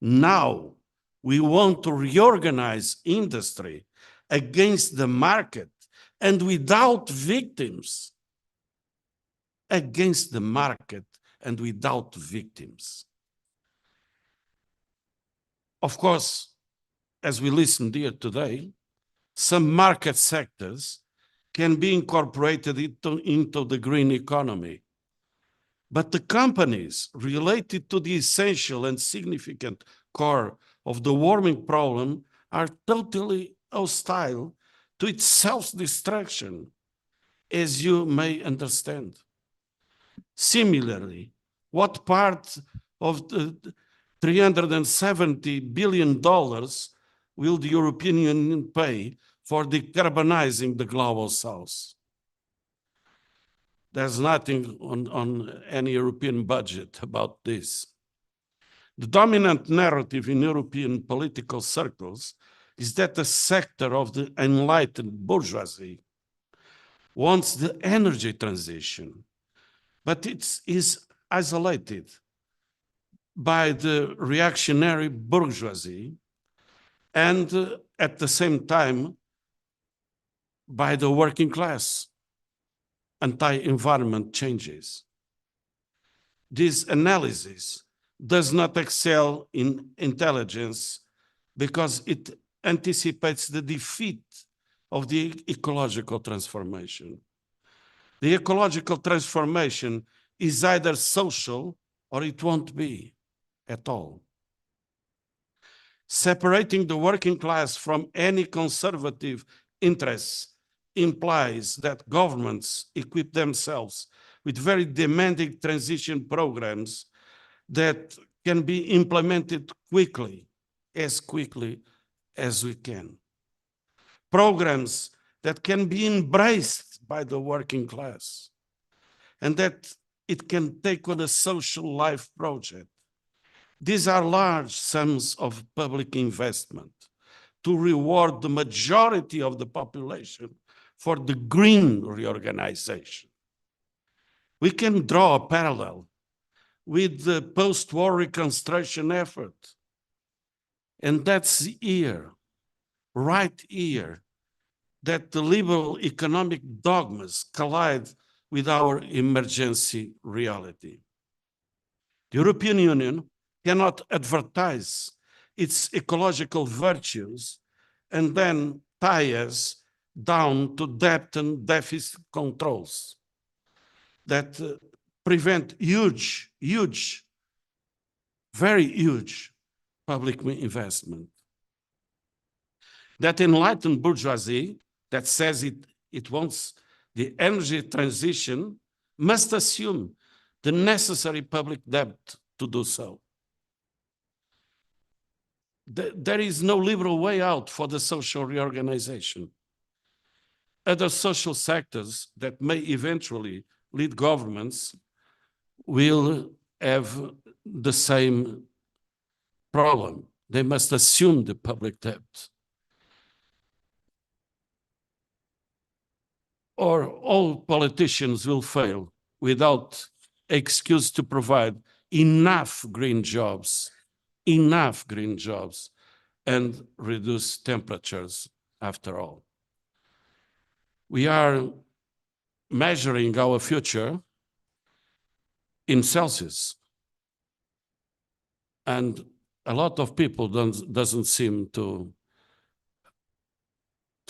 Now, we want to reorganize industry against the market and without victims. Against the market and without victims. Of course, as we listened here today, some market sectors can be incorporated into the green economy. But the companies related to the essential and significant core of the warming problem are totally hostile to its self-destruction, as you may understand. Similarly, what part of the $370 billion will the European Union pay for decarbonizing the global south? There's nothing on any European budget about this. The dominant narrative in European political circles is that the sector of the enlightened bourgeoisie wants the energy transition, but it is isolated by the reactionary bourgeoisie and at the same time by the working class anti-environment changes. This analysis does not excel in intelligence because it anticipates the defeat of the ecological transformation. The ecological transformation is either social or it won't be at all. Separating the working class from any conservative interests implies that governments equip themselves with very demanding transition programs that can be implemented quickly as we can. Programs that can be embraced by the working class and that it can take on a social life project. These are large sums of public investment to reward the majority of the population for the green reorganization. We can draw a parallel with the post-war reconstruction effort. And that's here, right here, that the liberal economic dogmas collide with our emergency reality. The European Union cannot advertise its ecological virtues and then tie us down to debt and deficit controls that prevent huge, very huge public investment. That enlightened bourgeoisie that says it wants the energy transition must assume the necessary public debt to do so. There is no liberal way out for the social reorganization. Other social sectors that may eventually lead governments will have the same problem. They must assume the public debt. Or all politicians will fail without excuse to provide enough green jobs, and reduce temperatures after all. We are measuring our future in Celsius. And a lot of people doesn't seem to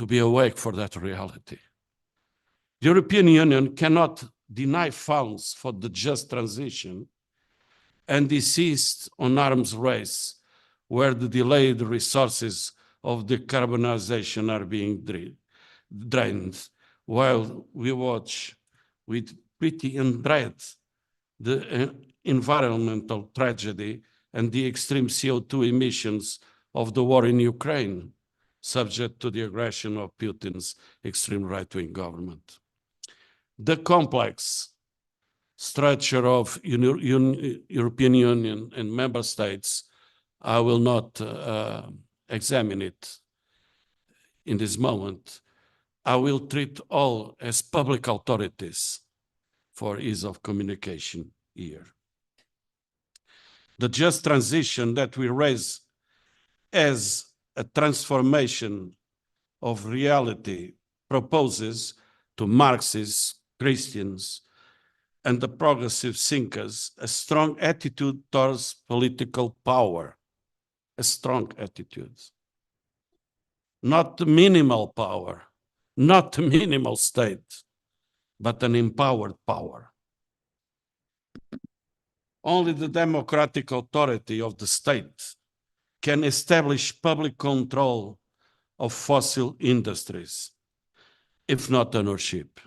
be awake for that reality. The European Union cannot deny funds for the just transition and desist on arms race where the delayed resources of decarbonization are being drained, while we watch with pity and dread the environmental tragedy and the extreme CO2 emissions of the war in Ukraine, subject to the aggression of Putin's extreme right-wing government. The complex structure of European Union and member states, I will not examine it in this moment. I will treat all as public authorities for ease of communication here. The just transition that we raise as a transformation of reality proposes to Marxists, Christians, and the progressive thinkers a strong attitude towards political power, a strong attitude. Not the minimal power, not the minimal state, but an empowered power. Only the democratic authority of the state can establish public control of fossil industries, if not ownership.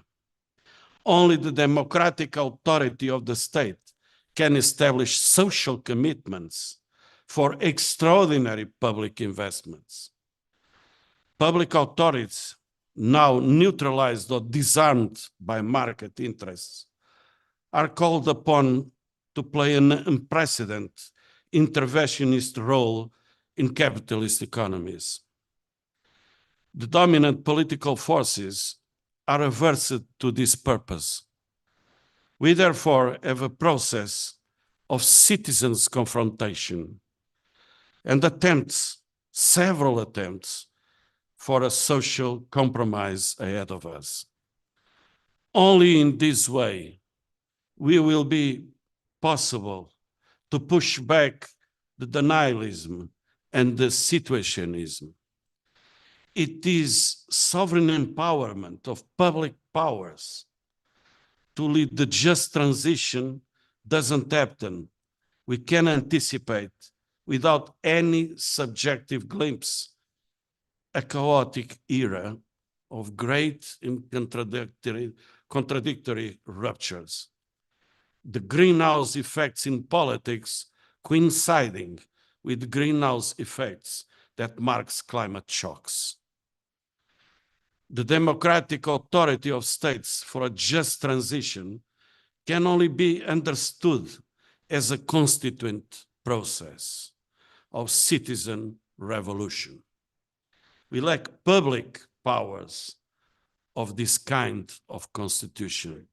Only the democratic authority of the state can establish social commitments for extraordinary public investments. Public authorities, now neutralized or disarmed by market interests, are called upon to play an unprecedented interventionist role in capitalist economies. The dominant political forces are averse to this purpose. We therefore have a process of citizens' confrontation and several attempts for a social compromise ahead of us. Only in this way will be possible to push back the denialism and the situationism. It is sovereign empowerment of public powers to lead the just transition doesn't happen. We can anticipate without any subjective glimpse a chaotic era of great and contradictory ruptures. The greenhouse effects in politics coinciding with greenhouse effects that marks climate shocks. The democratic authority of states for a just transition can only be understood as a constituent process of citizen revolution. We lack public powers of this kind of constitution.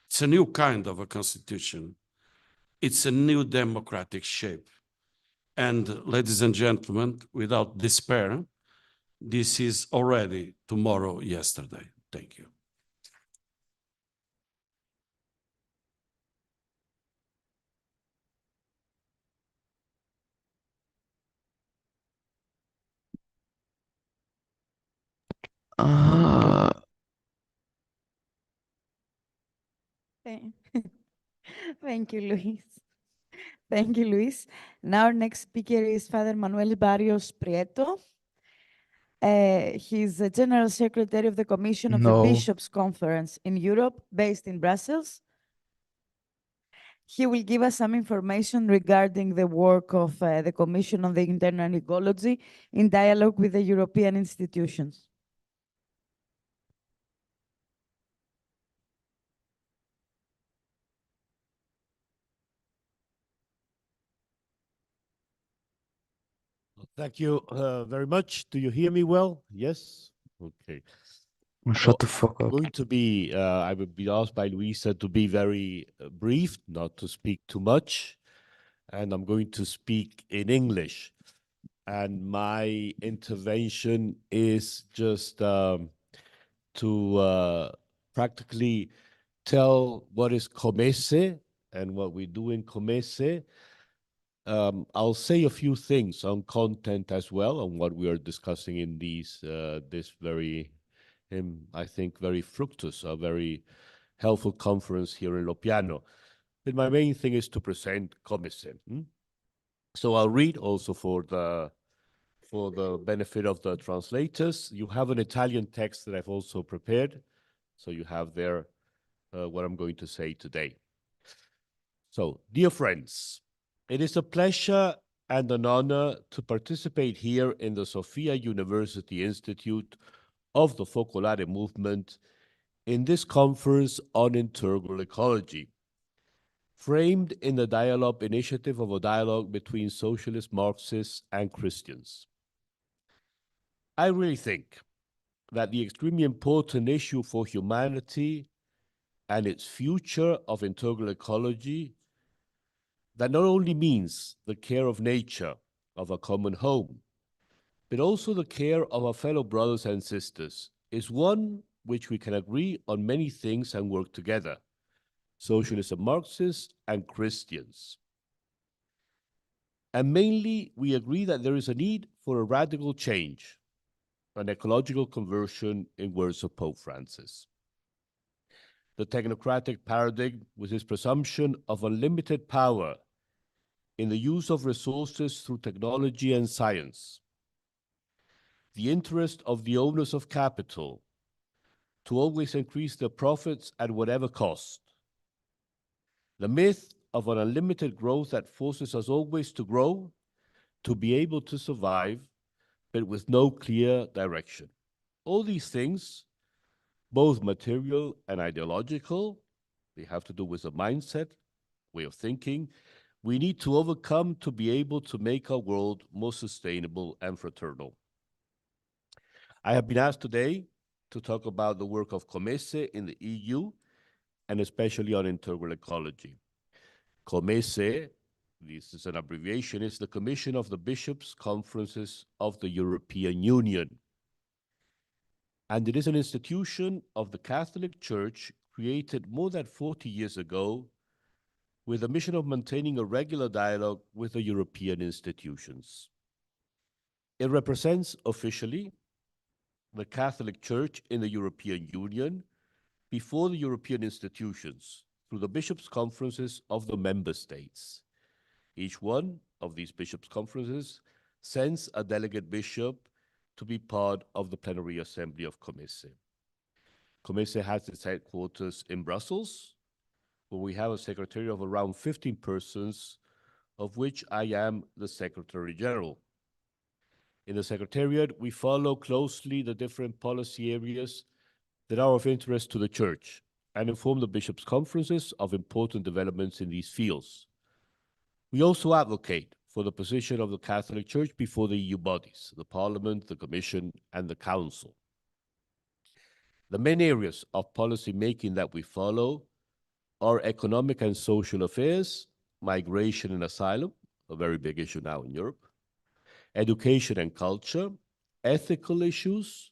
It's a new kind of a constitution. It's a new democratic shape. And ladies and gentlemen, without despair, this is already tomorrow, yesterday. Thank you. Thank Thank you, Luis. Thank you, Luis. Now, our next speaker is Father Manuel Barrios Prieto. He's the General Secretary of the Commission of the Bishops' Conference in Europe, based in Brussels. He will give us some information regarding the work of the Commission on the Internal Ecology in dialogue with the European institutions. Thank you very much. Do you hear me well? Yes? Okay. Shut the fuck up. I will be asked by Luisa to be very brief, not to speak too much. And I'm going to speak in English. And my intervention is just to practically tell what is Comese and what we do in Comese. I'll say a few things on content as well, on what we are discussing in this very, I think, very fructuous, a very helpful conference here in Lopiano. But my main thing is to present Comese. So I'll read also for the benefit of the translators. You have an Italian text that I've also prepared, so you have there what I'm going to say today. So, dear friends, it is a pleasure and an honor to participate here in the Sofia University Institute of the Focolare Movement in this conference on integral ecology, framed in the Dialop initiative of a dialogue between socialist Marxists and Christians. I really think that the extremely important issue for humanity and its future of integral ecology that not only means the care of nature, of a common home, but also the care of our fellow brothers and sisters, is one which we can agree on many things and work together, socialists and Marxists and Christians. And mainly, we agree that there is a need for a radical change, an ecological conversion, in words of Pope Francis. The technocratic paradigm, with its presumption of unlimited power in the use of resources through technology and science, the interest of the owners of capital to always increase their profits at whatever cost, the myth of an unlimited growth that forces us always to grow, to be able to survive, but with no clear direction. All these things, both material and ideological, they have to do with a mindset, way of thinking, we need to overcome to be able to make our world more sustainable and fraternal. I have been asked today to talk about the work of COMESE in the EU, and especially on integral ecology. COMESE, this is an abbreviation, is the Commission of the Bishops' Conferences of the European Union. And it is an institution of the Catholic Church created more than 40 years ago with the mission of maintaining a regular dialogue with the European institutions. It represents officially the Catholic Church in the European Union before the European institutions through the bishops' conferences of the member states. Each one of these bishops' conferences sends a delegate bishop to be part of the plenary assembly of COMESE. COMESE has its headquarters in Brussels, where we have a secretary of around 15 persons, of which I am the Secretary General. In the Secretariat, we follow closely the different policy areas that are of interest to the Church and inform the bishops' conferences of important developments in these fields. We also advocate for the position of the Catholic Church before the EU bodies, the Parliament, the Commission, and the Council. The main areas of policy making that we follow are economic and social affairs, migration and asylum, a very big issue now in Europe, education and culture, ethical issues,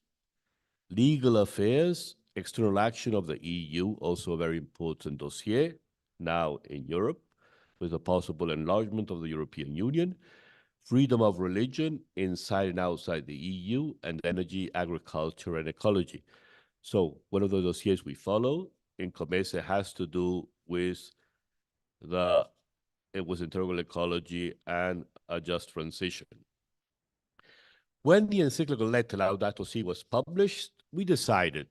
legal affairs, external action of the EU, also a very important dossier now in Europe, with a possible enlargement of the European Union, freedom of religion inside and outside the EU, and energy, agriculture, and ecology. So one of the dossiers we follow in COMESE has to do with integral ecology and a just transition. When the encyclical letter Laudato Si was published, we decided,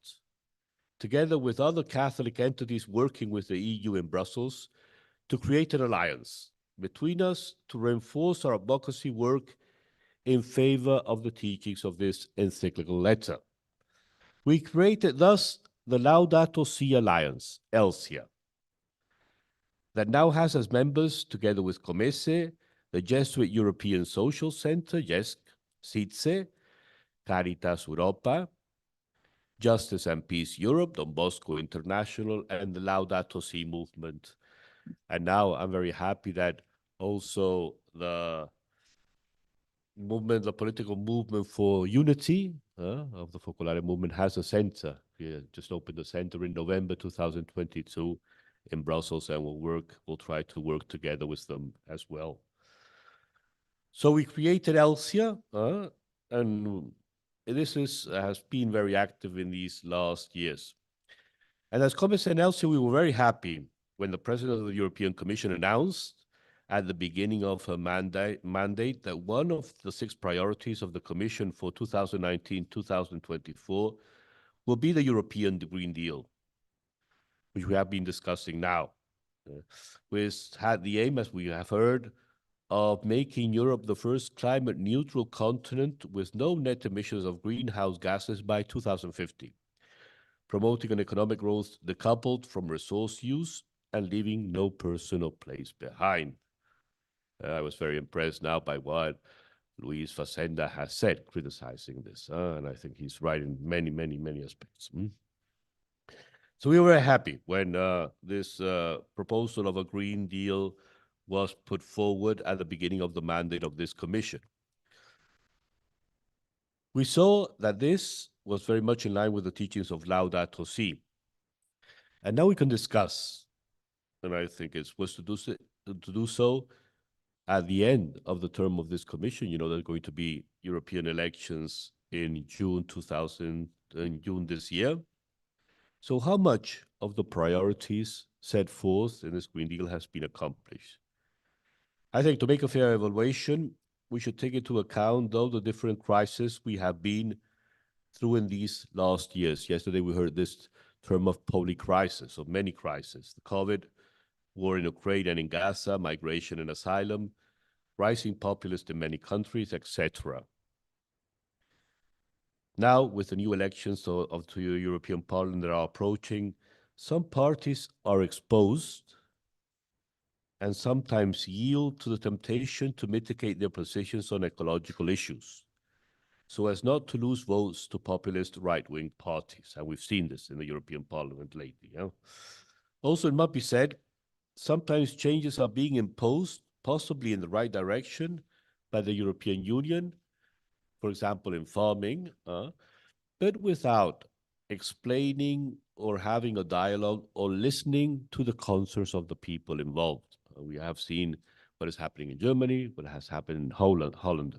together with other Catholic entities working with the EU in Brussels, to create an alliance between us to reinforce our advocacy work in favor of the teachings of this encyclical letter. We created thus the Laudato Si Alliance, ELSIA, that now has as members, together with COMESE, the Jesuit European Social Center, JESC, SITSE, Caritas Europa, Justice and Peace Europe, Don Bosco International, and the Laudato Si movement. And now I'm very happy that also the movement, the political movement for unity of the Focolare movement has a center. We just opened a center in November 2022 in Brussels, and we'll try to work together with them as well. So we created ELSIA, and this has been very active in these last years. And as COMESE and ELSIA, we were very happy when the President of the European Commission announced at the beginning of her mandate that one of the 6 priorities of the Commission for 2019-2024 will be the European Green Deal, which we have been discussing now, which had the aim, as we have heard, of making Europe the first climate-neutral continent with no net emissions of greenhouse gases by 2050, promoting an economic growth decoupled from resource use and leaving no person or place behind. I was very impressed now by what Luis Facenda has said, criticizing this, and I think he's right in many, many, many aspects. So we were very happy when this proposal of a Green Deal was put forward at the beginning of the mandate of this commission. We saw that this was very much in line with the teachings of Laudato Si. And now we can discuss, and I think it's worth to do so at the end of the term of this commission. You know, there are going to be European elections in June this year. So how much of the priorities set forth in this Green Deal has been accomplished? I think to make a fair evaluation, we should take into account all the different crises we have been through in these last years. Yesterday, we heard this term of polycrisis, of many crises: the COVID, war in Ukraine and in Gaza, migration and asylum, rising populists in many countries, etc. Now, with the new elections to the European Parliament that are approaching, some parties are exposed and sometimes yield to the temptation to mitigate their positions on ecological issues. so as not to lose votes to populist right-wing parties. And we've seen this in the European Parliament lately. Also, it must be said, sometimes changes are being imposed, possibly in the right direction, by the European Union, for example, in farming, but without explaining or having a dialogue or listening to the concerns of the people involved. We have seen what is happening in Germany, what has happened in Holland.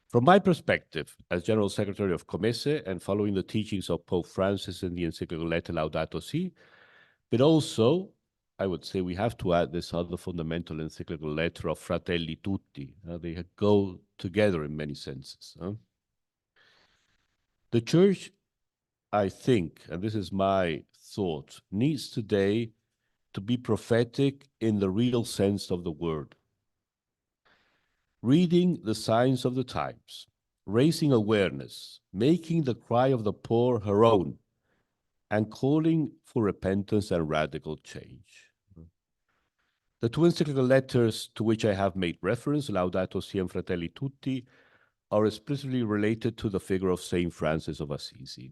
From my perspective, as General Secretary of Comesse and following the teachings of Pope Francis in the encyclical letter Laudato Si, but also, I would say we have to add this other fundamental encyclical letter of Fratelli Tutti. They go together in many senses. The Church, I think, and this is my thought, needs today to be prophetic in the real sense of the word. Reading the signs of the times, raising awareness, making the cry of the poor her own, and calling for repentance and radical change. The two encyclical letters to which I have made reference, Laudato Si and Fratelli Tutti, are explicitly related to the figure of Saint Francis of Assisi.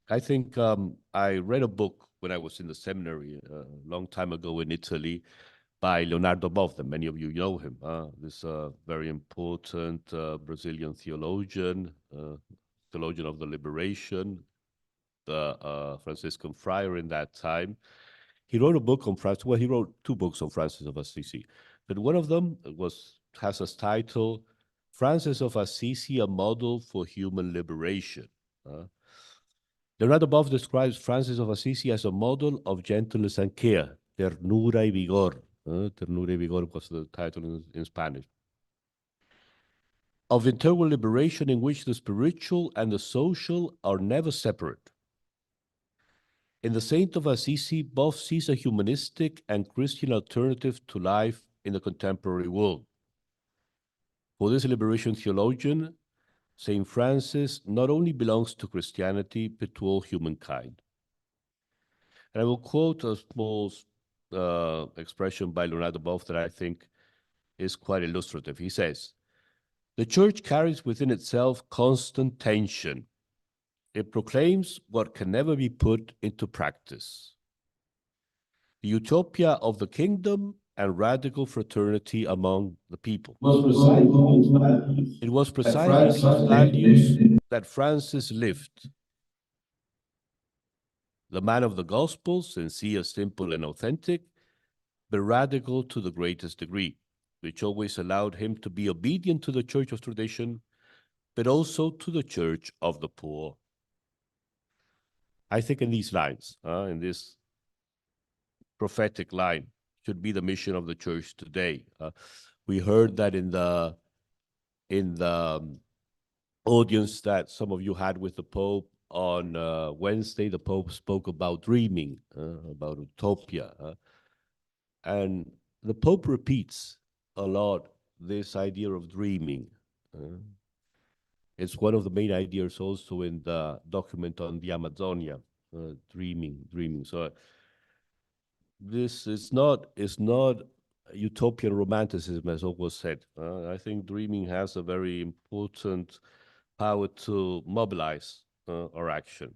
I think I read a book when I was in the seminary a long time ago in Italy by Leonardo Boff. Many of you know him. This very important Brazilian theologian, theologian of the liberation, the Franciscan friar in that time. He wrote a book on Francis. Well, he wrote two books on Francis of Assisi, but one of them has as title "Francis of Assisi: A Model for Human Liberation." Leonardo Boff describes Francis of Assisi as a model of gentleness and care, ternura y vigor. Ternura y vigor was the title in Spanish. Of internal liberation in which the spiritual and the social are never separate. In the Saint of Assisi, Boff sees a humanistic and Christian alternative to life in the contemporary world. For this liberation theologian, Saint Francis not only belongs to Christianity, but to all humankind. And I will quote a small expression by Leonardo Boff that I think is quite illustrative. He says, "The Church carries within itself constant tension. It proclaims what can never be put into practice. The utopia of the kingdom and radical fraternity among the people. It was precisely these values that Francis lived. The man of the gospel, sincere, simple, and authentic, but radical to the greatest degree, which always allowed him to be obedient to the church of tradition, but also to the church of the poor." I think in these lines, in this prophetic line, should be the mission of the church today. We heard that in the audience that some of you had with the Pope on Wednesday. The Pope spoke about dreaming, about utopia. And the Pope repeats a lot this idea of dreaming. It's one of the main ideas also in the document on the Amazonia, dreaming. So this is not utopian romanticism, as always said. I think dreaming has a very important power to mobilize our action.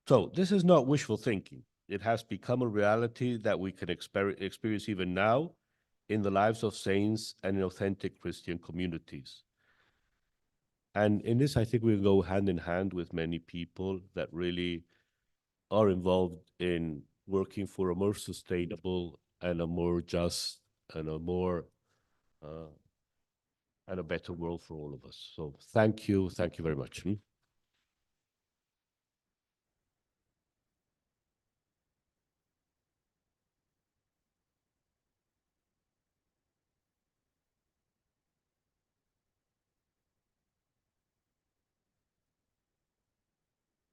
So this is not wishful thinking. It has become a reality that we can experience even now in the lives of saints and in authentic Christian communities. And in this, I think we'll go hand in hand with many people that really are involved in working for a more sustainable and a more just and a more and a better world for all of us. So thank you very much.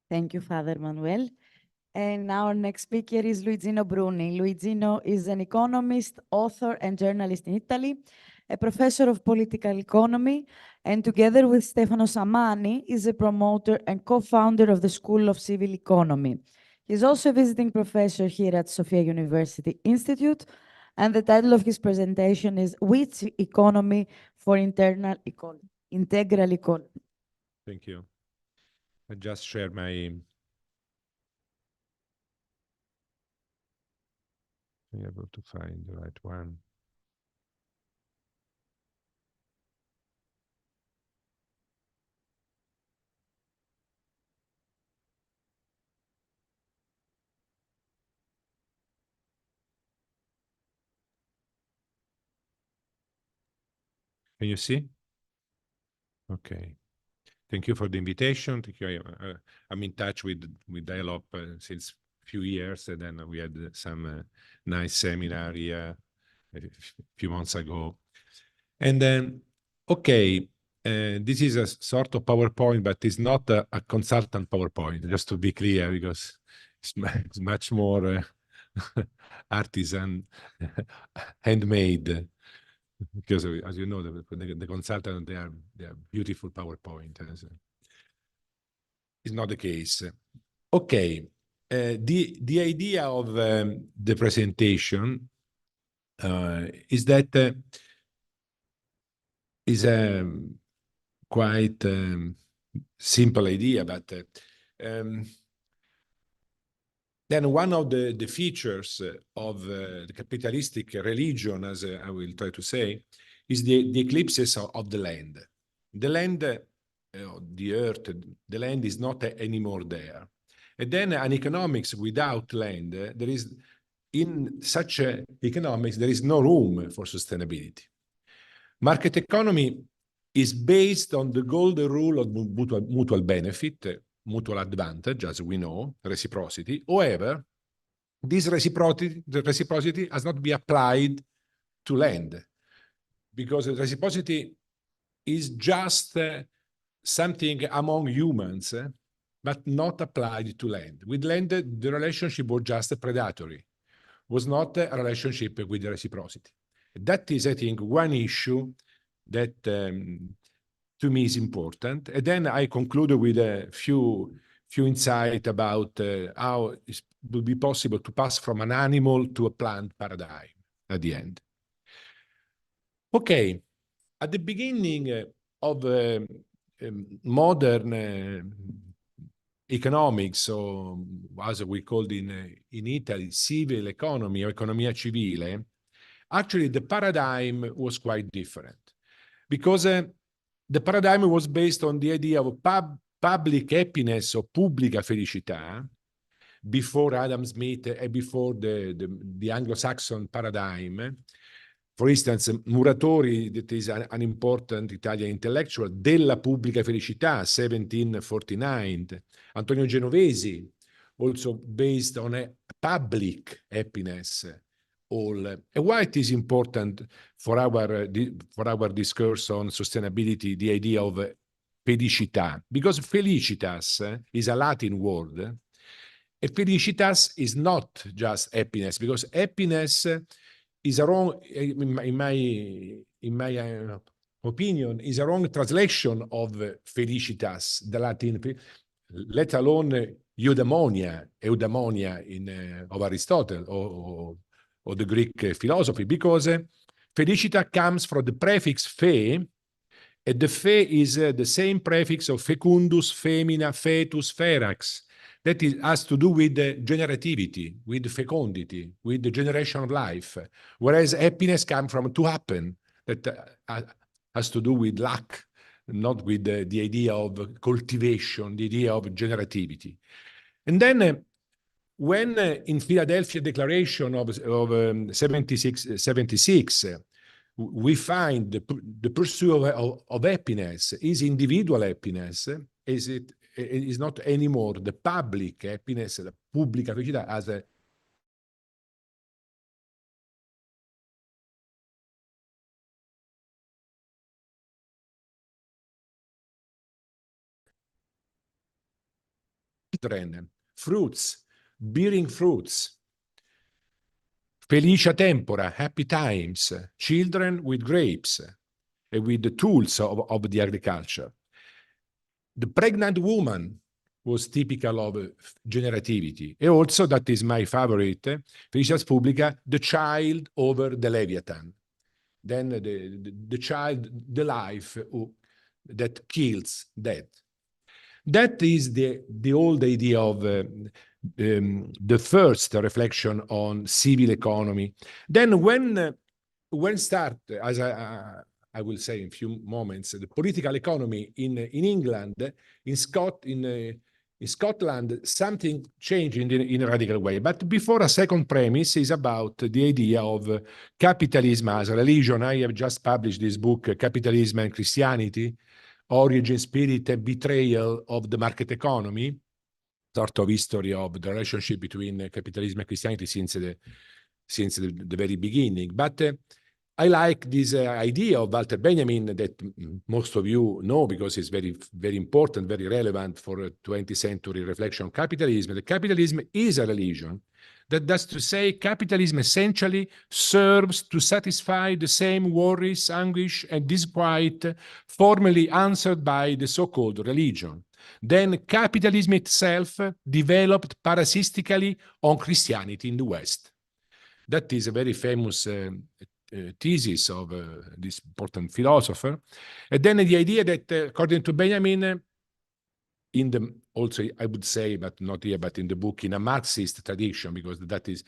Thank you, Father Manuel. And our next speaker is Luigino Bruni. Luigino is an economist, author, and journalist in Italy, a professor of political economy, and together with Stefano Samani, is a promoter and co-founder of the School of Civil Economy. He's also a visiting professor here at Sofia University Institute, And the title of his presentation is Which Economy for Integral Economy. Thank you. I just share my. I'm able to find the right one. Can you see? Okay. Thank you for the invitation. Thank you. I'm in touch with Dialop since few years, and then we had some nice seminar here a few months ago. And then, okay, this is a sort of PowerPoint, but it's not a consultant PowerPoint, just to be clear, because it's much more artisan, handmade. Because as you know, the consultant, they are beautiful PowerPoint. It's not the case. Okay, the idea of the presentation is that is a quite simple idea, but then one of the features of the capitalistic religion, as I will try to say, is the eclipses of the land. The land, the earth, the land is not anymore there. And then an economics without land, there is, in such economics, there is no room for sustainability. Market economy is based on the golden rule of mutual benefit, mutual advantage, as we know, reciprocity. However, this reciprocity has not been applied to land, because reciprocity is just something among humans, but not applied to land. With land, the relationship was just predatory, was not a relationship with reciprocity. That is, I think, one issue that to me is important. And then I concluded with a few insights about how it would be possible to pass from an animal to a plant paradigm at the end. Okay, at the beginning of modern economics, or as we called in Italy, civil economy or economia civile, actually the paradigm was quite different, because the paradigm was based on the idea of public happiness or pubblica felicità before Adam Smith and before the Anglo-Saxon paradigm. For instance, Muratori, that is an important Italian intellectual, della pubblica felicità, 1749. Antonio Genovesi, also based on a public happiness. And why it is important for our discourse on sustainability, the idea of felicità? Because felicitas is a Latin word, and felicitas is not just happiness, because happiness is a wrong, in my opinion, is a wrong translation of felicitas, the Latin, let alone eudaimonia of Aristotle or the Greek philosophy, because felicita comes from the prefix fe, and the fe is the same prefix of fecundus, femina, fetus, ferax. That has to do with generativity, with fecundity, with the generation of life. Whereas happiness comes from to happen, that has to do with luck, not with the idea of cultivation, the idea of generativity. And then when in Philadelphia Declaration of 76, we find the pursuit of happiness is individual happiness, is not anymore the public happiness, the pubblica felicità, as a children, fruits, bearing fruits, felicia tempora, happy times, children with grapes, and with the tools of the agriculture. The pregnant woman was typical of generativity. And also, that is my favorite, Felicitas Publica, the child over the Leviathan. Then the child, the life that kills death. That is the old idea of the first reflection on civil economy. Then when start, as I will say in a few moments, the political economy in England, in Scotland, something changed in a radical way. But before, a second premise is about the idea of capitalism as a religion. I have just published this book, Capitalism and Christianity, Origin, Spirit, and Betrayal of the Market Economy, sort of history of the relationship between capitalism and Christianity since the very beginning. But I like this idea of Walter Benjamin that most of you know because it's very, very important, very relevant for a 20th century reflection on capitalism. That capitalism is a religion. That's to say, capitalism essentially serves to satisfy the same worries, anguish, and disquiet formerly answered by the so-called religion. Then capitalism itself developed parasitically on Christianity in the West. That is a very famous thesis of this important philosopher. And then the idea that, according to Benjamin, also I would say, but not here, but in the book, in a Marxist tradition, because that is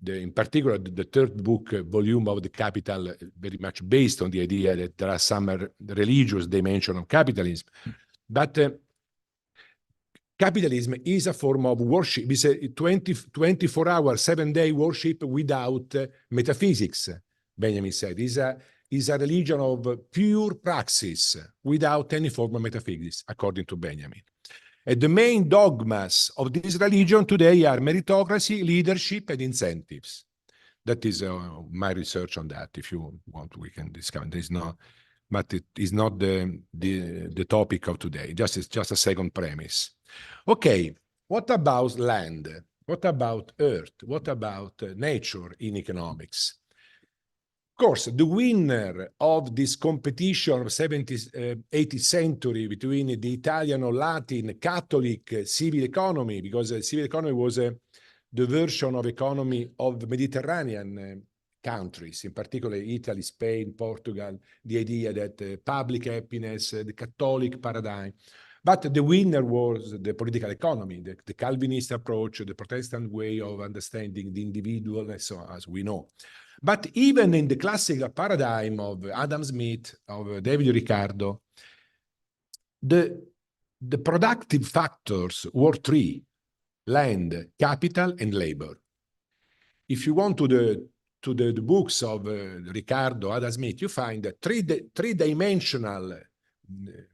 in particular the third book volume of the Capital, very much based on the idea that there are some religious dimension of capitalism. But capitalism is a form of worship. It's a 24-hour, 7-day worship without metaphysics, Benjamin said. Is a religion of pure praxis without any form of metaphysics, according to Benjamin. And the main dogmas of this religion today are meritocracy, leadership, and incentives. That is my research on that. If you want, we can discuss. But it is not the topic of today. It's just a second premise. Okay, what about land? What about earth? What about nature in economics? Of course, the winner of this competition of 18th century between the Italian or Latin Catholic civil economy, because civil economy was the version of economy of Mediterranean countries, in particular Italy, Spain, Portugal, the idea that public happiness, the Catholic paradigm. But the winner was the political economy, the Calvinist approach, the Protestant way of understanding the individual, and so on, as we know. But even in the classical paradigm of Adam Smith, of David Ricardo, the productive factors were three: land, capital, and labor. If you want to the books of Ricardo, Adam Smith, you find a three-dimensional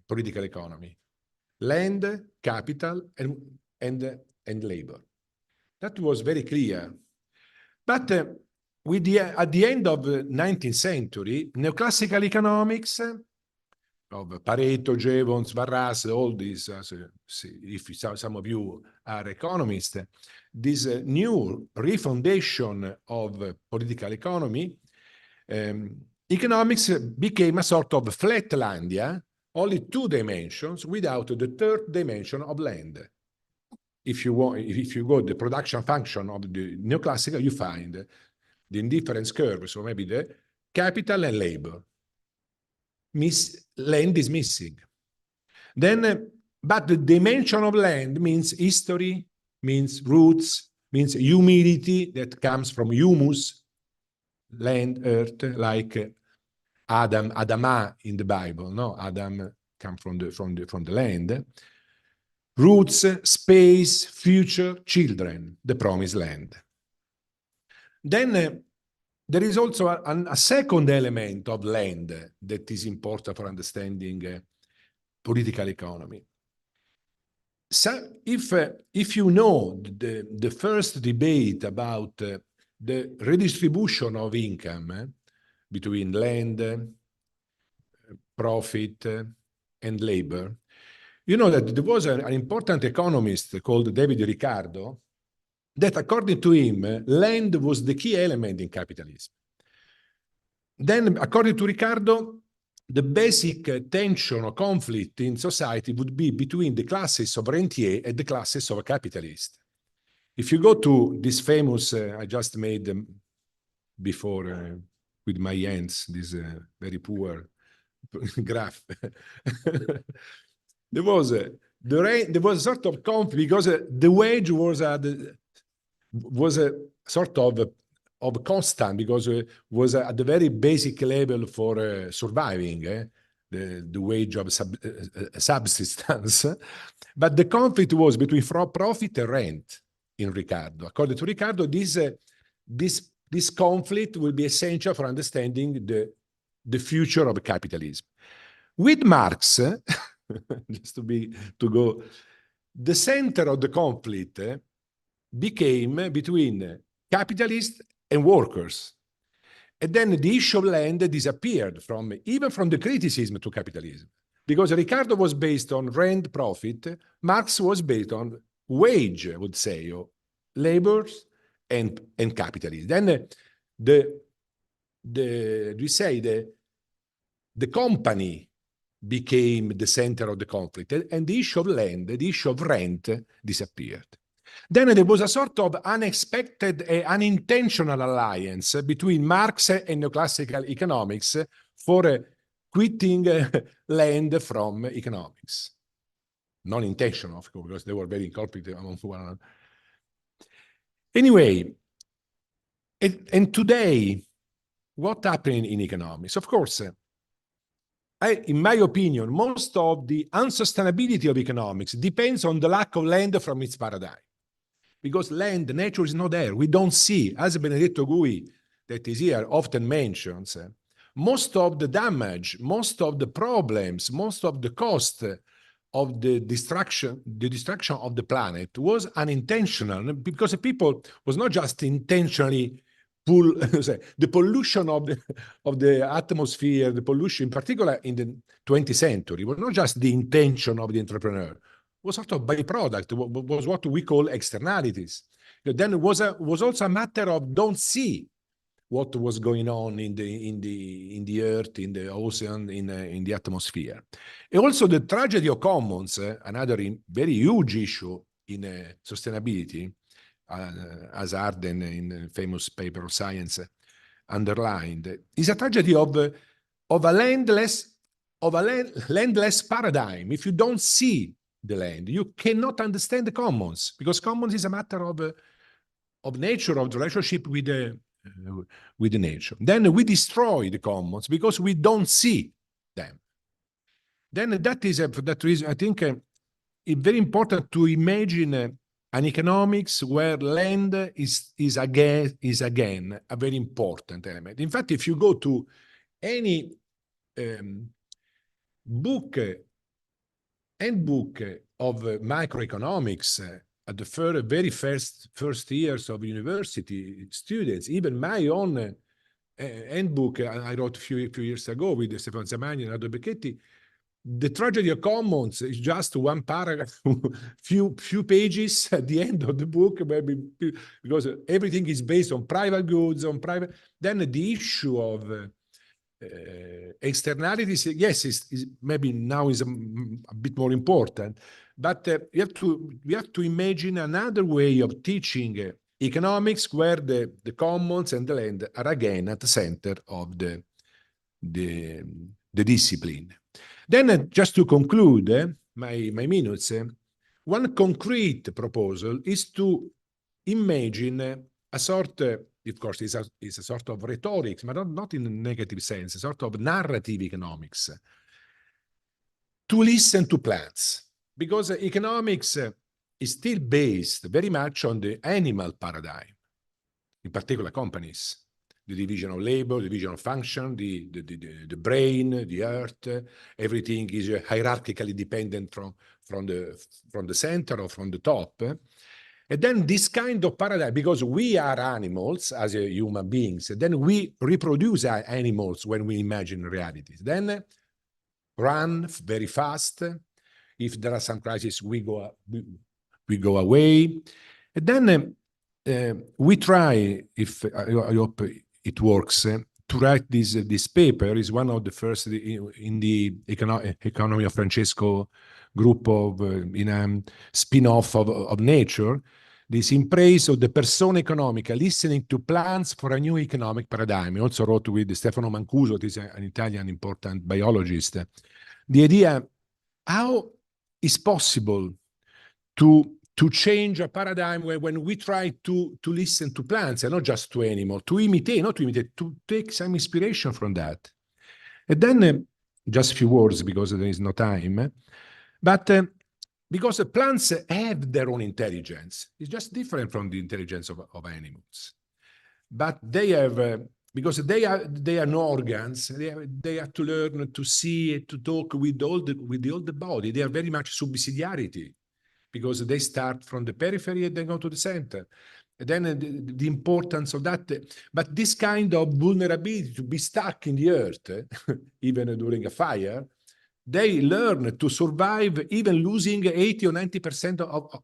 political economy: land, capital, and labor. That was very clear. But at the end of the 19th century, neoclassical economics of Pareto, Jevons, Barras, all these, if some of you are economists, this new refoundation of political economy, economics became a sort of flatlandia, only two dimensions without the third dimension of land. If you go the production function of the neoclassical, you find the indifference curve, so maybe the capital and labor. Land is missing. Then, but the dimension of land means history, means roots, means humility that comes from humus, land, earth, like Adamah in the Bible. No, Adam comes from the land. Roots, space, future, children, the promised land. Then there is also a second element of land that is important for understanding political economy. So if you know the first debate about the redistribution of income between land, profit, and labor, you know that there was an important economist called David Ricardo that, according to him, land was the key element in capitalism. Then, according to Ricardo, the basic tension or conflict in society would be between the classes of rentier and the classes of capitalists. If you go to this famous, I just made them before with my hands, this very poor graph. There was a sort of conflict because the wage was a sort of constant, because was at the very basic level for surviving, the wage of subsistence. But the conflict was between profit and rent in Ricardo. According to Ricardo, this conflict will be essential for understanding the future of capitalism. With Marx, just to go, the center of the conflict became between capitalists and workers. And then the issue of land disappeared even from the criticism to capitalism. Because Ricardo was based on rent profit, Marx was based on wage, I would say, or labors and capitalism. Then the company became the center of the conflict, and the issue of land, the issue of rent disappeared. Then there was a sort of unexpected, unintentional alliance between Marx and neoclassical economics for quitting land from economics. Non-intentional, of course, because they were very incorporated among one another. Anyway, and today, what happened in economics? Of course, in my opinion, most of the unsustainability of economics depends on the lack of land from its paradigm. Because land, nature is not there. We don't see, as Benedetto Gui, that is here, often mentions, most of the damage, most of the problems, most of the cost of the destruction of the planet was unintentional, because people was not just intentionally the pollution of the atmosphere, the pollution in particular in the 20th century, was not just the intention of the entrepreneur, was sort of byproduct, was what we call externalities. Then it was also a matter of don't see what was going on in the earth, in the ocean, in the atmosphere. And also the tragedy of commons, another very huge issue in sustainability, as Arden in a famous paper of science underlined, is a tragedy of a landless paradigm. If you don't see the land, you cannot understand the commons, because commons is a matter of nature, of the relationship with the nature. Then we destroy the commons because we don't see them. Then that is for that reason, I think it's very important to imagine an economics where land is again a very important element. In fact, if you go to any handbook of macroeconomics at the very first years of university students, even my own handbook I wrote a few years ago with Stefano Zamagni and Aldo Becchetti, the tragedy of commons is just one paragraph, few pages at the end of the book, maybe, because everything is based on private goods, then the issue of externalities, yes, is maybe now is a bit more important, but we have to imagine another way of teaching economics where the commons and the land are again at the center of the discipline. Then, just to conclude my minutes, one concrete proposal is to imagine a sort, of course, it's a sort of rhetoric, but not in a negative sense, a sort of narrative economics, to listen to plants, because economics is still based very much on the animal paradigm, in particular companies. The division of labor, the division of function, the brain, the earth, everything is hierarchically dependent from the center or from the top. And then this kind of paradigm, because we are animals as human beings, then we reproduce animals when we imagine realities. Then run very fast. If there are some crises, we go away. And then we try, I hope it works, to write this paper. Is one of the first in the economy of Francesco group of in a spin-off of Nature. This in praise of the persona economica, listening to plans for a new economic paradigm. He also wrote with Stefano Mancuso, that is an Italian important biologist. The idea, how is possible to change a paradigm when we try to listen to plants and not just to animals, to imitate, not to imitate, to take some inspiration from that. And then, just a few words because there is no time, but because the plants have their own intelligence. It's just different from the intelligence of animals. But they have, because they are no organs, they have to learn to see, to talk with all the body. They are very much subsidiarity, because they start from the periphery and then go to the center. And then the importance of that. But this kind of vulnerability to be stuck in the earth, even during a fire, they learn to survive even losing 80 or 90%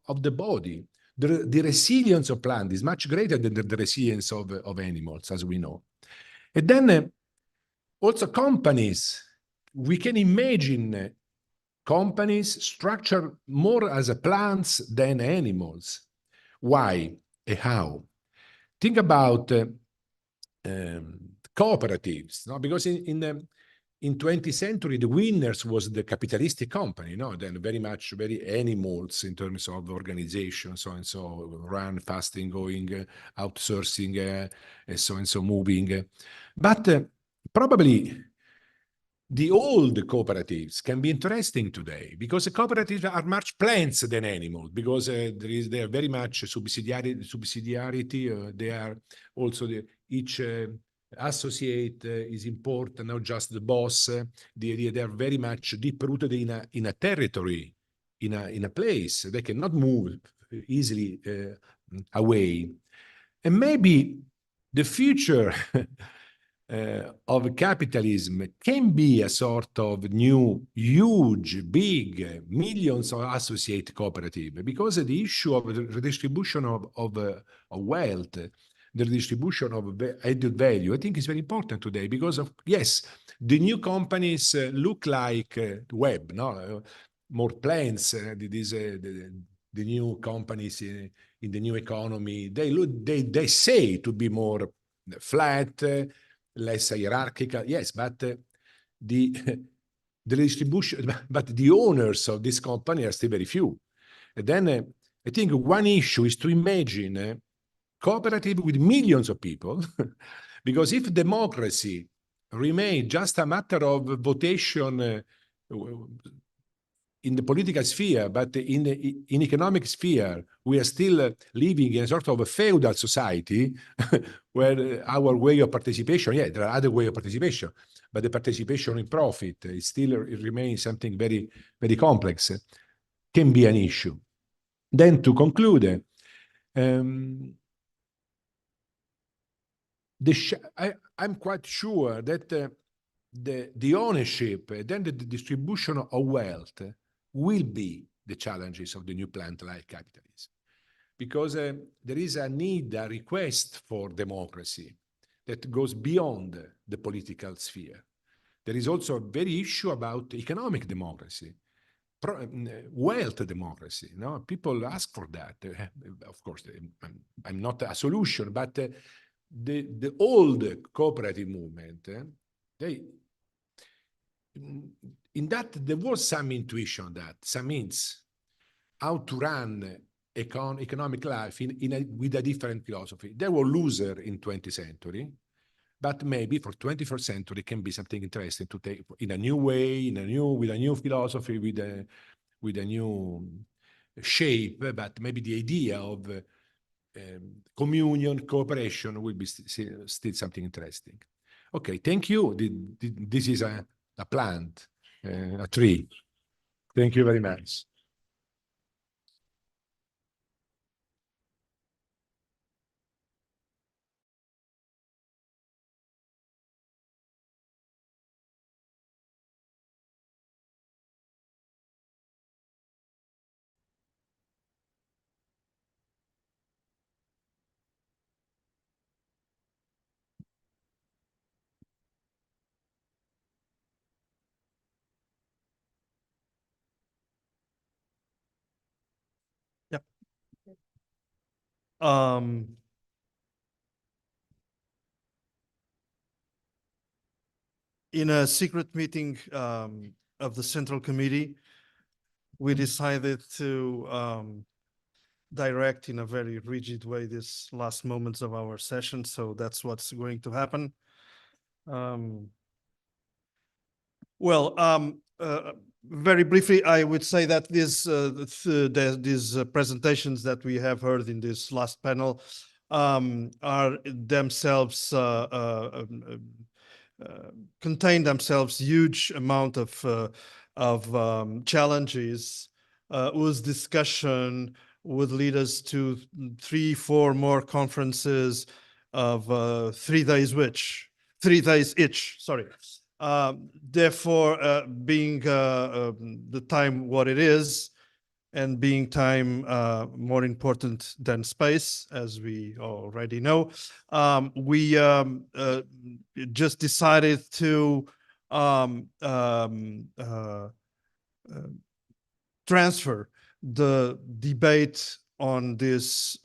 of the body. The resilience of plant is much greater than the resilience of animals, as we know. And then also companies, we can imagine companies structured more as a plants than animals. Why and how? Think about cooperatives, no? Because in 20th century, the winners was the capitalistic company, no? Then very animals in terms of organization, so and so, run, fasting, going, outsourcing, and so moving. But probably the old cooperatives can be interesting today because the cooperatives are much plants than animals, because they are very much subsidiarity. They are also each associate is important, not just the boss. The idea they are very much deep rooted in a territory, in a place. They cannot move easily away. And maybe the future of capitalism can be a sort of new, huge, big, millions of associate cooperative, because the issue of the redistribution of wealth, the redistribution of added value, I think is very important today, because of, yes, the new companies look like web, no? More plants, the new companies in the new economy, they say to be more flat, less hierarchical, yes, but the distribution, but the owners of this company are still very few. And then I think one issue is to imagine cooperative with millions of people, because if democracy remains just a matter of votation in the political sphere, but in economic sphere, we are still living in a sort of a feudal society where our way of participation, yeah, there are other ways of participation, but the participation in profit it remains something very, very complex, can be an issue. Then to conclude, I'm quite sure that the ownership and then the distribution of wealth will be the challenges of the new plant-like capitalism, because there is a need, a request for democracy that goes beyond the political sphere. There is also a very issue about economic democracy, wealth democracy. No, people ask for that. Of course, I'm not a solution, but the old cooperative movement, in that there was some intuition on that, some hints how to run economic life with a different philosophy. They were losers in 20th century, but maybe for 21st century can be something interesting to take in a new way, with a new philosophy, with a new shape. But maybe the idea of communion, cooperation will be still something interesting. Okay, thank you. This is a plant, a tree. Thank you very much. In a secret meeting of the Central Committee, we decided to direct in a very rigid way this last moments of our session. So that's what's going to happen. Very briefly, I would say that these presentations that we have heard in this last panel are themselves contain themselves huge amount of challenges whose discussion would lead us to 3-4 more conferences of 3 days each, sorry. Therefore, being the time what it is, and being time more important than space, as we already know, we just decided to transfer the debate on these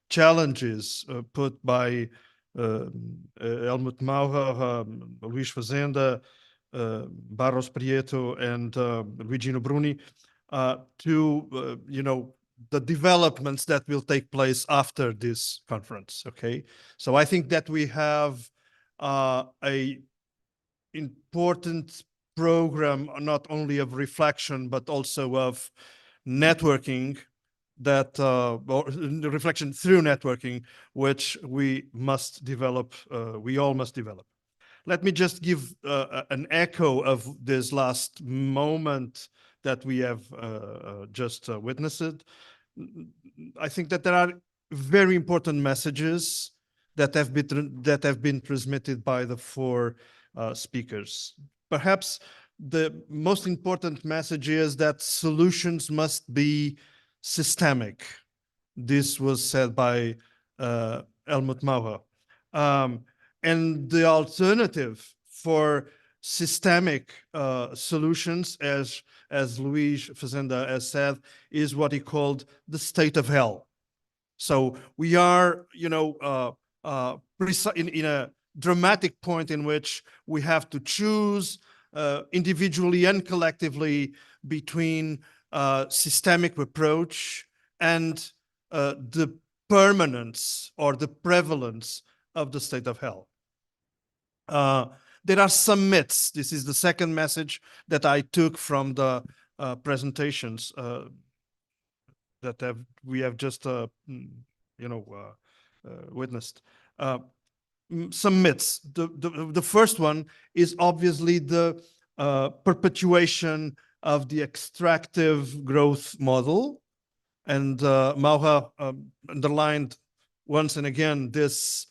challenges put by Helmut Maurer, Luís Fazenda, Barros Prieto, and Luigino Bruni, to the developments that will take place after this conference. Okay, so I think that we have a important program, not only of reflection but also of networking, that reflection through networking, which we must develop, we all must develop. Let me just give an echo of this last moment that we have just witnessed. I think that there are very important messages that have been transmitted by the 4 speakers. Perhaps the most important message is that solutions must be systemic. This was said by Helmut Maurer. And the alternative for systemic solutions, as Luís Fazenda has said, is what he called the state of hell. So we are, in a dramatic point in which we have to choose individually and collectively between systemic approach and the permanence or the prevalence of the state of hell. There are some myths. This is the second message that I took from the presentations that we have just witnessed. Some myths. The first one is obviously the perpetuation of the extractive growth model, and Maurer underlined once and again this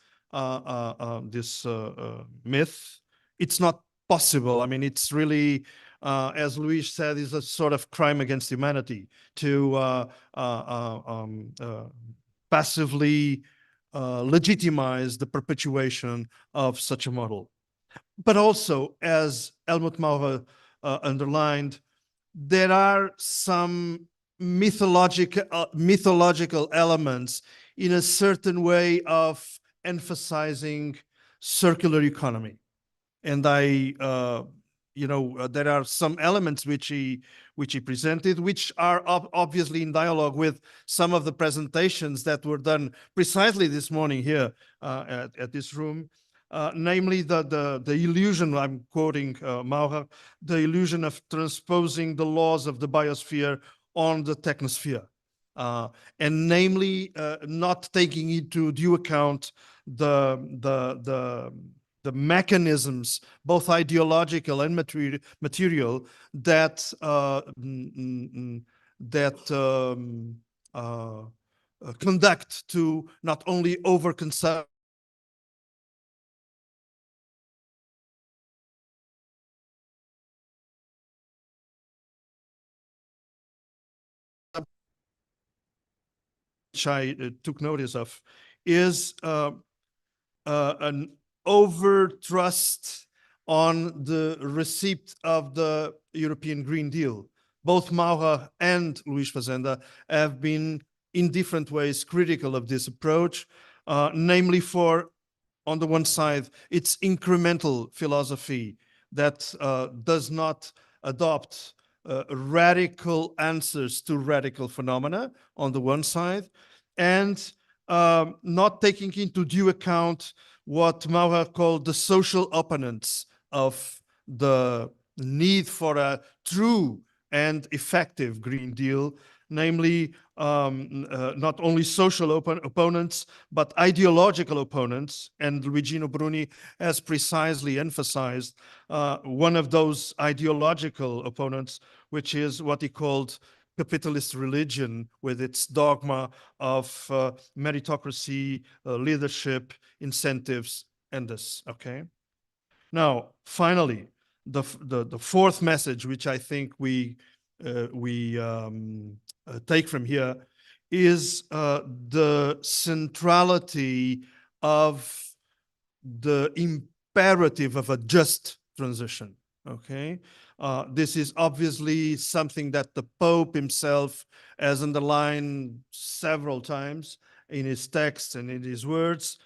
myth. It's not possible. I mean, it's really, as Luís said, is a sort of crime against humanity to passively legitimize the perpetuation of such a model. But also, as Helmut Maurer underlined, there are some mythological elements in a certain way of emphasizing circular economy. And there are some elements which he presented, which are obviously in dialogue with some of the presentations that were done precisely this morning here at this room, namely the illusion, I'm quoting Maurer, the illusion of transposing the laws of the biosphere on the technosphere, and namely not taking into due account the mechanisms, both ideological and material, that conduct to not only overconsumption, which I took notice of, is an over-trust on the receipt of the European Green Deal. Both Maurer and Luís Fazenda have been in different ways critical of this approach, namely for, on the one side, its incremental philosophy that does not adopt radical answers to radical phenomena on the one side, and not taking into due account what Maurer called the social opponents of the need for a true and effective Green Deal, namely not only social opponents, but ideological opponents. And Luigino Bruni has precisely emphasized one of those ideological opponents, which is what he called capitalist religion, with its dogma of meritocracy, leadership, incentives, and this, okay? Now, finally, the fourth message, which I think we take from here, is the centrality of the imperative of a just transition, okay? This is obviously something that the Pope himself has underlined several times in his texts and in his words.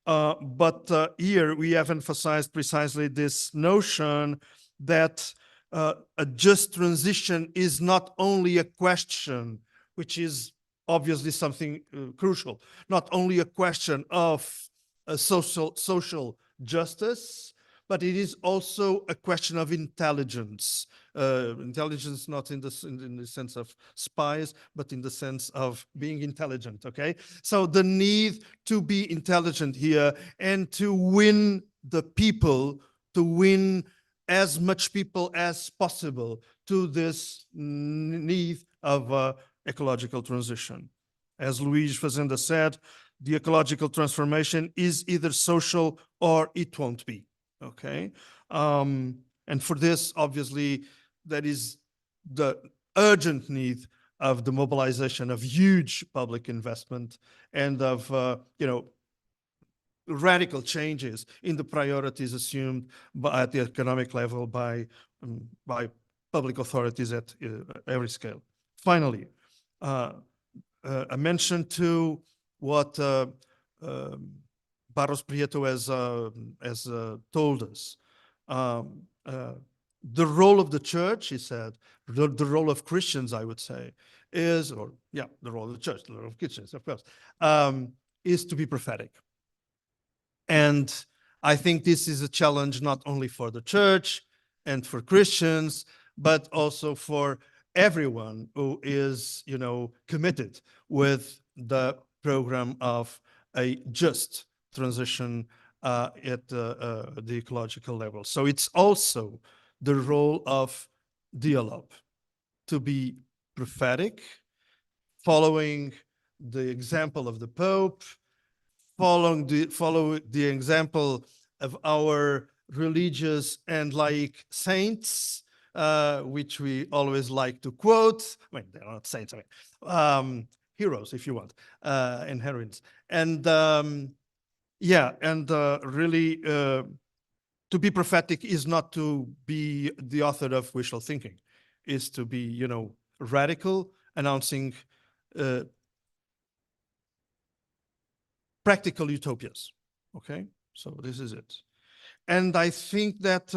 But here we have emphasized precisely this notion that a just transition is not only a question, which is obviously something crucial, not only a question of social justice, but it is also a question of intelligence. Intelligence not in the sense of spies, but in the sense of being intelligent, okay? So the need to be intelligent here and to win the people, to win as much people as possible to this need of ecological transition. As Luís Fazenda said, the ecological transformation is either social or it won't be, okay? And for this, obviously, that is the urgent need of the mobilization of huge public investment and of, radical changes in the priorities assumed at the economic level by public authorities at every scale. Finally, a mention to what Barros Prieto has told us. The role of the church, he said, the role of Christians, I would say, is, the role of the church, the role of Christians, of course, is to be prophetic. And I think this is a challenge not only for the church and for Christians, but also for everyone who is, committed with the program of a just transition at the ecological level. So it's also the role of Dialop to be prophetic, following the example of the Pope, follow the example of our religious and laic saints, which we always like to quote. I mean, they're not saints, heroes, if you want, and heroines. And really, to be prophetic is not to be the author of wishful thinking, is to be, radical, announcing practical utopias, okay? So this is it. And I think that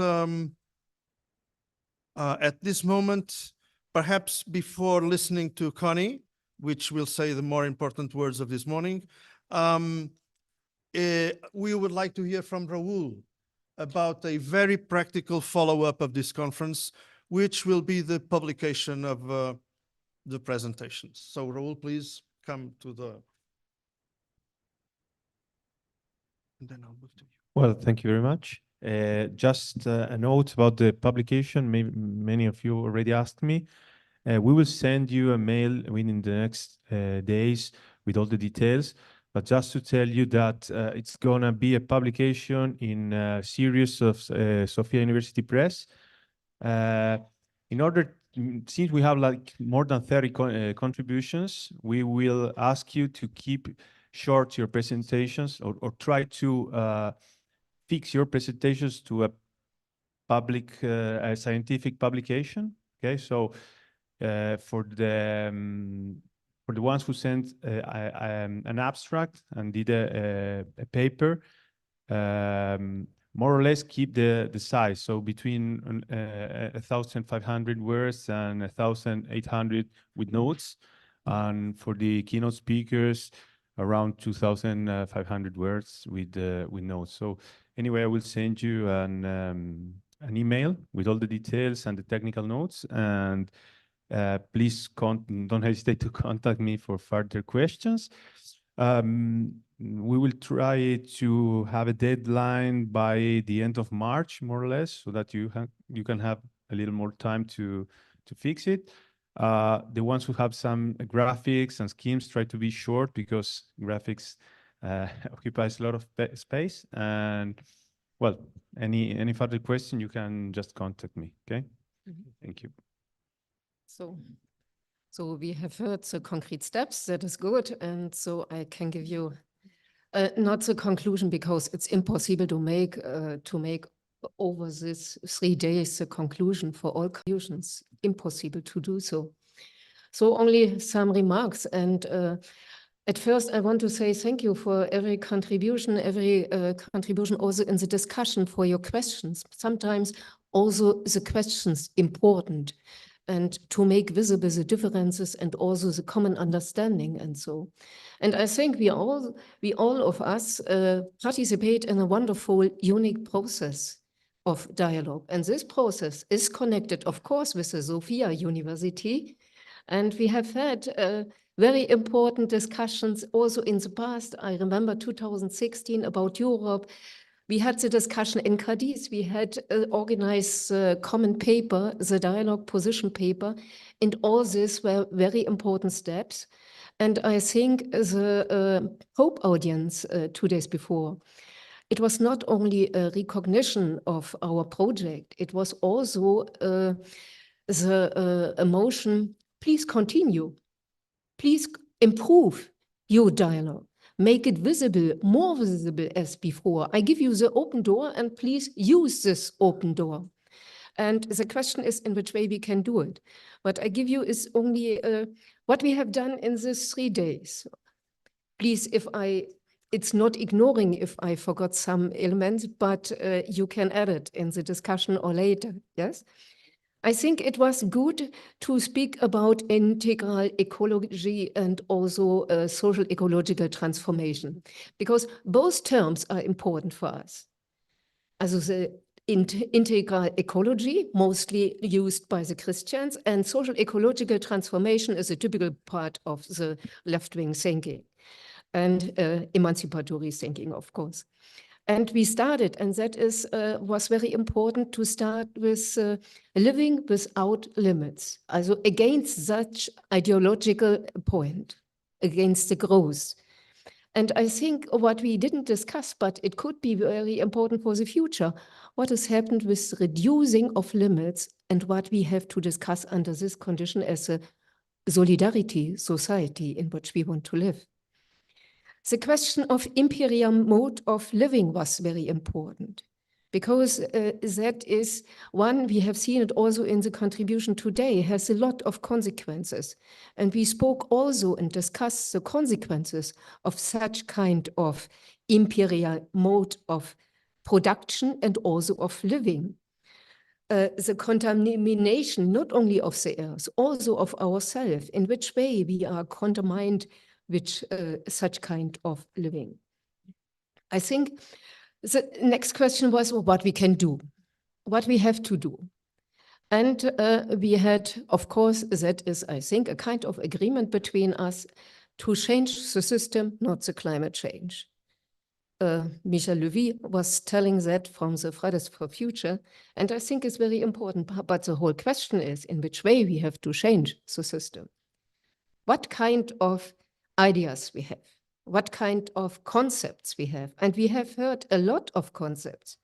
at this moment, perhaps before listening to Connie, which will say the more important words of this morning, we would like to hear from Raul about a very practical follow-up of this conference, which will be the publication of the presentations. So Raul, please come to the... And then I'll move to you. Well, thank you very much. Just a note about the publication. Many of you already asked me. We will send you a mail within the next days with all the details. But just to tell you that it's going to be a publication in a series of Sofia University Press. Since we have like more than 30 contributions, we will ask you to keep short your presentations or try to fix your presentations to a public, scientific publication. Okay, so for for the ones who sent an abstract and did a paper, more or less keep the size. So between 1,500 words and 1,800 with notes. And for the keynote speakers, around 2,500 words with notes. So anyway, I will send you an email with all the details and the technical notes. And please don't hesitate to contact me for further questions. We will try to have a deadline by the end of March, more or less, so that you can have a little more time to fix it. The ones who have some graphics and schemes try to be short, because graphics occupies a lot of space. And well, any further question, you can just contact me. Okay. Thank you. So we have heard the concrete steps. That is good. And so I can give you not the conclusion, because it's impossible to make over this 3 days the conclusion for all conclusions. Impossible to do so. So only some remarks. And at first, I want to say thank you for every contribution also in the discussion, for your questions. Sometimes also the questions important, and to make visible the differences and also the common understanding and so. And I think we all of us participate in a wonderful, unique process of dialogue. And this process is connected, of course, with the Sophia University. And we have had very important discussions also in the past. I remember 2016 about Europe. We had the discussion in Cadiz. We had organized the common paper, the dialogue position paper, and all these were very important steps. And I think the Pope audience 2 days before, it was not only a recognition of our project, it was also the emotion, please continue, please improve your dialogue. Make it visible, more visible as before. I give you the open door, and please use this open door. And the question is in which way we can do it. What I give you is only what we have done in these 3 days. Please, it's not ignoring if I forgot some elements, but you can add it in the discussion or later, yes? I think it was good to speak about integral ecology and also social ecological transformation, because both terms are important for us. Also the integral ecology, mostly used by the Christians, and social ecological transformation is a typical part of the left-wing thinking and emancipatory thinking, of course. And we started, and that was very important to start with living without limits, also against such ideological point, against the growth. And I think what we didn't discuss, but it could be very important for the future, what has happened with reducing of limits and what we have to discuss under this condition as a solidarity society in which we want to live. The question of imperial mode of living was very important, because that is one, we have seen it also in the contribution today, has a lot of consequences. And we spoke also and discussed the consequences of such kind of imperial mode of production and also of living. The contamination, not only of the earth, also of ourselves, in which way we are contaminated with such kind of living. I think the next question was what we can do, what we have to do. And we had, of course, that is, I think, a kind of agreement between us to change the system, not the climate change. Michel Levy was telling that from the Fridays for Future, and I think it's very important. But the whole question is in which way we have to change the system. What kind of ideas we have, what kind of concepts we have. And we have heard a lot of concepts.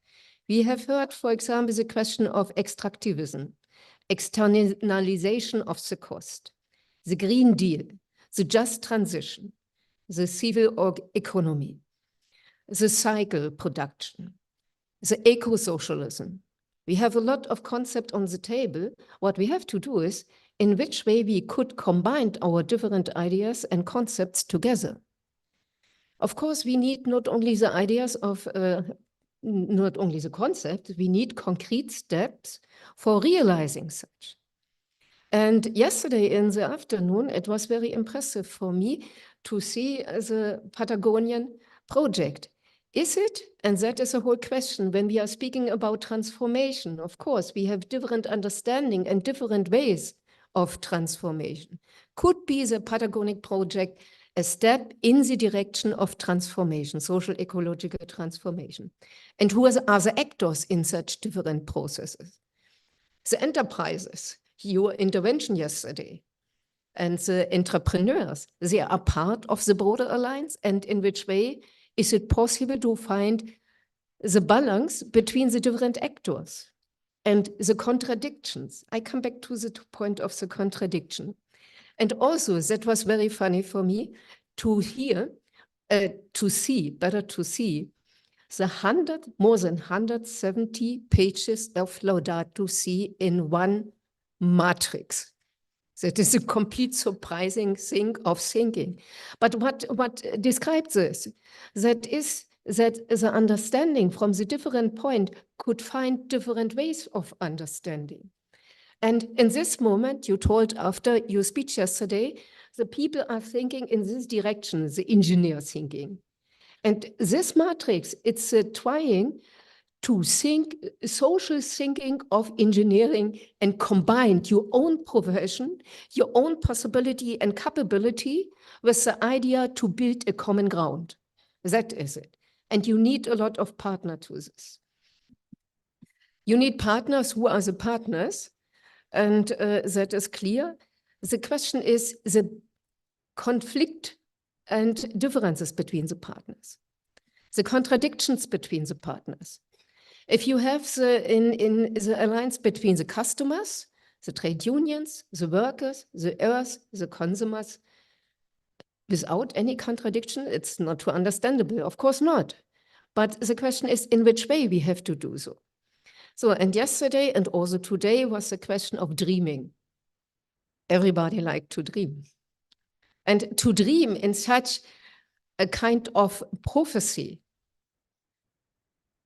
We have heard, for example, the question of extractivism, externalization of the cost, the Green Deal, the just transition, the civil economy, the cycle production, the eco-socialism. We have a lot of concepts on the table. What we have to do is in which way we could combine our different ideas and concepts together. Of course, we need not only the ideas of, not only the concept, we need concrete steps for realizing such. And yesterday in the afternoon, it was very impressive for me to see the Patagonian project. Is it, and that is a whole question, when we are speaking about transformation, of course, we have different understanding and different ways of transformation. Could be the Patagonic project a step in the direction of transformation, social ecological transformation? And who are the actors in such different processes? The enterprises, your intervention yesterday, and the entrepreneurs, they are part of the broader alliance, and in which way is it possible to find the balance between the different actors and the contradictions? I come back to the point of the contradiction. And also, that was very funny for me to hear, to see the more than 170 pages of Laudato Si in one matrix. That is a complete surprising thing of thinking. But what describes this? That is that the understanding from the different point could find different ways of understanding. And in this moment, you told after your speech yesterday, the people are thinking in this direction, the engineer thinking. And this matrix, it's trying to think, social thinking of engineering and combine your own profession, your own possibility and capability with the idea to build a common ground. That is it. And you need a lot of partners to this. You need partners. Who are the partners? And that is clear. The question is the conflict and differences between the partners, the contradictions between the partners. If you have in the alliance between the customers, the trade unions, the workers, the earth, the consumers, without any contradiction, it's not too understandable, of course not. But the question is in which way we have to do so. So, and yesterday and also today was the question of dreaming. Everybody liked to dream. And to dream in such a kind of prophecy,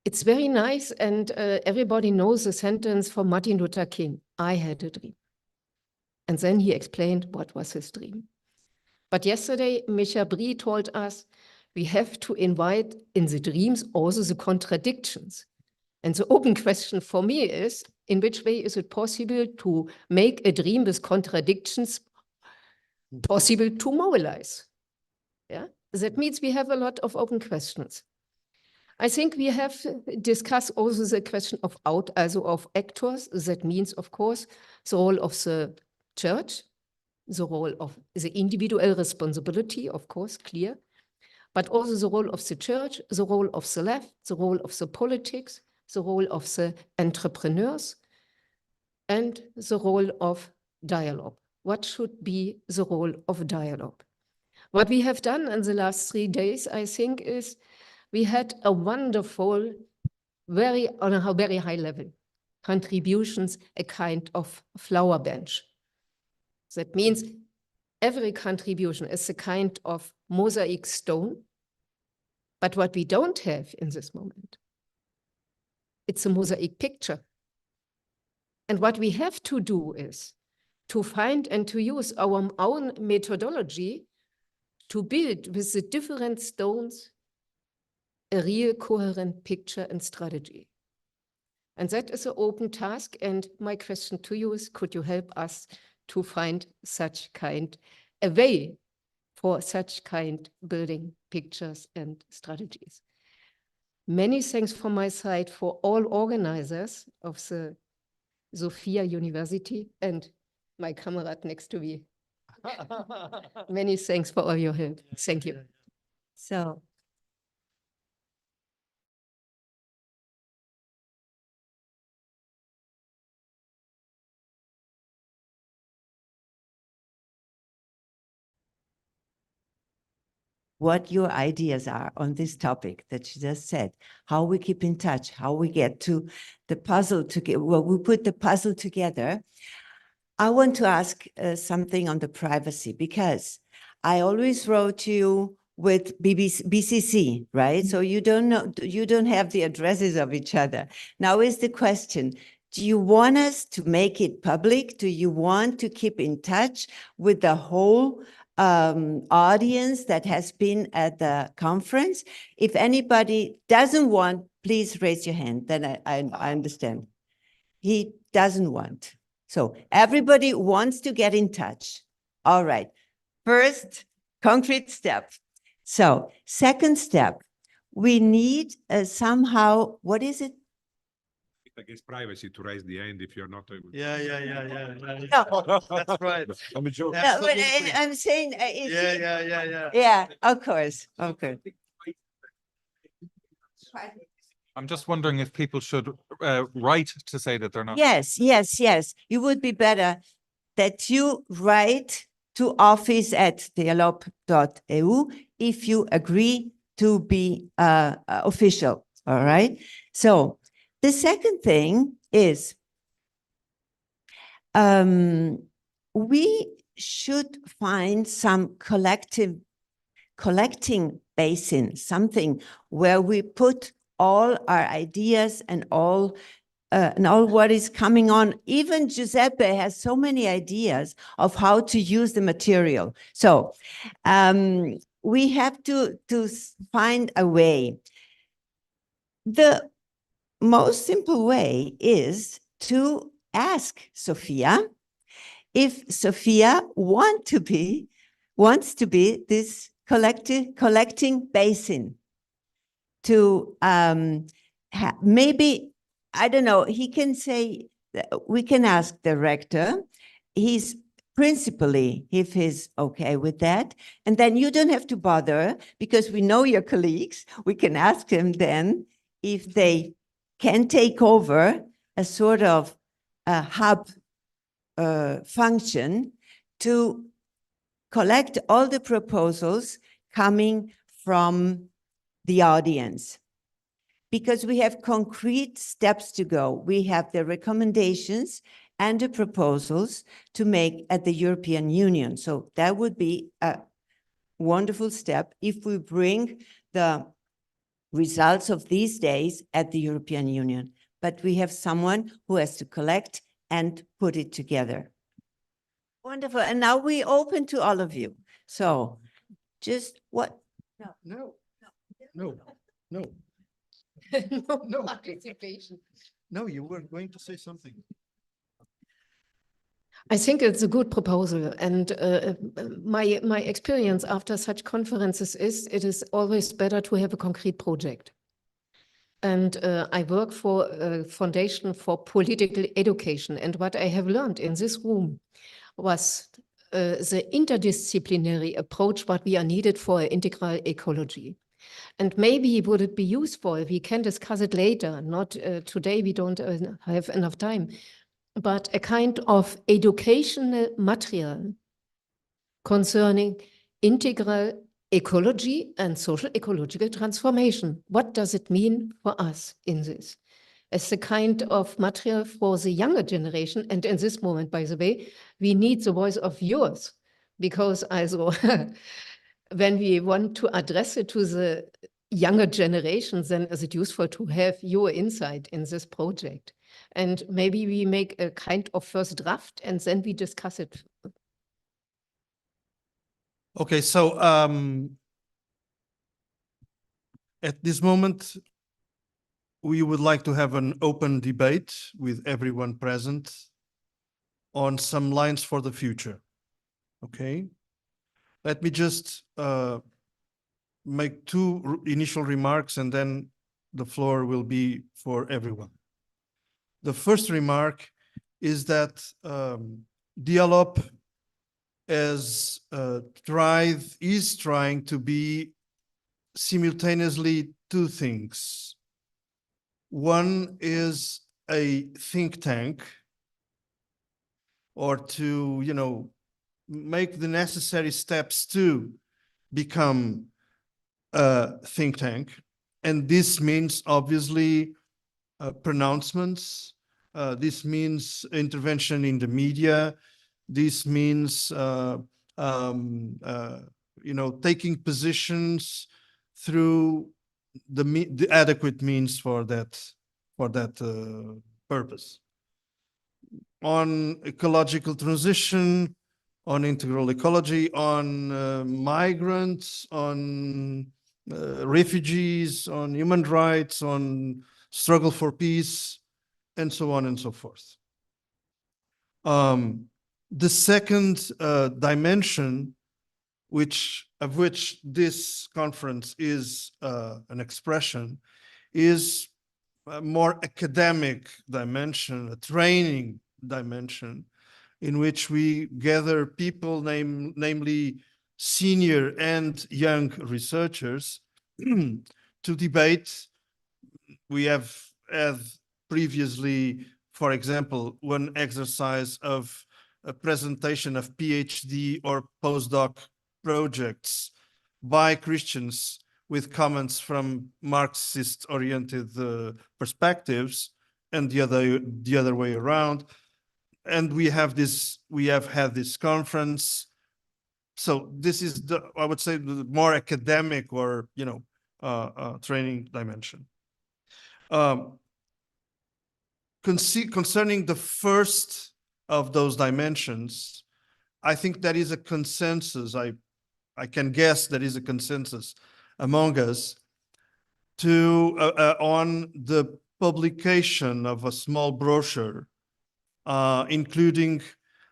it's very nice, and everybody knows the sentence from Martin Luther King, I had a dream. And then he explained what was his dream. But yesterday, Micha Brie told us we have to invite in the dreams also the contradictions. And the open question for me is, in which way is it possible to make a dream with contradictions possible to mobilize? Yeah, that means we have a lot of open questions. I think we have discussed also the question of also of actors. That means, of course, the role of the church, the role of the individual responsibility, of course, clear, but also the role of the church, the role of the left, the role of the politics, the role of the entrepreneurs, and the role of Dialop. What should be the role of Dialop? What we have done in the last 3 days, I think, is we had a wonderful, on a very high level, contributions, a kind of flower bench. That means every contribution is a kind of mosaic stone. But what we don't have in this moment, it's a mosaic picture. And what we have to do is to find and to use our own methodology to build with the different stones a real coherent picture and strategy. And that is an open task. And my question to you is, could you help us to find such kind, a way for such kind building pictures and strategies? Many thanks from my side for all organizers of the Sophia University and my comrade next to me. Many thanks for all your help. Thank you. So, what your ideas are on this topic that you just said, how we keep in touch, how we get to the puzzle together. Well, we put the puzzle together. I want to ask something on the privacy, because I always wrote you with BCC, right? So you don't know, you don't have the addresses of each other. Now is the question, do you want us to make it public? Do you want to keep in touch with the whole audience that has been at the conference? If anybody doesn't want, please raise your hand, then I understand. He doesn't want. So everybody wants to get in touch. All right. First, concrete step. So second step, we need somehow, what is it? Against privacy to raise the hand if you're not able. Yeah. No. That's right. I'm a joke. No, but I'm saying, Yeah. yeah, of course. I'm just wondering if people should write to say that they're not. Yes. It would be better that you write to office@dialop.eu if you agree to be official. All right. So the second thing is we should find some collecting basin, something where we put all our ideas and all what is coming on. Even Giuseppe has so many ideas of how to use the material. So we have to find a way. The most simple way is to ask Sophia if Sophia wants to be this collecting basin to maybe, I don't know, he can say, we can ask the rector, he's principally, if he's okay with that, and then you don't have to bother because we know your colleagues. We can ask them then if they can take over a sort of hub function to collect all the proposals coming from the audience. Because we have concrete steps to go. We have the recommendations and the proposals to make at the European Union. So that would be a wonderful step if we bring the results of these days at the European Union. But we have someone who has to collect and put it together. Wonderful. And now we open to all of you. So just what? No. No participation. No, you were going to say something. I think it's a good proposal, and my experience after such conferences is it is always better to have a concrete project. And I work for a foundation for political education, and what I have learned in this room was the interdisciplinary approach what we are needed for integral ecology. And maybe would it be useful, we can discuss it later, not today, we don't have enough time, but a kind of educational material concerning integral ecology and social ecological transformation. What does it mean for us in this? As a kind of material for the younger generation, and in this moment, by the way, we need the voice of yours, because also when we want to address it to the younger generations, then is it useful to have your insight in this project? And maybe we make a kind of first draft and then we discuss it. Okay, so at this moment, we would like to have an open debate with everyone present on some lines for the future. Okay, let me just make two initial remarks and then the floor will be for everyone. The first remark is that Dialop is trying to be simultaneously two things. One is a think tank, or to, you know, make the necessary steps to become a think tank. And this means obviously pronouncements, This means intervention in the media. This means, taking positions through the adequate means for that purpose. On ecological transition, on integral ecology, on migrants, on refugees, on human rights, on struggle for peace, and so on and so forth. The second dimension, of which this conference is an expression, is a more academic dimension, a training dimension, in which we gather people, namely senior and young researchers, to debate. We have had previously, for example, one exercise of a presentation of PhD or postdoc projects by Christians with comments from Marxist-oriented perspectives, and the other way around. And we have had this conference. So this is I would say, the more academic or training dimension. Concerning the first of those dimensions, I think there is a consensus. I can guess there is a consensus among us on the publication of a small brochure, including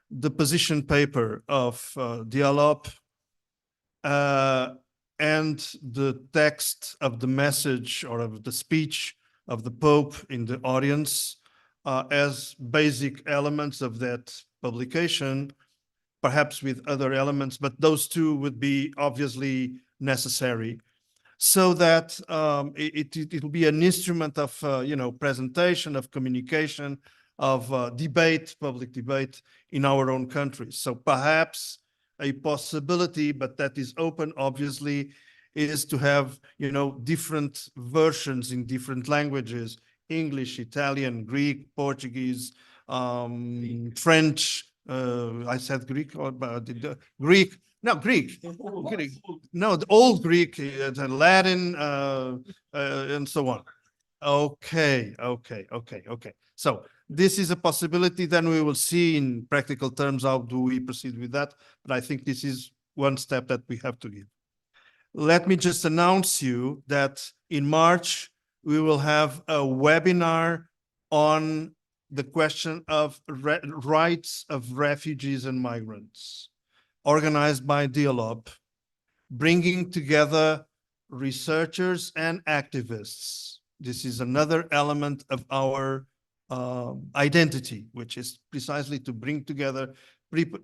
the position paper of Dialop, and the text of the message or of the speech of the Pope in the audience, as basic elements of that publication, perhaps with other elements, but those two would be obviously necessary, so that it will be an instrument of presentation, of communication, of debate, public debate in our own country. So perhaps a possibility, but that is open, obviously, is to have different versions in different languages: English, Italian, Greek, Portuguese, French. I said Greek, or Greek. No, Greek. No, the old Greek, Latin, and so on. Okay. So this is a possibility. Then we will see in practical terms how do we proceed with that. But I think this is one step that we have to give. Let me just announce you that in March, we will have a webinar on the question of rights of refugees and migrants, organized by Dialop, bringing together researchers and activists. This is another element of our identity, which is precisely to bring together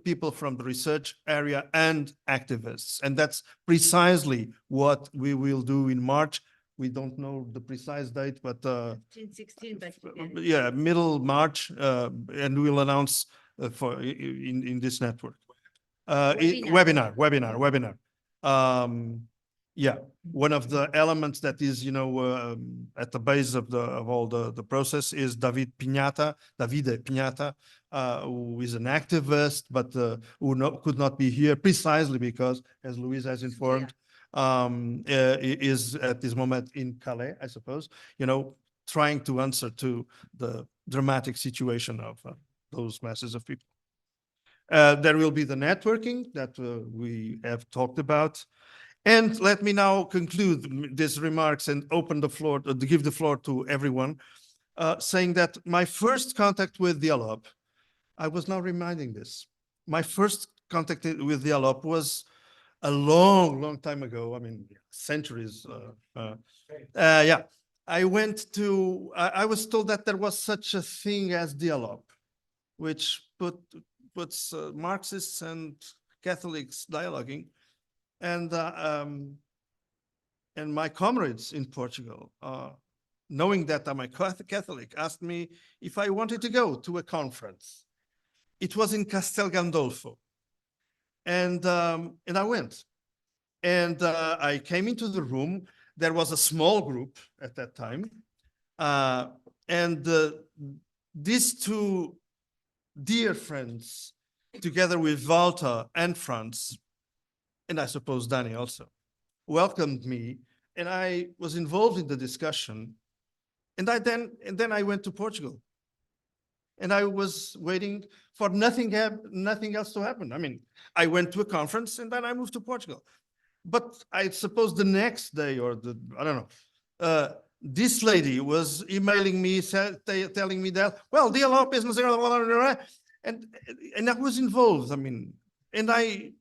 people from the research area and activists. And that's precisely what we will do in March. We don't know the precise date, but 16, but yeah, middle March, and we'll announce in this network. Webinar. Yeah, one of the elements that is, at the base of all the process is Davide Pignata, who is an activist, but who could not be here precisely because, as Louise has informed, is at this moment in Calais, I suppose, trying to answer to the dramatic situation of those masses of people. There will be the networking that we have talked about. And let me now conclude these remarks and open the floor, to give the floor to everyone, saying that my first contact with Dialop, I was now reminding this, my first contact with Dialop was a long time ago. I mean, centuries. Yeah, I was told that there was such a thing as Dialop, which puts Marxists and Catholics dialoguing. And my comrades in Portugal, knowing that I'm a Catholic, asked me if I wanted to go to a conference. It was in Castel Gandolfo. And I went. And I came into the room. There was a small group at that time. And these two dear friends, together with Walter and Franz, and I suppose Danny also, welcomed me, and I was involved in the discussion. And then I went to Portugal, and I was waiting for nothing else to happen. I mean, I went to a conference, and then I moved to Portugal. But I suppose the next day, or I don't know, this lady was emailing me, telling me that, well, Dialop is, and I was involved. I mean, and I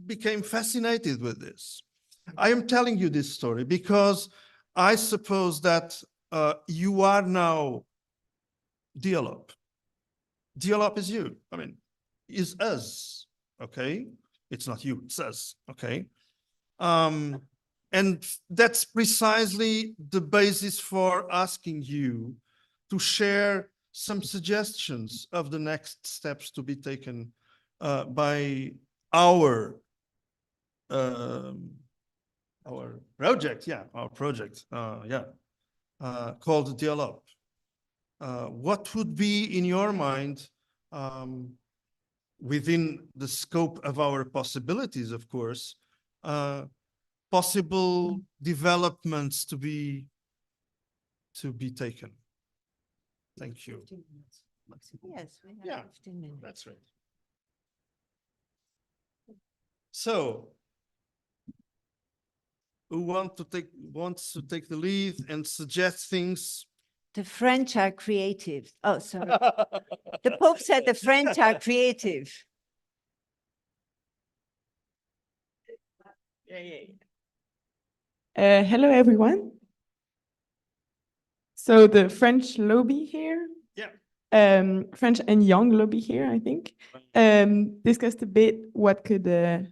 became fascinated with this. I am telling you this story because I suppose that you are now Dialop. Dialop is you. I mean, is us. Okay, it's not you. It's us. Okay. And that's precisely the basis for asking you to share some suggestions of the next steps to be taken by our project, called Dialop. What would be in your mind, within the scope of our possibilities, of course, possible developments to be taken? Thank you. Yes, we have 15 minutes. That's right. So, who wants to take the lead and suggest things? The French are creative. Oh, sorry. The Pope said the French are creative. Hello, everyone. So the French lobby here, French and young lobby here, I think, discussed a bit what could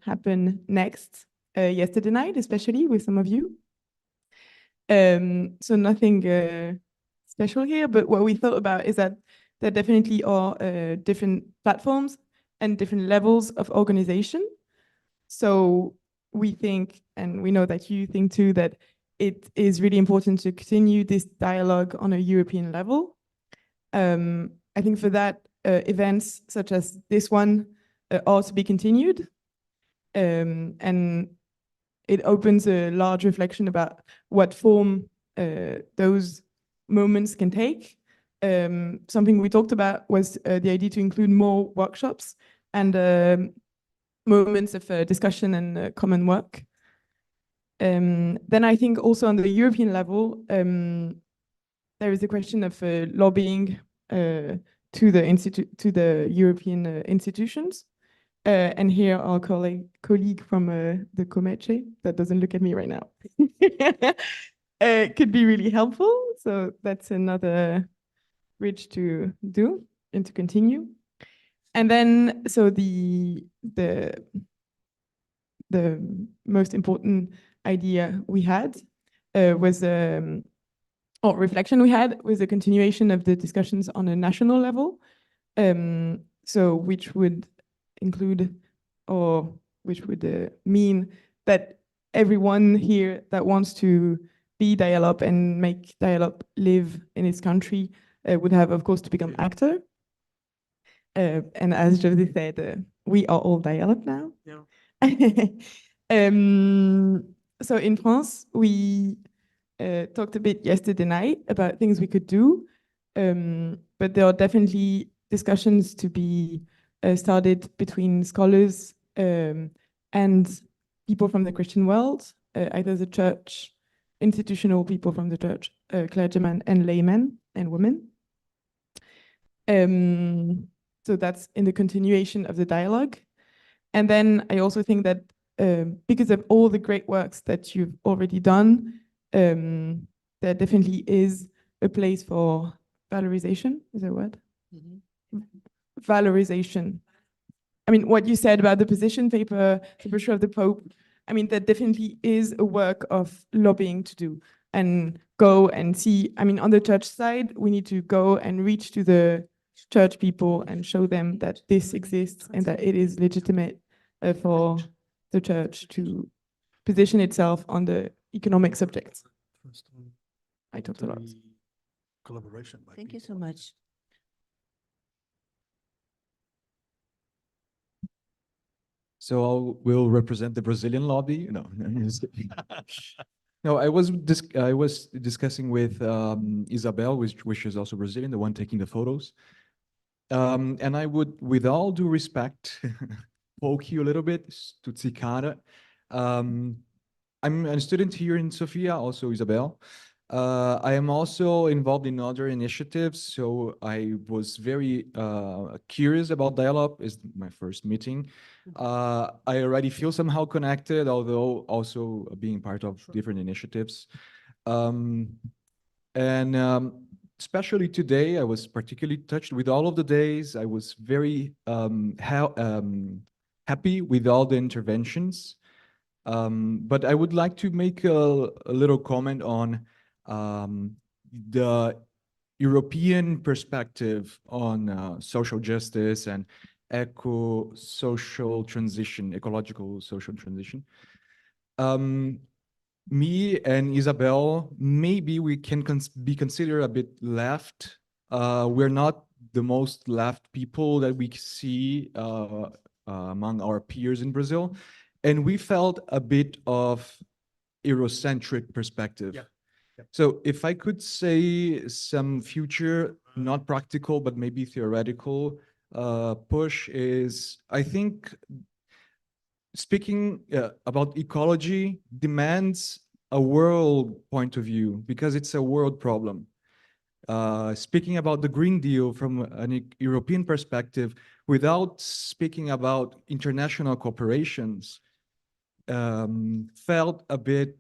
happen next yesterday night, especially with some of you. So nothing special here, but what we thought about is that there definitely are different platforms and different levels of organization. So we think, and we know that you think too, that it is really important to continue this dialogue on a European level. I think for that, events such as this one are to be continued. And it opens a large reflection about what form those moments can take. Something we talked about was the idea to include more workshops and moments of discussion and common work. Then I think also on the European level, there is a question of lobbying to the European institutions. And here our colleague from the Comece, that doesn't look at me right now, could be really helpful. So that's another bridge to do and to continue. And then, so the most important idea we had was, or reflection we had, was a continuation of the discussions on a national level. So which would include, or which would mean that everyone here that wants to be Dialop and make Dialop live in its country would have, of course, to become actor. And as José said, we are all Dialop now. Yeah. So in France, we talked a bit yesterday night about things we could do, but there are definitely discussions to be started between scholars and people from the Christian world, either the church, institutional people from the church, clergymen and laymen and women. So that's in the continuation of the dialogue. And then I also think that because of all the great works that you've already done, there definitely is a place for valorization. Is that a word? Mm-hmm. Valorization. I mean, what you said about the position paper, the brochure of the Pope, I mean, there definitely is a work of lobbying to do and go and see. I mean, on the church side, we need to go and reach to the church people and show them that this exists and that it is legitimate for the church to position itself on the economic subjects. I talked a lot. Collaboration. Thank you so much. So I will represent the Brazilian lobby. No, I'm just kidding. No, I was discussing with Isabel, which is also Brazilian, the one taking the photos. And I would, with all due respect, poke you a little bit, stuzzicare. I'm a student here in Sofia, also Isabel. I am also involved in other initiatives, so I was very curious about Dialop. Is my first meeting. I already feel somehow connected, although also being part of different initiatives. And especially today, I was particularly touched with all of the days. I was very happy with all the interventions. But I would like to make a little comment on the European perspective on social justice and ecological social transition. Me and Isabel, maybe we can be considered a bit left. We're not the most left people that we see among our peers in Brazil. And we felt a bit of Eurocentric perspective. Yeah. Yeah. So if I could say some future, not practical, but maybe theoretical push is, I think speaking about ecology demands a world point of view because it's a world problem. Speaking about the Green Deal from an European perspective, without speaking about international corporations, felt a bit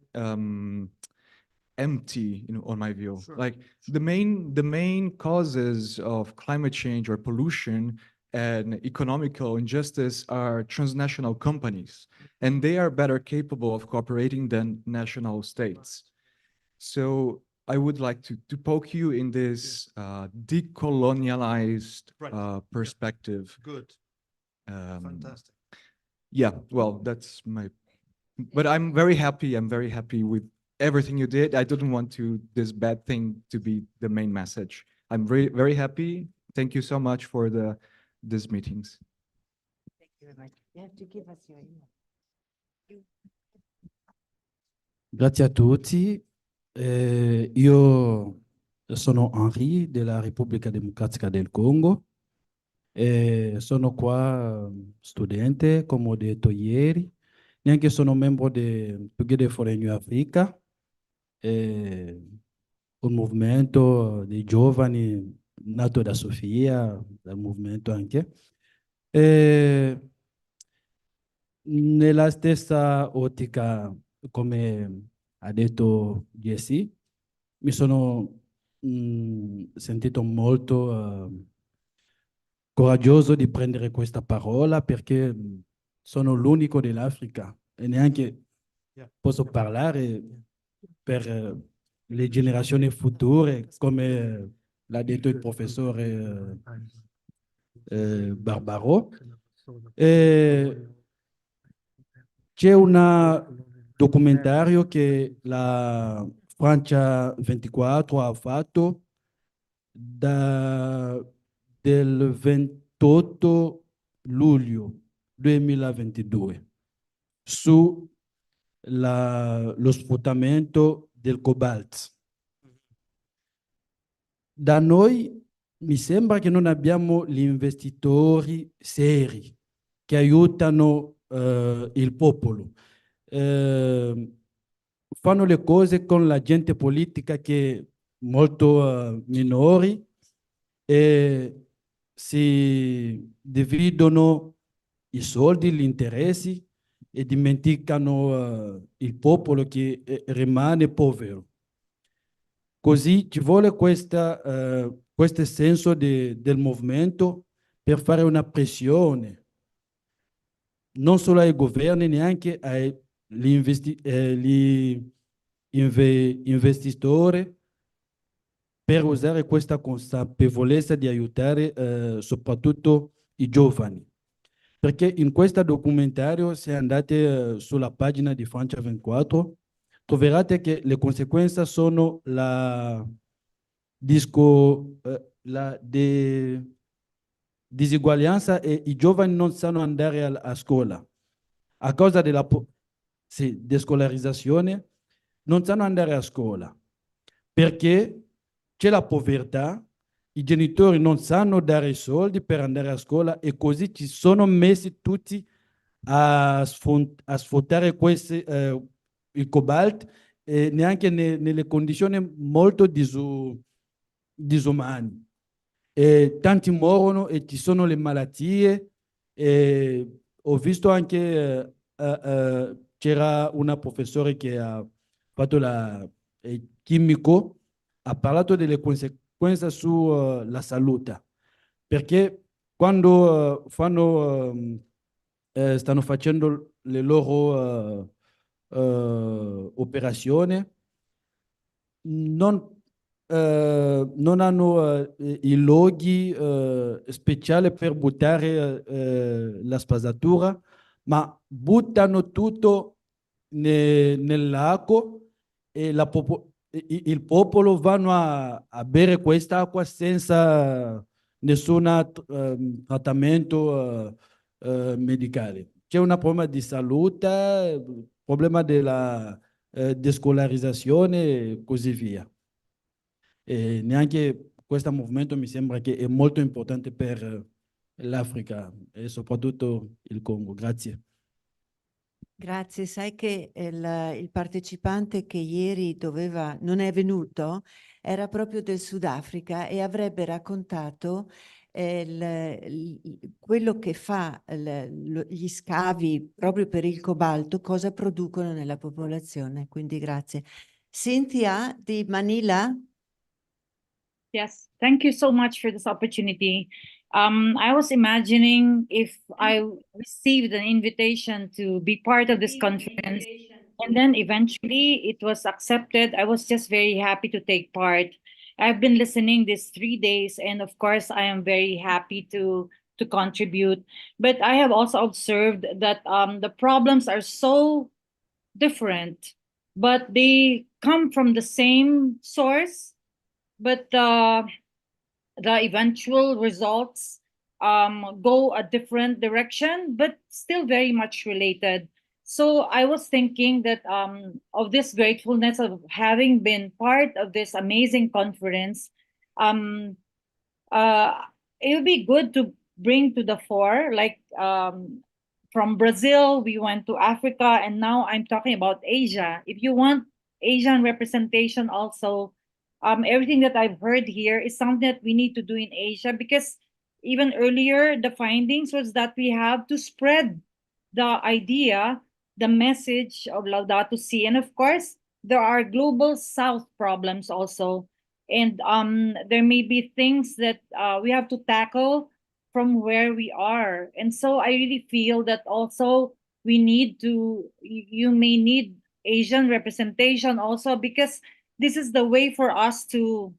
empty, on my view. Sure. Like the main causes of climate change or pollution and economical injustice are transnational companies, and they are better capable of cooperating than national states. So I would like to poke you in this decolonialized perspective. Good. Fantastic. Yeah, well, that's my. But I'm very happy with everything you did. I didn't want this bad thing to be the main message. I'm very happy. Thank you so much for these meetings. Thank you very much. You have to give us your email. Grazie a tutti. Io sono Henri della Repubblica Democratica del Congo e sono qua studente, come ho detto ieri. Neanche sono membro del Together for a New Africa, un movimento dei giovani nato da Sofia, dal movimento anche. Nella stessa ottica, come ha detto Jesse, mi sono sentito molto coraggioso di prendere questa parola perché sono l'unico dell'Africa e neanche posso parlare per le generazioni future, come l'ha detto il professore Barbaro. C'è un documentario che la Francia 24 ha fatto del 28 luglio 2022 su lo sfruttamento del cobalt. Da noi mi sembra che non abbiamo gli investitori seri che aiutano il popolo. Fanno le cose con la gente politica che è molto minori e si dividono i soldi, gli interessi e dimenticano il popolo che rimane povero. Così ci vuole questo senso del movimento per fare una pressione non solo ai governi, neanche agli investitori per usare questa consapevolezza di aiutare soprattutto i giovani. Perché in questo documentario, se andate sulla pagina di Francia 24, troverete che le conseguenze sono la disuguaglianza e i giovani non sanno andare a scuola. a causa sì, descolarizzazione, non sanno andare a scuola perché c'è la povertà, i genitori non sanno dare i soldi per andare a scuola e così ci sono messi tutti a sfruttare il cobalt neanche nelle condizioni molto disumane. E tanti morono e ci sono le malattie. E ho visto anche, c'era una professore che ha fatto chimico, ha parlato delle conseguenze sulla salute, perché quando stanno facendo le loro operazioni, non, non hanno i luoghi speciali per buttare la spazzatura, ma buttano tutto nell'acqua e il popolo vanno a bere quest'acqua senza nessun trattamento medicale. C'è un problema di salute, problema della descolarizzazione e così via. E neanche questo movimento mi sembra che è molto importante per l'Africa e soprattutto il Congo. Grazie. Grazie, sai che il partecipante che ieri non è venuto era proprio del Sudafrica e avrebbe raccontato quello che fa gli scavi proprio per il cobalto, cosa producono nella popolazione. Quindi grazie. Cynthia di Manila. Yes, thank you so much for this opportunity. I was imagining if I received an invitation to be part of this conference, and then eventually it was accepted. I was just very happy to take part. I've been listening these 3 days, and of course, I am very happy to contribute. But I have also observed that the problems are so different, but they come from the same source, but the eventual results go a different direction, but still very much related. So I was thinking that of this gratefulness of having been part of this amazing conference. Um, it would be good to bring to the fore, like from Brazil, we went to Africa, and now I'm talking about Asia. If you want Asian representation also, everything that I've heard here is something that we need to do in Asia, because even earlier, the findings was that we have to spread the idea, the message of Laudato Si. And of course, there are global South problems also. And there may be things that we have to tackle from where we are. And so I really feel that also we need to, you may need Asian representation also, because this is the way for us to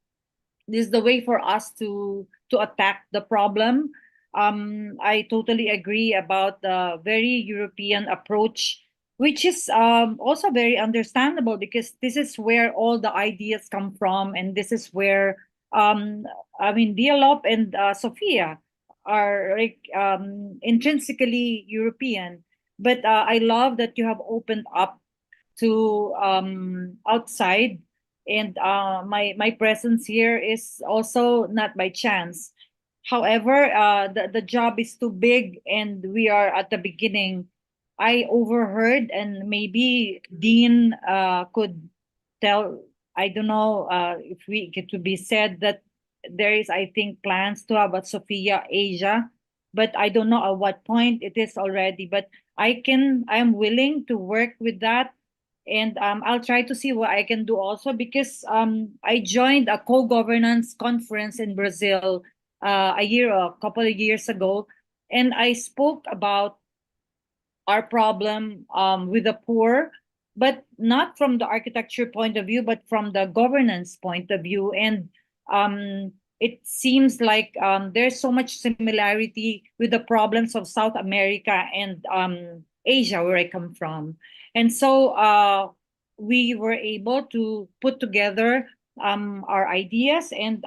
attack the problem. I totally agree about the very European approach, which is also very understandable, because this is where all the ideas come from, and this is where Dialop and Sophia are like intrinsically European. But I love that you have opened up to outside, and my presence here is also not by chance. However, the job is too big, and we are at the beginning. I overheard, and maybe Dean could tell, I don't know if it to be said that there is, I think, plans to have a Sophia Asia, but I don't know at what point it is already. But I'm willing to work with that, and I'll try to see what I can do also, because I joined a co-governance conference in Brazil a couple of years ago, and I spoke about our problem with the poor, but not from the architecture point of view, but from the governance point of view. And it seems like there's so much similarity with the problems of South America and Asia, where I come from. And so we were able to put together our ideas, and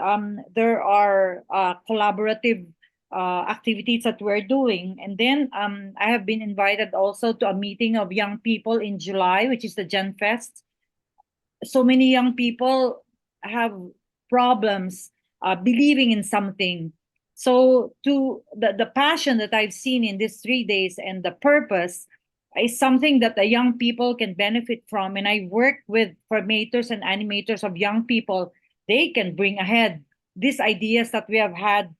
there are collaborative activities that we're doing. And then I have been invited also to a meeting of young people in July, which is the Gen Fest. So many young people have problems believing in something. So to the passion that I've seen in these 3 days and the purpose is something that the young people can benefit from. And I work with formators and animators of young people. They can bring ahead these ideas that we have had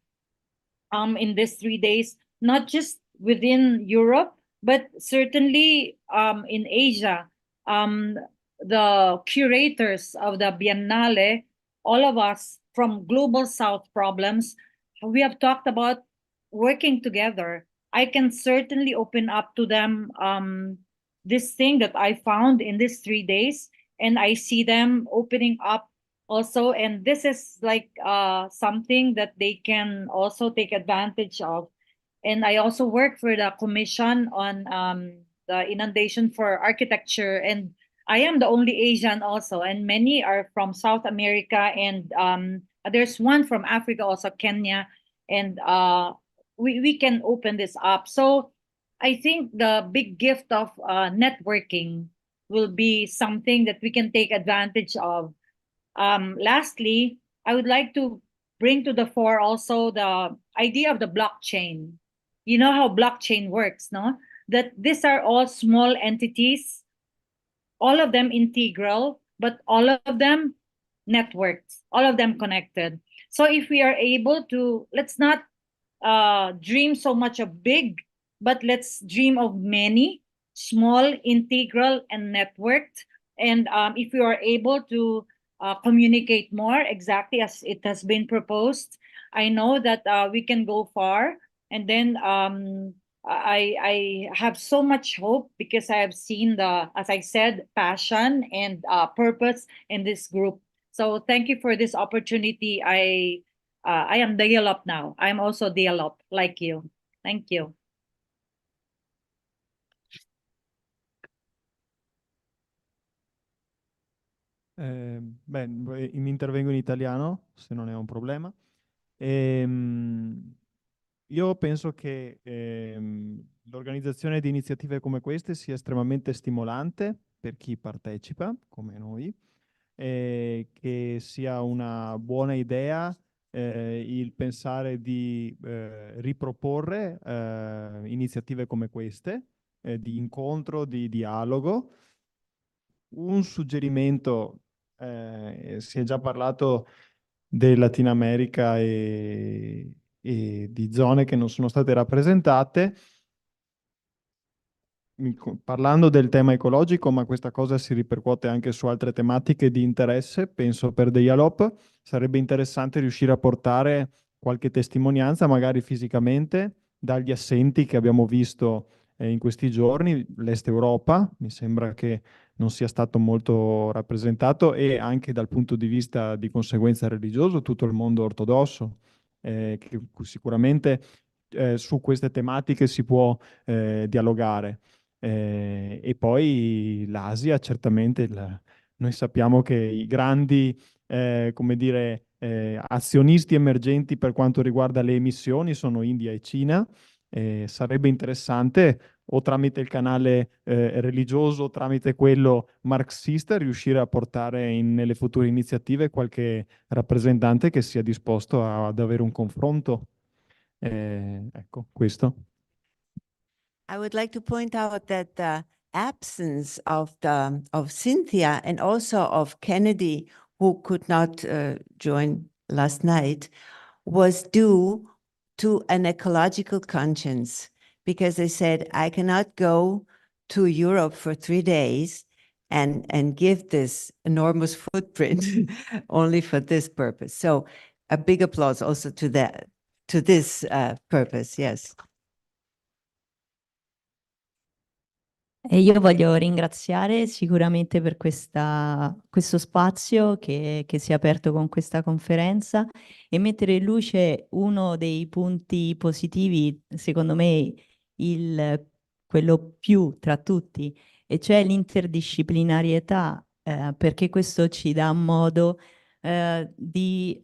in these 3 days, not just within Europe, but certainly in Asia. The curators of the Biennale, all of us from Global South problems, we have talked about working together. I can certainly open up to them this thing that I found in these 3 days, and I see them opening up also, and this is like something that they can also take advantage of. And I also work for the commission on the inundation for architecture, and I am the only Asian also, and many are from South America, and there's one from Africa also, Kenya, and we can open this up. So I think the big gift of networking will be something that we can take advantage of. Lastly, I would like to bring to the fore also the idea of the blockchain. You know how blockchain works, no? That these are all small entities, all of them integral, but all of them networked, all of them connected. So if we are able to, let's not dream so much of big, but let's dream of many, small, integral, and networked. And if we are able to communicate more exactly as it has been proposed, I know that we can go far. And then I have so much hope because I have seen the, as I said, passion and purpose in this group. So thank you for this opportunity. I am Dialop now. I'm also Dialop, like you. Thank you. Mi intervengo in italiano, se non è un problema. Io penso che l'organizzazione di iniziative come queste sia estremamente stimolante per chi partecipa, come noi, che sia una buona idea il pensare di riproporre iniziative come queste, di incontro, di dialogo. Un suggerimento, si è già parlato del Latino America e di zone che non sono state rappresentate. Parlando del tema ecologico, ma questa cosa si ripercuote anche su altre tematiche di interesse, penso per Dialop, sarebbe interessante riuscire a portare qualche testimonianza, magari fisicamente, dagli assenti che abbiamo visto in questi giorni. L'Est Europa mi sembra che non sia stato molto rappresentato, e anche dal punto di vista di conseguenza religioso tutto il mondo ortodosso, che sicuramente su queste tematiche si può dialogare. E poi l'Asia, certamente, noi sappiamo che i grandi, come dire, azionisti emergenti per quanto riguarda le emissioni sono India e Cina. Sarebbe interessante, o tramite il canale religioso, o tramite quello marxista, riuscire a portare nelle future iniziative qualche rappresentante che sia disposto ad avere un confronto. Ecco, questo. I would like to point out that the absence of Cynthia and also of Kennedy, who could not join last night, was due to an ecological conscience, because they said, I cannot go to Europe for 3 days and give this enormous footprint only for this purpose. So a big applause also to that, to this purpose, yes. E io voglio ringraziare sicuramente per questo spazio che si è aperto con questa conferenza, e mettere in luce uno dei punti positivi, secondo me quello più tra tutti, e cioè l'interdisciplinarietà, perché questo ci dà modo di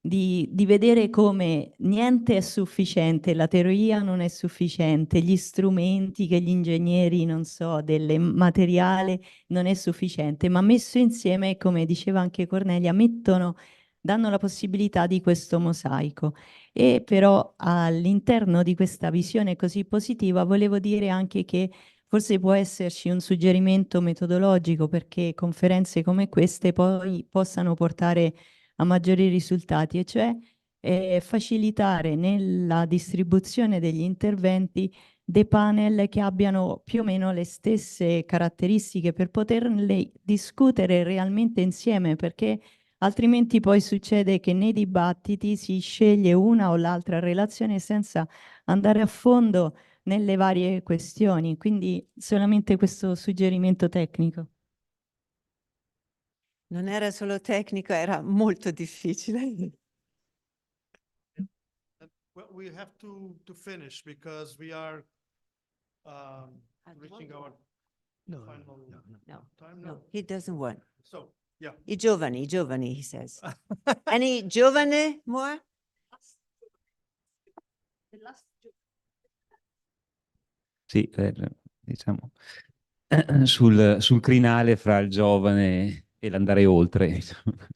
di vedere come niente è sufficiente, la teoria non è sufficiente, gli strumenti che gli ingegneri, non so, del materiale non è sufficiente, ma messo insieme, come diceva anche Cornelia, danno la possibilità di questo mosaico. E però all'interno di questa visione così positiva volevo dire anche che forse può esserci un suggerimento metodologico perché conferenze come queste poi possano portare a maggiori risultati, e cioè facilitare nella distribuzione degli interventi dei panel che abbiano più o meno le stesse caratteristiche per poterle discutere realmente insieme, perché altrimenti poi succede che nei dibattiti si sceglie una o l'altra relazione senza andare a fondo nelle varie questioni. Quindi solamente questo suggerimento tecnico. Non era solo tecnico, era molto difficile. Well, we have to finish because we are reaching our final time now. No, he doesn't want. So, yeah. I giovani, he says. Any giovane more? Sì, diciamo, sul crinale fra il giovane e l'andare oltre. Insomma.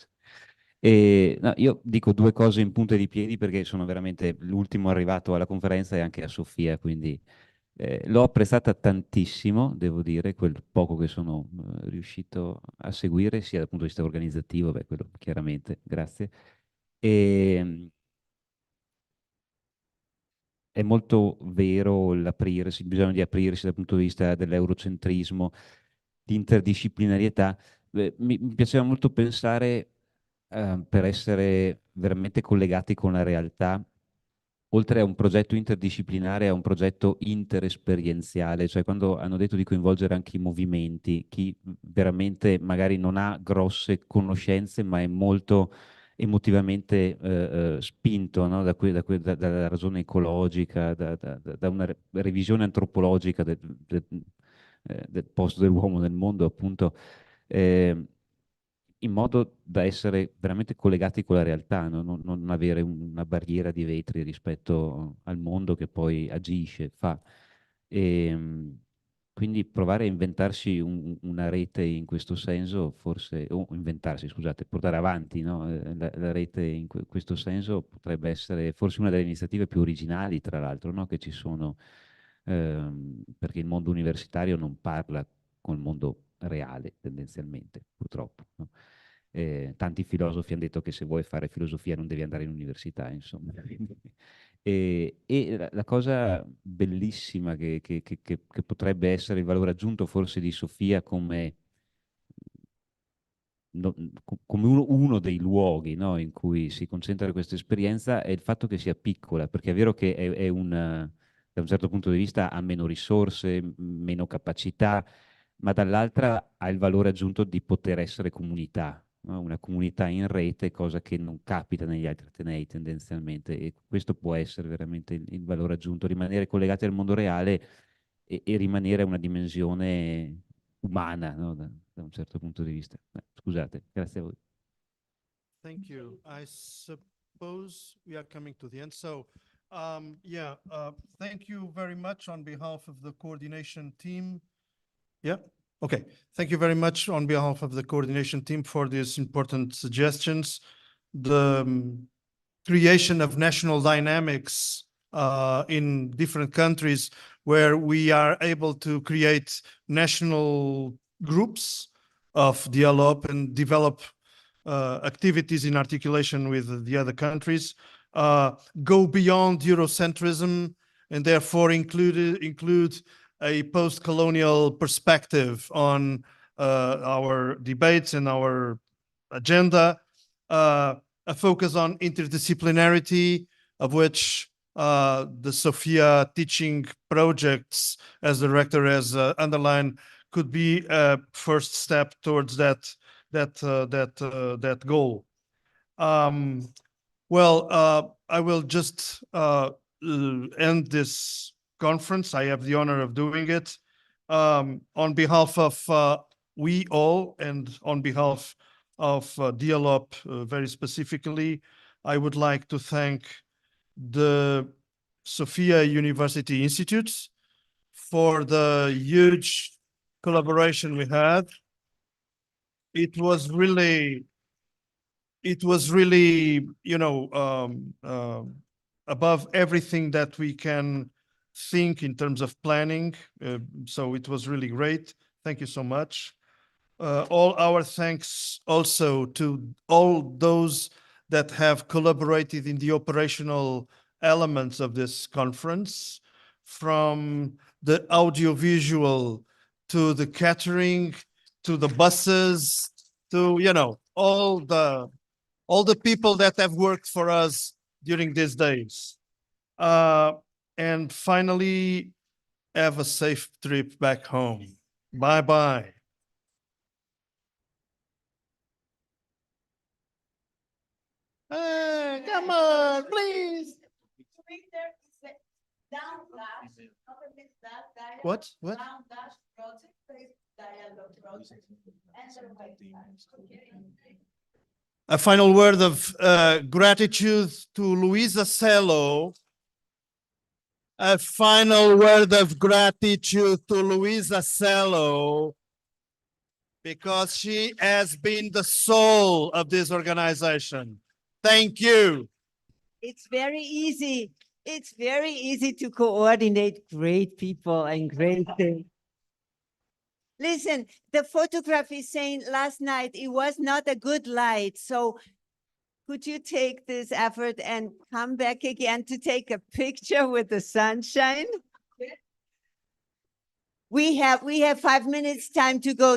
E, no, io dico due cose in punta di piedi perché sono veramente l'ultimo arrivato alla conferenza e anche a Sofia, quindi l'ho apprezzata tantissimo, devo dire, quel poco che sono riuscito a seguire, sia dal punto di vista organizzativo, beh, quello chiaramente, grazie. E, è molto vero l'aprirsi, bisogno di aprirsi dal punto di vista dell'eurocentrismo, di interdisciplinarietà. Mi piaceva molto pensare, per essere veramente collegati con la realtà, oltre a un progetto interdisciplinare, a un progetto interesperienziale, cioè quando hanno detto di coinvolgere anche i movimenti, chi veramente magari non ha grosse conoscenze, ma è molto emotivamente spinto, no? Dalla ragione ecologica, da una revisione antropologica del posto dell'uomo nel mondo, appunto, eh, in modo da essere veramente collegati con la realtà, no? Non avere una barriera di vetri rispetto al mondo che poi agisce, fa. E, quindi provare a inventarsi una rete in questo senso, forse, o inventarsi, scusate, portare avanti, no? La rete in questo senso potrebbe essere forse una delle iniziative più originali, tra l'altro, no? Che ci sono, perché il mondo universitario non parla col mondo reale, tendenzialmente, purtroppo. No? Tanti filosofi hanno detto che se vuoi fare filosofia non devi andare in università, insomma. E la cosa bellissima che potrebbe essere il valore aggiunto forse di Sofia come, come uno dei luoghi, no, in cui si concentra questa esperienza è il fatto che sia piccola, perché è vero che da un certo punto di vista ha meno risorse, meno capacità, ma dall'altra ha il valore aggiunto di poter essere comunità, no? Una comunità in rete, cosa che non capita negli altri atenei tendenzialmente, e questo può essere veramente il valore aggiunto, rimanere collegati al mondo reale e rimanere a una dimensione umana, no? Da un certo punto di vista. Scusate, grazie a voi. Thank you. I suppose we are coming to the end. So, thank you very much on behalf of the coordination team. Yeah. Okay. Thank you very much on behalf of the coordination team for these important suggestions. The creation of national dynamics in different countries where we are able to create national groups of Dialop and develop activities in articulation with the other countries, go beyond Eurocentrism and therefore include a post-colonial perspective on our debates and our agenda, a focus on interdisciplinarity, of which the Sophia teaching projects, as the rector has underlined, could be a first step towards that goal. I will just end this conference. I have the honor of doing it. On behalf of we all and on behalf of Dialop very specifically, I would like to thank the Sofia University Institutes for the huge collaboration we had. It was really, you know, above everything that we can think in terms of planning. So it was really great. Thank you so much. All our thanks also to all those that have collaborated in the operational elements of this conference, from the audiovisual to the catering, to the buses, to, you know, all the people that have worked for us during these days. And finally, have a safe trip back home. Bye-bye. Hey, come on, please. What? What? A final word of gratitude to Luisa Cello. A final word of gratitude to Luisa Cello, because she has been the soul of this organization. Thank you. It's very easy. It's very easy to coordinate great people and great things. Listen, the photograph is saying last night it was not a good light. So could you take this effort and come back again to take a picture with the sunshine? We have 5 minutes time to go